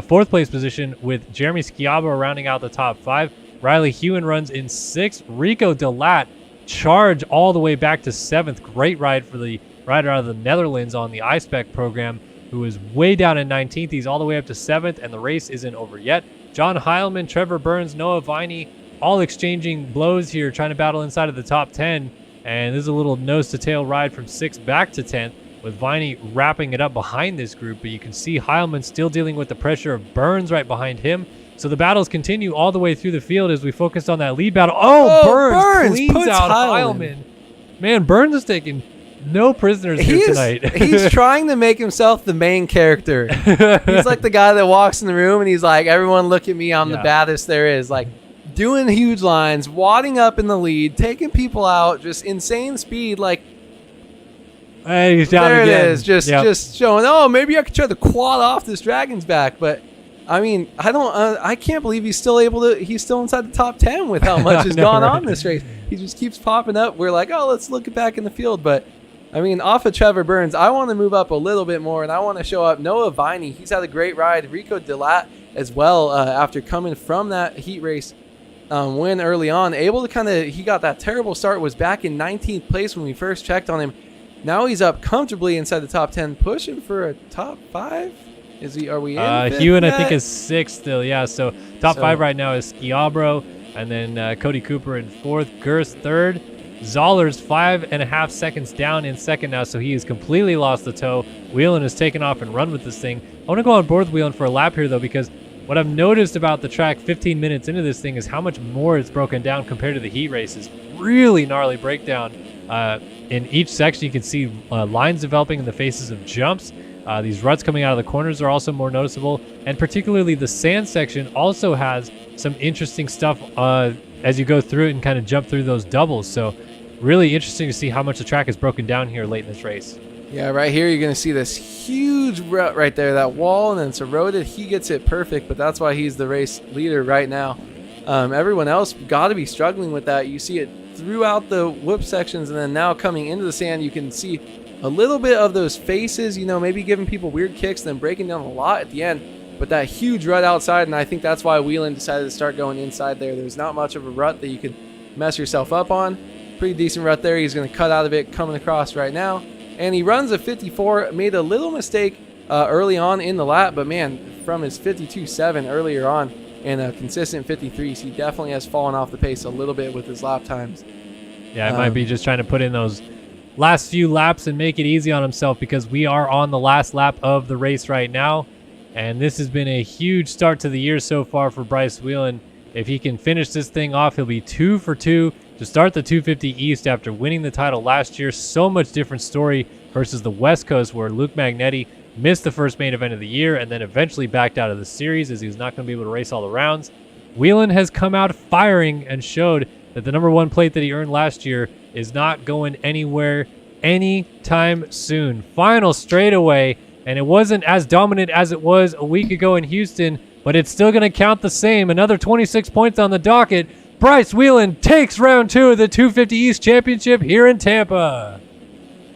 fourth place position with Jeremy Schiavo rounding out the top 5. Riley Hewen runs in 6th. Rico Delat charge all the way back to 7th. Great ride for the rider out of the Netherlands on the iSpec program, who is way down in 19th. He's all the way up to 7th, and the race isn't over yet. John Heilman, Trevor Burns, Noah Viney, all exchanging blows here, trying to battle inside of the top 10. And this is a little nose-to-tail ride from 6th back to 10th, with Viney wrapping it up behind this group. But you can see Heilman still dealing with the pressure of Burns right behind him. So the battles continue all the way through the field as we focus on that lead battle. Burns cleans out Heilman. Man, Burns is taking no prisoners here tonight. He's trying to make himself the main character. He's like the guy that walks in the room and he's like, everyone look at me, I'm the baddest there is. Like, doing huge lines, wadding up in the lead, taking people out, just insane speed. Like, hey, he's down there again. it is, just showing, oh, maybe I could try to quad off this Dragon's back. But I mean, I can't believe he's still inside the top 10 with how much has gone on this race. He just keeps popping up. We're like, oh, let's look back in the field. But I mean, off of Trevor Burns, I want to move up a little bit more, and I want to show up Noah Viney. He's had a great ride. Rico Delat as well, after coming from that heat race win early on. Able to he got that terrible start, was back in 19th place when we first checked on him. Now he's up comfortably inside the top 10, pushing for a top 5. Are we in? Hewan, I think, is 6th still. Yeah, so top 5 right now is Schiabro, and then Cody Cooper in 4th, Gers 3rd. Zoller's 5.5 seconds down in 2nd now, so he has completely lost the toe. Whelan has taken off and run with this thing. I want to go on board with Whelan for a lap here, though, because what I've noticed about the track 15 minutes into this thing is how much more it's broken down compared to the heat races. Really gnarly breakdown. In each section, you can see lines developing in the faces of jumps. These ruts coming out of the corners are also more noticeable, and particularly the sand section also has some interesting stuff as you go through it and kind of jump through those doubles. So really interesting to see how much the track is broken down here late in this race. Yeah, right here you're going to see this huge rut right there, that wall, and then it's eroded. He gets it perfect, but that's why he's the race leader right now. Everyone else got to be struggling with that. You see it throughout the whoop sections, and then now coming into the sand, you can see a little bit of those faces, maybe giving people weird kicks, then breaking down a lot at the end. But that huge rut outside, and I think that's why Whelan decided to start going inside there. There's not much of a rut that you can mess yourself up on. Pretty decent rut there. He's going to cut out of it coming across right now. And he runs a 54, made a little mistake early on in the lap, but man, from his 52.7 earlier on and a consistent 53s, he definitely has fallen off the pace a little bit with his lap times. Yeah, it might be just trying to put in those last few laps and make it easy on himself, because we are on the last lap of the race right now. And this has been a huge start to the year so far for Bryce Whelan. If he can finish this thing off, he'll be 2 for 2 to start the 250 East after winning the title last year. So much different story versus the West Coast, where Luke Magnetti missed the first main event of the year and then eventually backed out of the series as he was not going to be able to race all the rounds. Whelan has come out firing and showed that the number 1 plate that he earned last year is not going anywhere anytime soon. Final straightaway, and it wasn't as dominant as it was a week ago in Houston, but it's still going to count the same. Another 26 points on the docket. Bryce Whelan takes round 2 of the 250 East Championship here in Tampa.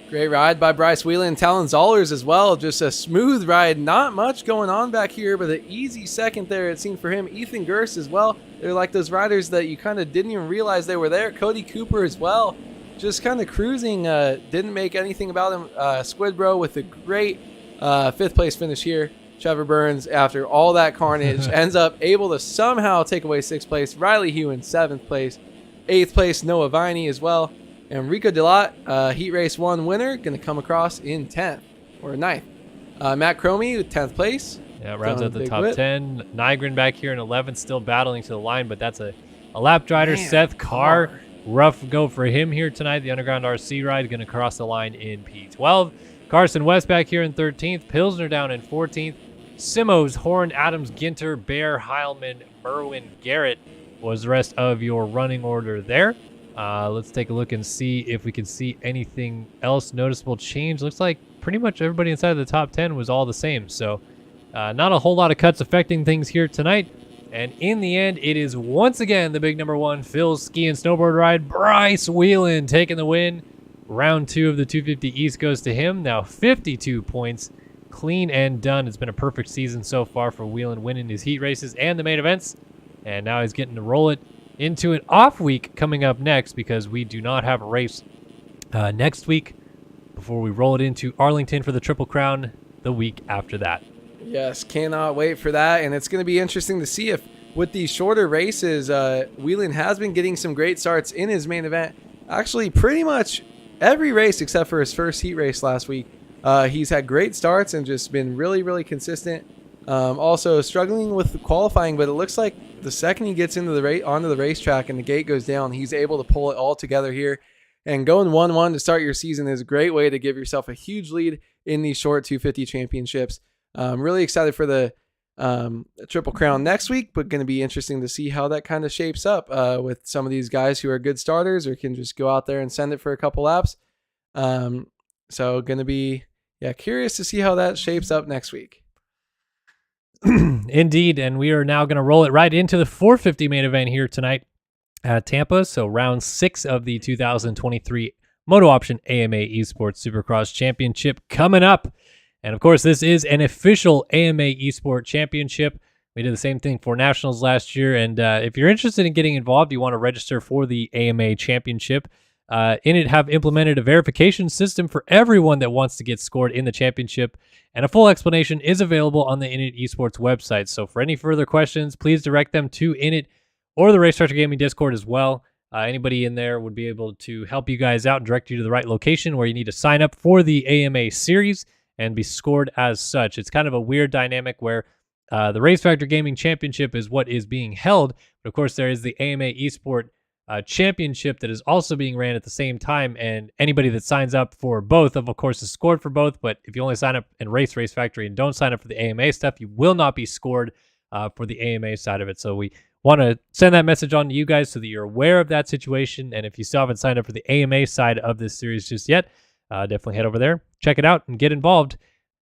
Great ride by Bryce Whelan. Talon Zollers as well. Just a smooth ride. Not much going on back here, but an easy second there, it seemed, for him. Ethan Gers as well. They're like those riders that you kind of didn't even realize they were there. Cody Cooper as well. Just kind of cruising. Didn't make anything about him. Squidbro with a great 5th place finish here. Trevor Burns, after all that carnage, ends up able to somehow take away 6th place. Riley Hewen, 7th place. 8th place, Noah Viney as well. And Rico Delat, Heat Race 1 winner, going to come across in 10th or 9th. Matt Cromie with 10th place. Yeah, rounds out the top 10. Nygren back here in 11th, still battling to the line, but that's a lap rider. Man, Seth Carr, rough go for him here tonight. The Underground RC ride going to cross the line in P12. Carson West back here in 13th. Pilsner down in 14th. Simmos, Horn, Adams, Ginter, Bear, Heilman, Merwin, Garrett was the rest of your running order there. Let's take a look and see if we can see anything else noticeable change. Looks like pretty much everybody inside of the top 10 was all the same. So not a whole lot of cuts affecting things here tonight. And in the end, it is once again the big number 1 Phil's ski and snowboard ride. Bryce Whelan taking the win. Round 2 of the 250 East goes to him. Now 52 points. Clean and done. It's been a perfect season so far for Whelan, winning his heat races and the main events. And now he's getting to roll it into an off week coming up next, because we do not have a race next week before we roll it into Arlington for the Triple Crown the week after that. Yes, cannot wait for that. And it's going to be interesting to see if with these shorter races, Whelan has been getting some great starts in his main event. Actually, pretty much every race except for his first heat race last week. He's had great starts and just been really, really consistent. Also struggling with the qualifying, but it looks like the second he gets into onto the racetrack and the gate goes down, he's able to pull it all together here. And going 1-1 to start your season is a great way to give yourself a huge lead in these short 250 championships. I'm really excited for the Triple Crown next week, but going to be interesting to see how that kind of shapes up with some of these guys who are good starters or can just go out there and send it for a couple laps. So going to be curious to see how that shapes up next week. Indeed, and we are now going to roll it right into the 450 main event here tonight at Tampa. So round 6 of the 2023 MotoOption AMA Esports Supercross Championship coming up. And of course, this is an official AMA Esports Championship. We did the same thing for Nationals last year. And if you're interested in getting involved, you want to register for the AMA Championship. Init have implemented a verification system for everyone that wants to get scored in the championship. And a full explanation is available on the Init Esports website. So for any further questions, please direct them to Init or the Race Director Gaming Discord as well. Anybody in there would be able to help you guys out and direct you to the right location where you need to sign up for the AMA series and be scored as such. It's kind of a weird dynamic where the Race Factor Gaming Championship is what is being held, but of course there is the AMA Esports Championship that is also being ran at the same time, and anybody that signs up for both, of course, is scored for both. But if you only sign up and Race Factory and don't sign up for the AMA stuff, you will not be scored for the AMA side of it. So we want to send that message on to you guys so that you're aware of that situation. And if you still haven't signed up for the AMA side of this series just yet, definitely head over there, check it out, and get involved.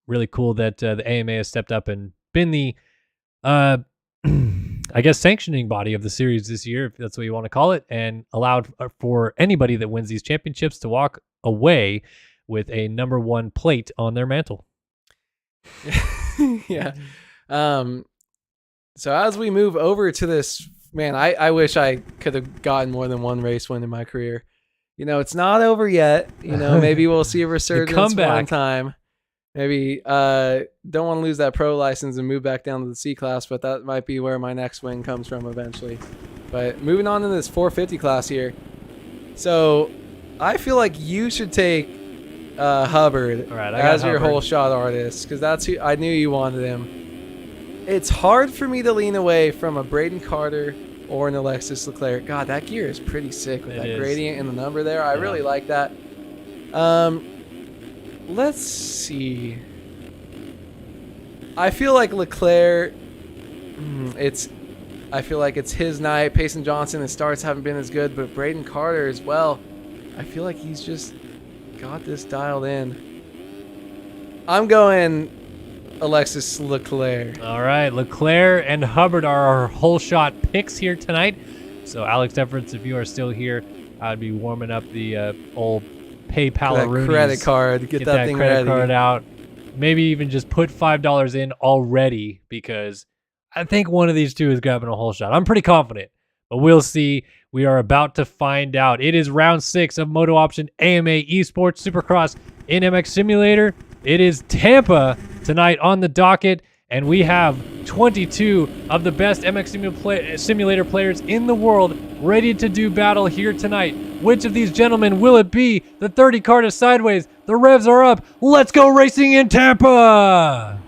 Really cool that the AMA has stepped up and been the, I guess, sanctioning body of the series this year, if that's what you want to call it, and allowed for anybody that wins these championships to walk away with a number 1 plate on their mantle. Yeah. So as we move over to this, man, I wish I could have gotten more than 1 race win in my career. You know, it's not over yet. You know, maybe we'll see a resurgence one time. Maybe don't want to lose that pro license and move back down to the C class, but that might be where my next win comes from eventually. But moving on to this 450 class here. So I feel like you should take Hubbard as your whole shot artist, because that's who I knew you wanted him. It's hard for me to lean away from a Braden Carter or an Alexis Leclerc. God, that gear is pretty sick with that gradient and the number there. I really like that. Let's see. I feel like Leclerc, I feel like it's his night. Payson Johnson, his starts haven't been as good, but Braden Carter as well. I feel like he's just got this dialed in. I'm going Alexis Leclerc. All right, Leclerc and Hubbard are our whole shot picks here tonight. So Alex Efforts, if you are still here, I'd be warming up the old PayPal credit card. Get that thing credit ready. card out. Maybe even just put $5 in already, because I think one of these two is grabbing a whole shot. I'm pretty confident, but we'll see. We are about to find out. It is round 6 of MotoOption AMA Esports Supercross in MX Simulator. It is Tampa tonight on the docket, and we have 22 of the best MX Simulator players in the world ready to do battle here tonight. Which of these gentlemen will it be? The 30 card is sideways. The revs are up. Let's go racing in Tampa!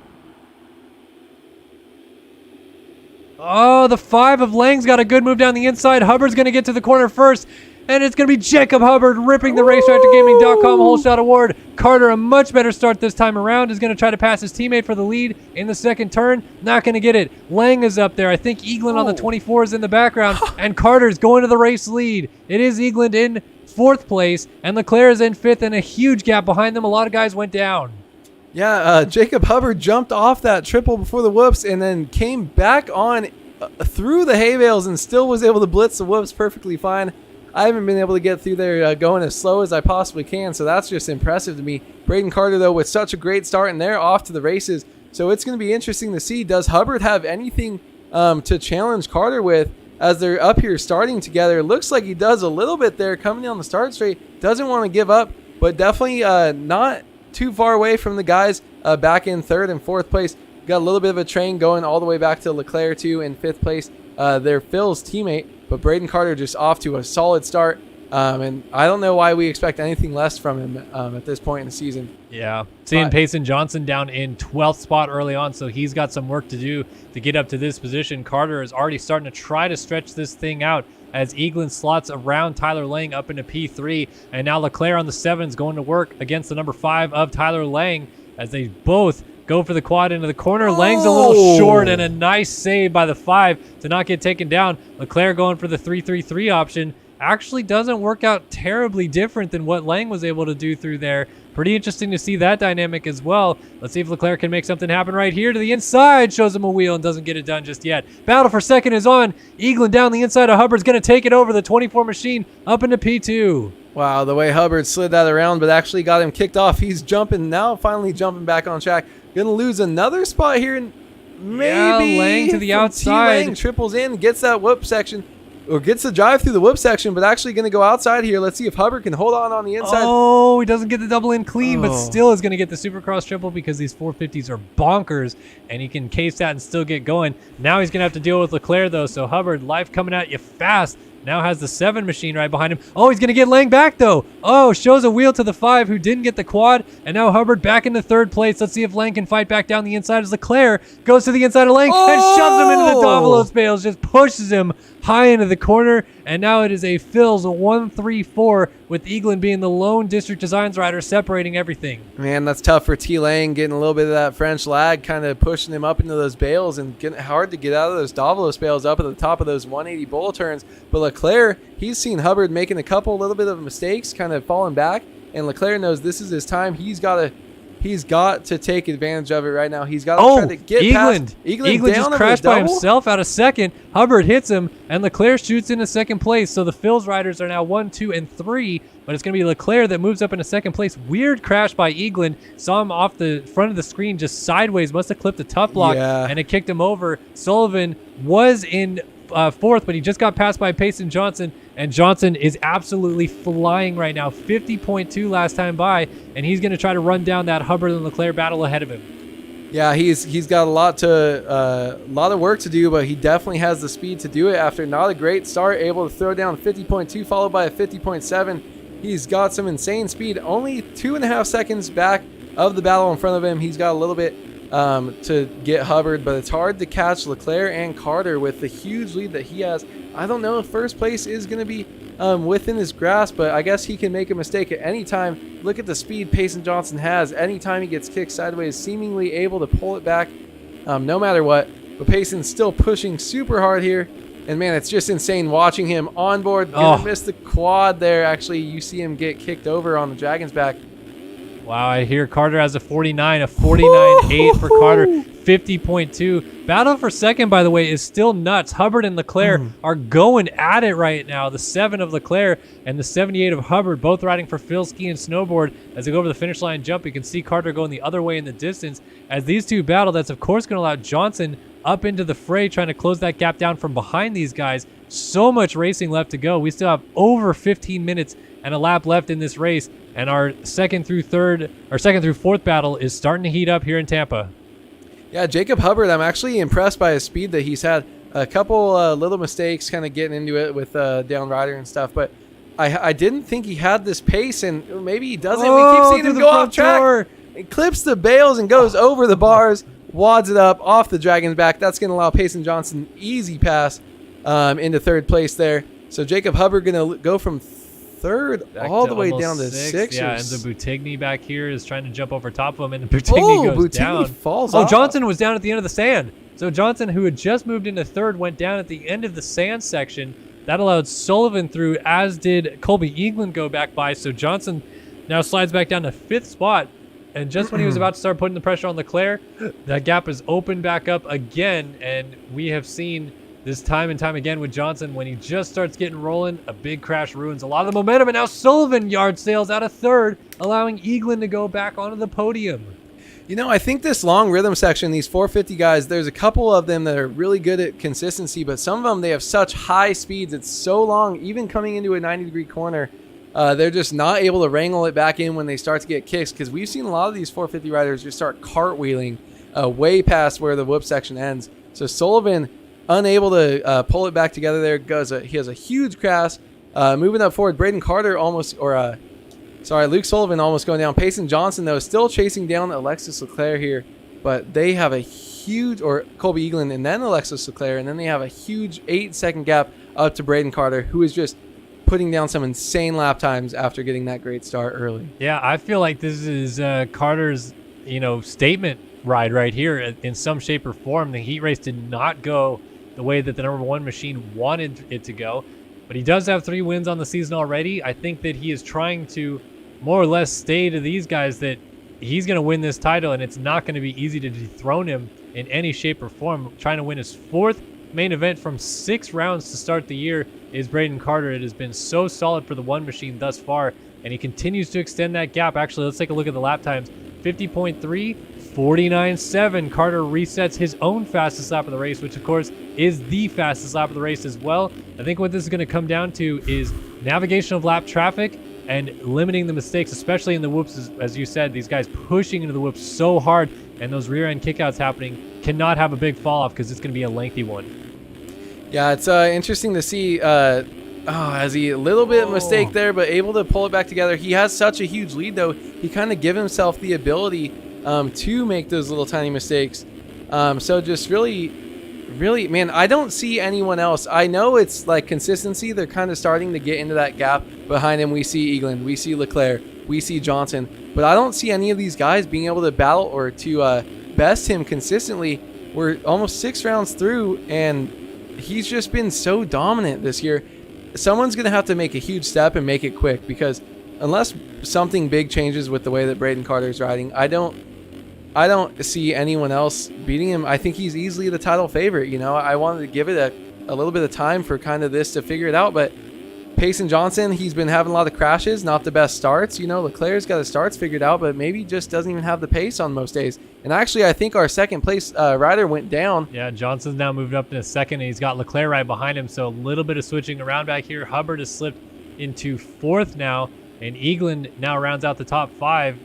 Oh, the 5 of Lang's got a good move down the inside. Hubbard's going to get to the corner first. And it's going to be Jacob Hubbard ripping the RaceTractorGaming.com whole shot award. Carter, a much better start this time around, is going to try to pass his teammate for the lead in the second turn. Not going to get it. Lang is up there. I think Eagland on the 24 is in the background. And Carter's going to the race lead. It is Eagland in 4th place. And Leclerc is in 5th, and a huge gap behind them. A lot of guys went down. Yeah, Jacob Hubbard jumped off that triple before the whoops and then came back on through the hay bales and still was able to blitz the whoops perfectly fine. I haven't been able to get through there going as slow as I possibly can, so that's just impressive to me. Braden Carter, though, with such a great start, and they're off to the races, so it's going to be interesting to see. Does Hubbard have anything to challenge Carter with as they're up here starting together? It looks like he does a little bit there coming down the start straight. Doesn't want to give up, but definitely not too far away from the guys back in 3rd and 4th place. Got a little bit of a train going all the way back to Leclerc, too, in 5th place. They're Phil's teammate. But Braden Carter just off to a solid start. And I don't know why we expect anything less from him at this point in the season. Yeah. Seeing Payson Johnson down in 12th spot early on, so he's got some work to do to get up to this position. Carter is already starting to try to stretch this thing out as Eagland slots around Tyler Lang up into P3. And now Leclerc on the 7s going to work against the number 5 of Tyler Lang as they both go for the quad into the corner. Lang's a little short, and a nice save by the 5 to not get taken down. Leclerc going for the 3-3-3 option. Actually doesn't work out terribly different than what Lang was able to do through there. Pretty interesting to see that dynamic as well. Let's see if Leclerc can make something happen right here to the inside. Shows him a wheel and doesn't get it done just yet. Battle for second is on. Eagland down the inside of Hubbard's going to take it over. The 24 machine up into P2. Wow, the way Hubbard slid that around, but actually got him kicked off. He's jumping now, finally jumping back on track. Gonna lose another spot here. And maybe Lang to the outside. Lang triples in, gets that whoop section, or gets the drive through the whoop section, but actually gonna go outside here. Let's see if Hubbard can hold on the inside. Oh, he doesn't get the double in clean, but still is going to get the Supercross triple because these 450s are bonkers, and he can case that and still get going. Now he's going to have to deal with Leclerc, though, so Hubbard, life coming at you fast. Now has the 7 machine right behind him. Oh, he's going to get Lang back, though. Oh, shows a wheel to the 5 who didn't get the quad, and now Hubbard back into 3rd place. Let's see if Lang can fight back down the inside as Leclerc goes to the inside of Lang and shoves him into the Davalos bales, just pushes him high into the corner, and now it is a Phil's 1-3-4 with Eaglin being the lone District Designs rider separating everything. Man, that's tough for T Lang, getting a little bit of that French lag, kind of pushing him up into those bales and getting hard to get out of those Davalos bales up at the top of those 180 bull turns. But Leclerc, he's seen Hubbard making a little bit of mistakes, kind of falling back, and Leclerc knows this is his time. He's got to take advantage of it right now. He's got to try to get past Eaglin just crashed by himself out of 2nd. Hubbard hits him, and Leclerc shoots into 2nd place. So the Phil's riders are now 1, 2, and 3, but it's going to be Leclerc that moves up into 2nd place. Weird crash by Eaglin. Saw him off the front of the screen just sideways. Must have clipped a tough block, and it kicked him over. Sullivan was in 4th, but he just got passed by Payson Johnson, and Johnson is absolutely flying right now. 50.2 last time by, and he's going to try to run down that Hubbard and Leclerc battle ahead of him. Yeah, he's got a lot of work to do, but he definitely has the speed to do it after not a great start, able to throw down 50.2 followed by a 50.7. He's got some insane speed, only 2.5 seconds back of the battle in front of him. He's got a little bit to get Hubbard, but it's hard to catch Leclerc and Carter with the huge lead that he has. I don't know if first place is going to be within his grasp, but I guess he can make a mistake at any time. Look at the speed Payson Johnson has. Anytime he gets kicked sideways, seemingly able to pull it back no matter what. But Payson's still pushing super hard here. And man, it's just insane watching him on board. Gonna miss the quad there. Actually, you see him get kicked over on the Dragon's back. Wow, I hear Carter has a 49, a 49.8 for Carter, 50.2. Battle for 2nd, by the way, is still nuts. Hubbard and Leclerc are going at it right now. The 7 of Leclerc and the 78 of Hubbard, both riding for Phil Ski and Snowboard. As they go over the finish line jump, you can see Carter going the other way in the distance. As these two battle, that's of course going to allow Johnson up into the fray, trying to close that gap down from behind these guys. So much racing left to go. We still have over 15 minutes and a lap left in this race, and our 2nd through 4th battle is starting to heat up here in Tampa. Yeah, Jacob Hubbard, I'm actually impressed by his speed that he's had. A couple little mistakes kind of getting into it with down rider and stuff, but I didn't think he had this pace, and maybe he doesn't. We keep seeing him go off track. It clips the bales and goes over the bars, wads it up off the Dragon's back. That's going to allow Payson Johnson easy pass into 3rd place there. So Jacob Hubbard going to go from 3rd back all the way almost down to 6th. Yeah, and the Buttigny back here is trying to jump over top of him, and the Buttigny goes down. Falls off. Johnson was down at the end of the sand. So Johnson, who had just moved into 3rd, went down at the end of the sand section. That allowed Sullivan through, as did Colby Eaglin go back by. So Johnson now slides back down to 5th spot. And just when he was about to start putting the pressure on Leclerc, that gap is opened back up again. And we have seen this time and time again with Johnson, when he just starts getting rolling, a big crash ruins a lot of the momentum. And now Sullivan yard sails out of 3rd, allowing Eaglin to go back onto the podium. You know, I think this long rhythm section, these 450 guys, there's a couple of them that are really good at consistency, but some of them, they have such high speeds. It's so long, even coming into a 90-degree corner, they're just not able to wrangle it back in when they start to get kicks, because we've seen a lot of these 450 riders just start cartwheeling way past where the whoop section ends. So Sullivan, unable to pull it back together there, he has a huge crash. Moving up forward, Luke Sullivan almost going down. Payson Johnson, though, still chasing down Alexis Leclerc here, but they have a huge, or Colby Eaglin and then Alexis Leclerc, and then they have a huge 8-second gap up to Braden Carter, who is just putting down some insane lap times after getting that great start early. Yeah, I feel like this is Carter's, statement ride right here in some shape or form. The heat race did not go the way that the number 1 machine wanted it to go, but he does have 3 wins on the season already. I think that he is trying to more or less stay to these guys that he's going to win this title, and it's not going to be easy to dethrone him in any shape or form. Trying to win his 4th main event from 6 rounds to start the year is Braden Carter. It has been so solid for the one machine thus far, and he continues to extend that gap. Actually, let's take a look at the lap times. 50.3, 49.7. Carter resets his own fastest lap of the race, which of course is the fastest lap of the race as well. I think what this is going to come down to is navigation of lap traffic and limiting the mistakes, especially in the whoops. As you said, these guys pushing into the whoops so hard, and those rear end kickouts happening cannot have a big fall off because it's going to be a lengthy one. Yeah, it's interesting to see. Has he a little bit of mistake there, but able to pull it back together. He has such a huge lead, though. He kind of give himself the ability to make those little tiny mistakes. So just really, man, I don't see anyone else. I know it's like consistency. They're kind of starting to get into that gap. Behind him, we see Eaglin, we see Leclerc, we see Johnson. But I don't see any of these guys being able to battle or to best him consistently. We're almost 6 rounds through, and he's just been so dominant this year. Someone's going to have to make a huge step and make it quick, because unless something big changes with the way that Braden Carter is riding, I don't see anyone else beating him. I think he's easily the title favorite. You know, I wanted to give it a little bit of time for kind of this to figure it out, but Payson Johnson, he's been having a lot of crashes, not the best starts. You know, Leclerc's got his starts figured out, but maybe just doesn't even have the pace on most days. And actually, I think our second place rider went down. Yeah, Johnson's now moved up to second, and he's got Leclerc right behind him, so a little bit of switching around back here. Hubbard has slipped into 4th now, and Eaglin now rounds out the top 5.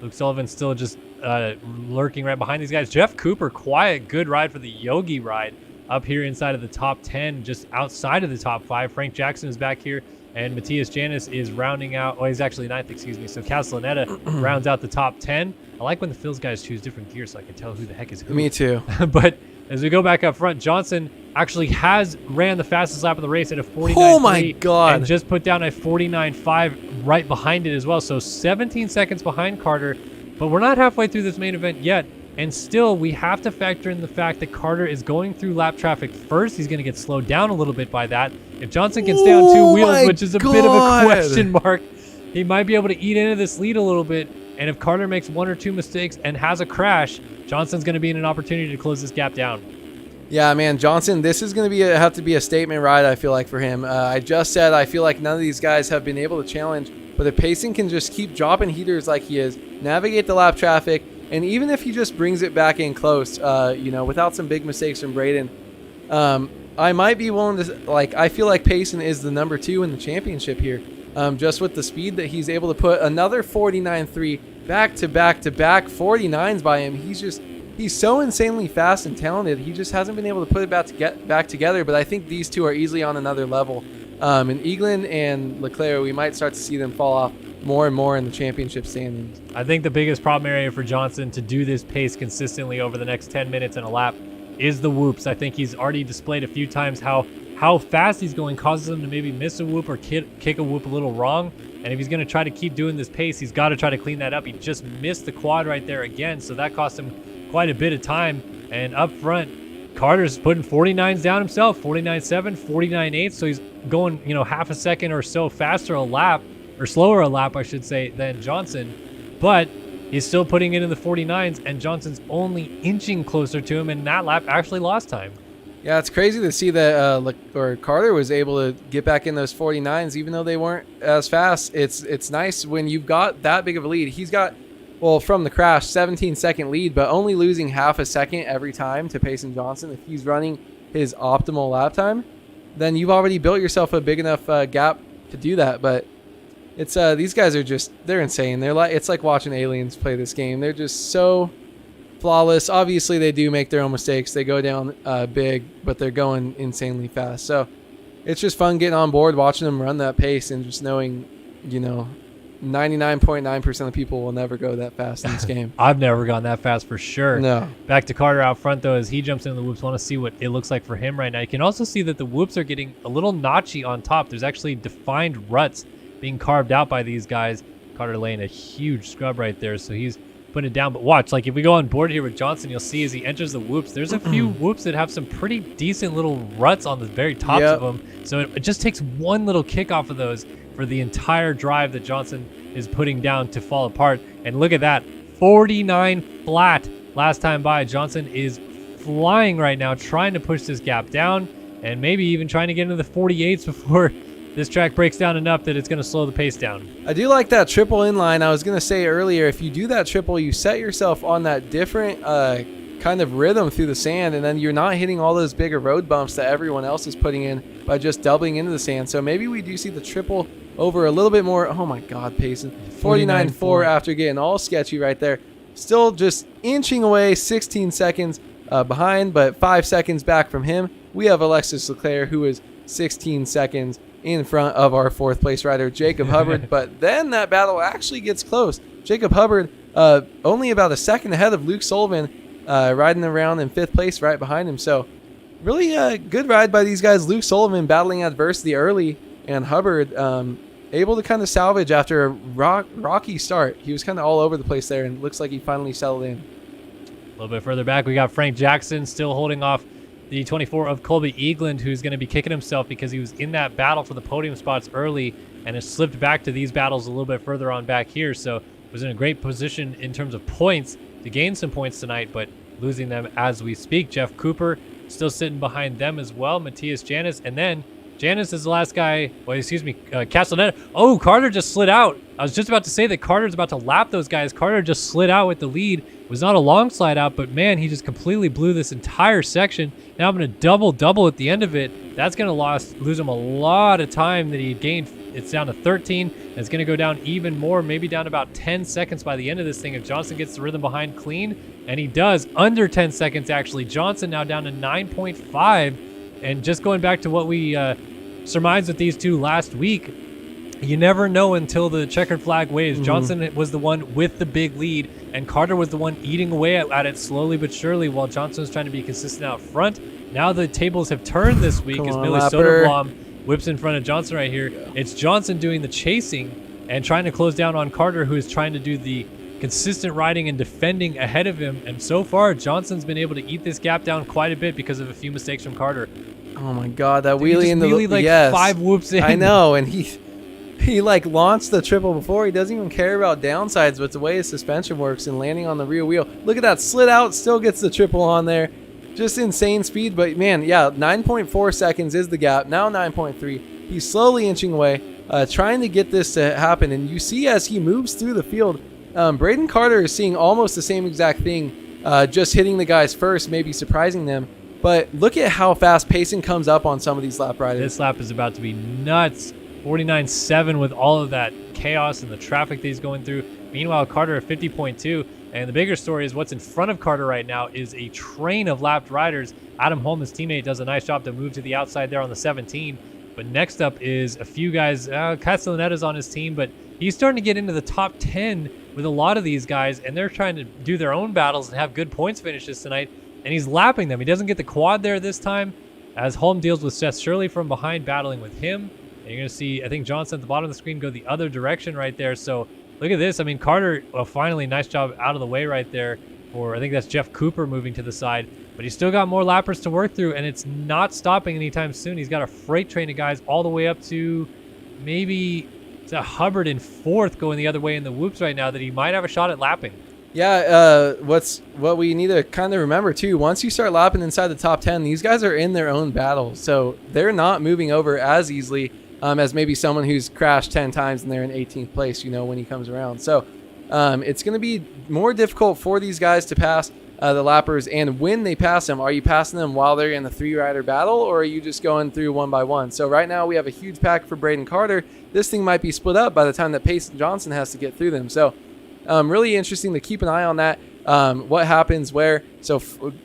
Luke Sullivan's still just lurking right behind these guys. Jeff Cooper, quiet, good ride for the Yogi ride up here inside of the top 10, just outside of the top 5. Frank Jackson is back here, and Matthias Janis is rounding out. Oh, he's actually 9th, excuse me. So Castellaneta rounds out the top 10. I like when the Phils guys choose different gears so I can tell who the heck is who. Me too. But as we go back up front, Johnson actually has ran the fastest lap of the race at a 49.3. Oh my God. And just put down a 49.5 right behind it as well. So 17 seconds behind Carter. But we're not halfway through this main event yet. And still, we have to factor in the fact that Carter is going through lap traffic first. He's going to get slowed down a little bit by that. If Johnson can stay on 2 wheels, which is a bit of a question mark, he might be able to eat into this lead a little bit. And if Carter makes 1 or 2 mistakes and has a crash, Johnson's going to be in an opportunity to close this gap down. Yeah, man, Johnson, this is going to have to be a statement ride, I feel like, for him. I just said I feel like none of these guys have been able to challenge, but if Payson can just keep dropping heaters like he is, navigate the lap traffic, and even if he just brings it back in close, without some big mistakes from Braden, I might be willing to, I feel like Payson is the number 2 in the championship here. Just with the speed that he's able to put another 49.3 back-to-back-to-back 49s by him. He's so insanely fast and talented. He just hasn't been able to put it back together, but I think these two are easily on another level. And Eaglin and Leclerc, we might start to see them fall off more and more in the championship standings. I think the biggest problem area for Johnson to do this pace consistently over the next 10 minutes in a lap is the whoops. I think he's already displayed a few times how fast he's going causes him to maybe miss a whoop or kick a whoop a little wrong. And if he's going to try to keep doing this pace, he's got to try to clean that up. He just missed the quad right there again, so that cost him quite a bit of time. And up front, Carter's putting 49s down himself, 49.7, 49.8, so he's going, half a second or so faster a lap, or slower a lap, I should say, than Johnson. But he's still putting it in the 49s, and Johnson's only inching closer to him, and that lap actually lost time. Yeah, it's crazy to see that Carter was able to get back in those 49s, even though they weren't as fast. It's nice when you've got that big of a lead. He's got, from the crash, 17-second lead, but only losing half a second every time to Payson Johnson. If he's running his optimal lap time, then you've already built yourself a big enough gap to do that. But it's these guys are they're insane. It's like watching aliens play this game. They're just so flawless. Obviously, they do make their own mistakes. They go down big, but they're going insanely fast. So it's just fun getting on board, watching them run that pace, and just knowing, 99.9% of people will never go that fast in this game. I've never gone that fast for sure. No. Back to Carter out front, though, as he jumps into the whoops. Want to see what it looks like for him right now. You can also see that the whoops are getting a little notchy on top. There's actually defined ruts being carved out by these guys. Carter laying a huge scrub right there, so he's putting it down. But watch, if we go on board here with Johnson, you'll see as he enters the whoops, there's a few whoops that have some pretty decent little ruts on the very tops of them. So it just takes one little kick off of those for the entire drive that Johnson is putting down to fall apart. And look at that, 49 flat last time by. Johnson is flying right now, trying to push this gap down and maybe even trying to get into the 48s before this track breaks down enough that it's going to slow the pace down. I do like that triple inline. I was going to say earlier, if you do that triple, you set yourself on that different kind of rhythm through the sand, and then you're not hitting all those bigger road bumps that everyone else is putting in by just doubling into the sand. So maybe we do see the triple over a little bit more. Oh my God, Payson. 49.4 after getting all sketchy right there. Still just inching away, 16 seconds behind, but 5 seconds back from him. We have Alexis Leclerc, who is 16 seconds in front of our 4th place rider, Jacob Hubbard. But then that battle actually gets close. Jacob Hubbard only about a second ahead of Luke Sullivan, riding around in 5th place right behind him. So really a good ride by these guys. Luke Sullivan battling adversity early, and Hubbard able to kind of salvage after a rocky start. He was kind of all over the place there, and looks like he finally settled in. A little bit further back, we got Frank Jackson still holding off the 24 of Colby Eagland, who's going to be kicking himself because he was in that battle for the podium spots early and has slipped back to these battles a little bit further on back here. So was in a great position in terms of points to gain some points tonight, but losing them as we speak. Jeff Cooper still sitting behind them as well. Matthias Janis, and then Janis is the last guy. Well, excuse me, Castellaneta. Oh, Carter just slid out. I was just about to say that Carter's about to lap those guys. Carter just slid out with the lead. It was not a long slide out, but man, he just completely blew this entire section. Now I'm going to double at the end of it. That's going to lose him a lot of time that he gained. It's down to 13. And it's going to go down even more, maybe down about 10 seconds by the end of this thing if Johnson gets the rhythm behind clean. And he does, under 10 seconds actually. Johnson now down to 9.5. And just going back to what we surmised with these two last week, you never know until the checkered flag waves. Johnson was the one with the big lead, and Carter was the one eating away at it slowly but surely while Johnson was trying to be consistent out front. Now the tables have turned this week as Millie Soderblom whips in front of Johnson right here. It's Johnson doing the chasing and trying to close down on Carter, who is trying to do the consistent riding and defending ahead of him. And so far, Johnson's been able to eat this gap down quite a bit because of a few mistakes from Carter. Oh my God, that wheelie in the like yes. 5 whoops in. I know, and he like launched the triple before. He doesn't even care about downsides, but the way his suspension works and landing on the rear wheel. Look at that, slid out, still gets the triple on there. Just insane speed, but man, yeah, 9.4 seconds is the gap. Now 9.3. He's slowly inching away, trying to get this to happen. And you see as he moves through the field, Braden Carter is seeing almost the same exact thing, just hitting the guys first, maybe surprising them. But look at how fast Payson comes up on some of these lap riders. This lap is about to be nuts. 49.7 with all of that chaos and the traffic that he's going through. Meanwhile, Carter at 50.2. And the bigger story is what's in front of Carter right now is a train of lapped riders. Adam Holm, his teammate, does a nice job to move to the outside there on the 17. But next up is a few guys. Castellaneta's on his team, but he's starting to get into the top 10 with a lot of these guys, and they're trying to do their own battles and have good points finishes tonight. And he's lapping them. He doesn't get the quad there this time, as Holm deals with Seth Shirley from behind, battling with him. And you're going to see, I think, Johnson at the bottom of the screen go the other direction right there. So look at this. I mean, Carter, well, finally, nice job out of the way right there for, I think that's Jeff Cooper moving to the side. But he's still got more lappers to work through, and it's not stopping anytime soon. He's got a freight train of guys all the way up to maybe Hubbard in 4th going the other way in the whoops right now that he might have a shot at lapping. Yeah, what we need to kind of remember too, once you start lapping inside the top 10, these guys are in their own battle. So they're not moving over as easily as maybe someone who's crashed 10 times and they're in 18th place, when he comes around. So it's going to be more difficult for these guys to pass the lappers. And when they pass them, are you passing them while they're in the 3-rider battle, or are you just going through one by one? So right now we have a huge pack for Braden Carter. This thing might be split up by the time that Payson Johnson has to get through them. So really interesting to keep an eye on that. What happens where, so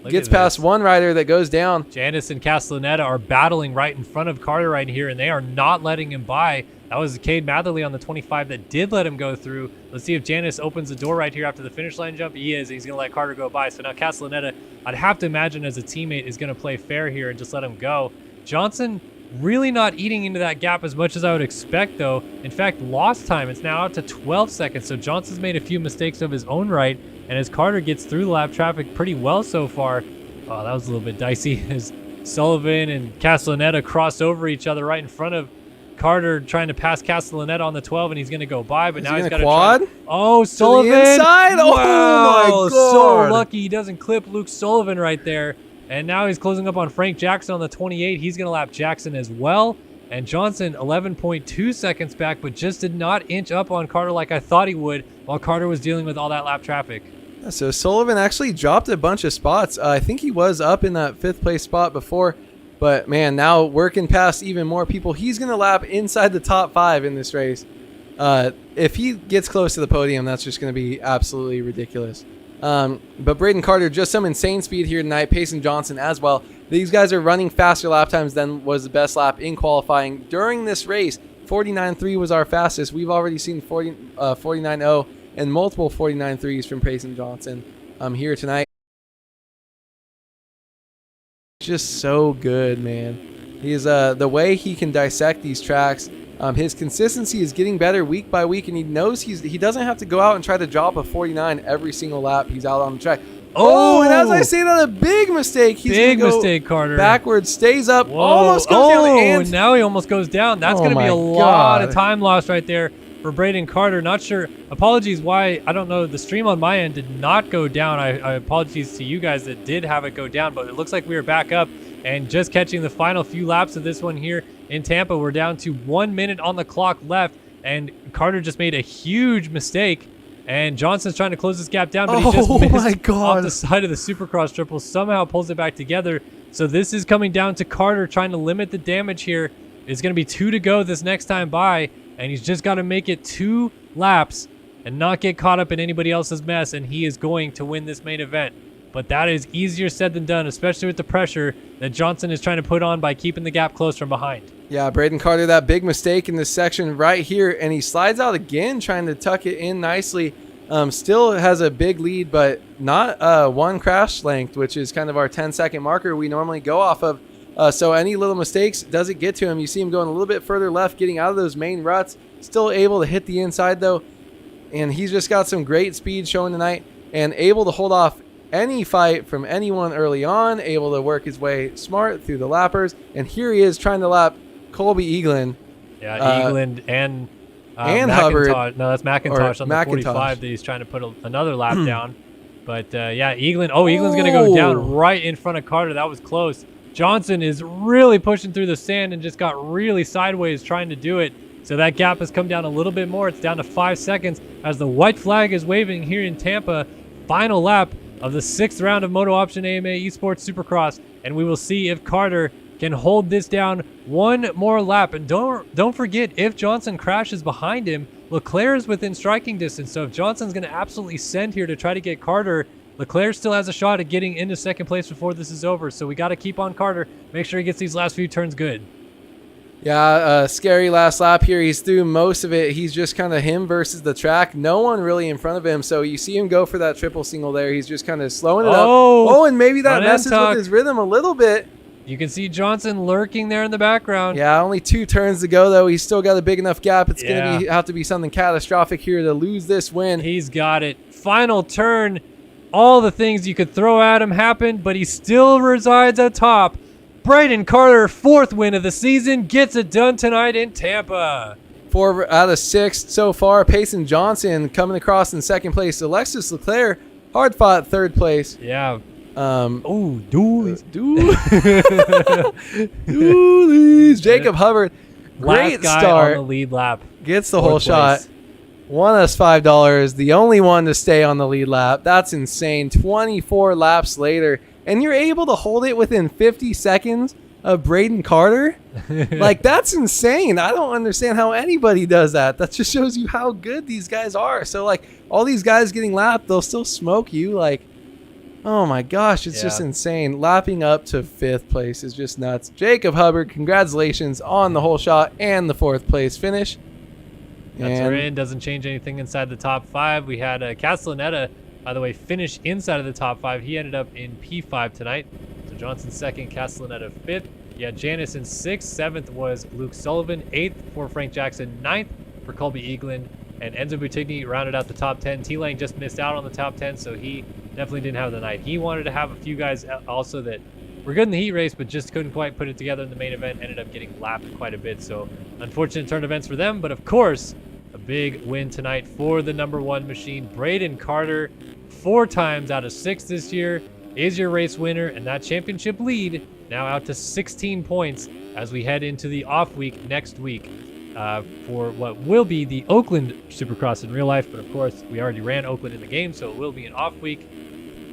gets past one rider that goes down. Janis and Castellaneta are battling right in front of Carter right here, and they are not letting him by. That was Cade Matherly on the 25 that did let him go through. Let's see if Janis opens the door right here after the finish line jump. He is. He's going to let Carter go by. So now Castellaneta, I'd have to imagine as a teammate, is going to play fair here and just let him go. Johnson really not eating into that gap as much as I would expect, though. In fact, lost time. It's now out to 12 seconds. So Johnson's made a few mistakes of his own right. And as Carter gets through the lap traffic pretty well so far, oh, that was a little bit dicey as Sullivan and Castellaneta crossed over each other right in front of Carter trying to pass Castellaneta on the 12, and he's going to go by, but Is now he he's got gonna to quad? Oh, Sullivan! inside? Oh Wow, my so God. lucky he doesn't clip Luke Sullivan right there. And now he's closing up on Frank Jackson on the 28. He's going to lap Jackson as well. And Johnson 11.2 seconds back, but just did not inch up on Carter like I thought he would while Carter was dealing with all that lap traffic. So Sullivan actually dropped a bunch of spots. I think he was up in that 5th place spot before. But, man, now working past even more people. He's going to lap inside the top 5 in this race. If he gets close to the podium, that's just going to be absolutely ridiculous. But Braden Carter, just some insane speed here tonight. Payson Johnson as well. These guys are running faster lap times than was the best lap in qualifying during this race. 49.3 was our fastest. We've already seen 49.0 and multiple 49.3s from Payson Johnson here tonight. Just so good, man. He's the way he can dissect these tracks. His consistency is getting better week by week, and he knows he doesn't have to go out and try to drop a 49 every single lap he's out on the track. Oh, and as I say that, a big mistake. He's Big gonna go mistake, Carter. backwards, stays up, Whoa. almost goes down, and now he almost goes down. That's Oh going to be my a lot of God. time lost right there for Braden Carter. Not sure. Apologies why. I don't know. The stream on my end did not go down. I apologies to you guys that did have it go down, but it looks like we are back up and just catching the final few laps of this one here in Tampa. We're down to 1 minute on the clock left, and Carter just made a huge mistake. And Johnson's trying to close this gap down, but he just Oh missed my God. off the side of the Supercross triple. Somehow pulls it back together. So this is coming down to Carter trying to limit the damage here. It's going to be 2 to go this next time by, and he's just got to make it 2 laps and not get caught up in anybody else's mess, and he is going to win this main event. But that is easier said than done, especially with the pressure that Johnson is trying to put on by keeping the gap close from behind. Yeah, Braden Carter, that big mistake in this section right here, and he slides out again, trying to tuck it in nicely. Still has a big lead, but not 1 crash length, which is kind of our 10-second marker we normally go off of. So any little mistakes doesn't get to him. You see him going a little bit further left, getting out of those main ruts. Still able to hit the inside, though. And he's just got some great speed showing tonight and able to hold off any fight from anyone early on, able to work his way smart through the lappers. And here he is trying to lap Colby Eaglin. Yeah, Eagland and Hubbard. No, that's McIntosh on the 45 that he's trying to put another lap down. But yeah, Eagland. Oh, Eagland's going to go down right in front of Carter. That was close. Johnson is really pushing through the sand and just got really sideways trying to do it. So that gap has come down a little bit more. It's down to 5 seconds as the white flag is waving here in Tampa. Final lap of the 6th round of MotoOption AMA Esports Supercross. And we will see if Carter can hold this down one more lap. And don't forget, if Johnson crashes behind him, Leclerc is within striking distance. So if Johnson's going to absolutely send here to try to get Carter, Leclerc still has a shot at getting into 2nd place before this is over. So we got to keep on Carter. Make sure he gets these last few turns good. Yeah, scary last lap here. He's through most of it. He's just kind of him versus the track. No one really in front of him. So you see him go for that triple single there. He's just kind of slowing it up. Oh, and maybe that messes with his rhythm a little bit. You can see Johnson lurking there in the background. Yeah, only 2 turns to go, though. He's still got a big enough gap. It's going to have to be something catastrophic here to lose this win. He's got it. Final turn. All the things you could throw at him happened, but he still resides atop. Braden Carter, 4th win of the season, gets it done tonight in Tampa. 4 out of 6 so far. Payson Johnson coming across in 2nd place. Alexis Leclerc, hard fought 3rd place. Yeah. Doolies. Jacob Hubbard, great Last guy start. on the lead lap. Gets the 4th whole place. shot. Won us $5. The only one to stay on the lead lap. That's insane. 24 laps later. And you're able to hold it within 50 seconds of Braden Carter? Like, that's insane. I don't understand how anybody does that. That just shows you how good these guys are. So, like, all these guys getting lapped, they'll still smoke you. Like, oh my gosh, it's just insane. Lapping up to 5th place is just nuts. Jacob Hubbard, congratulations on the whole shot and the 4th place finish. That's her in. Doesn't change anything inside the top 5. We had Castellaneta, by the way, finish inside of the top 5. He ended up in P5 tonight. So Johnson 2nd, Castellaneta 5th. Yeah, Janice in 6th. 7th was Luke Sullivan. 8th for Frank Jackson. 9th for Colby Eaglin. And Enzo Buttigni rounded out the top 10. T-Lane just missed out on the top 10, so he definitely didn't have the night. He wanted to have a few guys also that were good in the heat race, but just couldn't quite put it together in the main event. Ended up getting lapped quite a bit. So unfortunate turn events for them. But of course, a big win tonight for the number 1 machine. Braden Carter, 4 times out of 6 this year, is your race winner. And that championship lead now out to 16 points as we head into the off week next week. For what will be the Oakland Supercross in real life. But of course, we already ran Oakland in the game, so it will be an off week.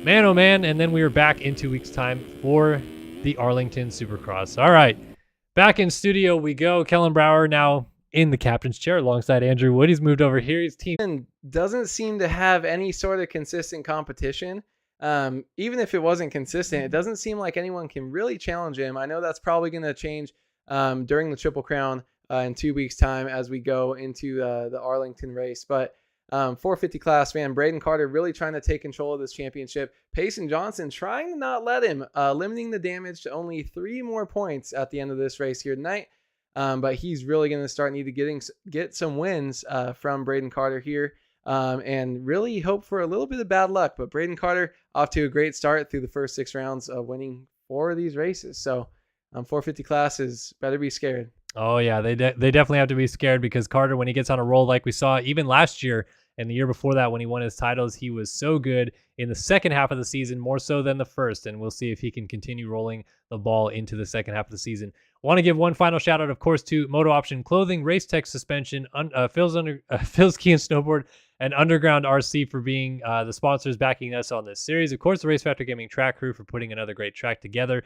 Man, oh man. And then we are back in 2 weeks' time for the Arlington Supercross. All right, back in studio we go. Kellen Brower now in the captain's chair alongside Andrew Wood. He's moved over here. His team doesn't seem to have any sort of consistent competition. Even if it wasn't consistent, it doesn't seem like anyone can really challenge him. I know that's probably going to change during the Triple Crown in 2 weeks' time as we go into the Arlington race. But 450 class, man, Braden Carter really trying to take control of this championship. Payson Johnson trying to not let him, limiting the damage to only 3 more points at the end of this race here tonight. But he's really going to start needing to get some wins from Braden Carter here. And really hope for a little bit of bad luck. But Braden Carter off to a great start through the first 6 rounds of winning 4 of these races. So 450 classes better be scared. Oh, yeah, they definitely have to be scared because Carter, when he gets on a roll like we saw even last year and the year before that when he won his titles, he was so good in the second half of the season, more so than the first, and we'll see if he can continue rolling the ball into the second half of the season. Want to give one final shout-out, of course, to MotoOption Clothing, Race Tech Suspension, Phil's Ski and Snowboard, and Underground RC for being the sponsors backing us on this series. Of course, the Race Factor Gaming track crew for putting another great track together.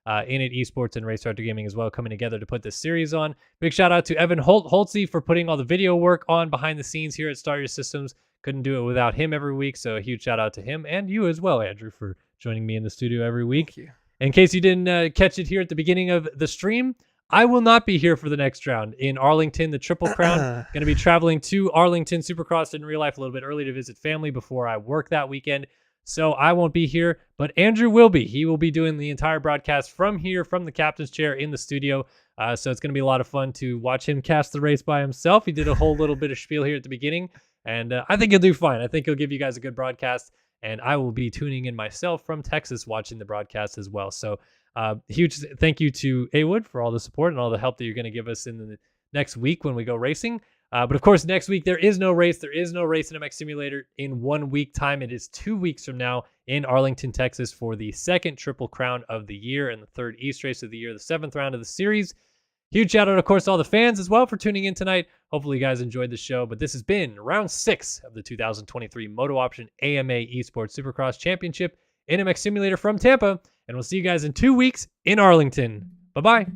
Init Esports and Race Factor Gaming as well coming together to put this series on. Big shout out to Evan Holtzy for putting all the video work on behind the scenes here at Start Your Systems. Couldn't do it without him every week, so a huge shout out to him and you as well, Andrew, for joining me in the studio every week. Thank you. In case you didn't catch it here at the beginning of the stream, I will not be here for the next round in Arlington, the Triple Crown. Going to be traveling to Arlington Supercross in real life a little bit early to visit family before I work that weekend. So I won't be here, but Andrew will be. He will be doing the entire broadcast from here, from the captain's chair in the studio. So it's going to be a lot of fun to watch him cast the race by himself. He did a whole little bit of spiel here at the beginning, and I think he'll do fine. I think he'll give you guys a good broadcast, and I will be tuning in myself from Texas watching the broadcast as well. So huge thank you to A-Wood for all the support and all the help that you're going to give us in the next week when we go racing. But of course, next week, there is no race. There is no race in MX Simulator in 1 week time. It is 2 weeks from now in Arlington, Texas for the second Triple Crown of the year and the third East race of the year, the 7th round of the series. Huge shout out, of course, to all the fans as well for tuning in tonight. Hopefully you guys enjoyed the show. But this has been round 6 of the 2023 MotoOption AMA Esports Supercross Championship in MX Simulator from Tampa. And we'll see you guys in 2 weeks in Arlington. Bye-bye.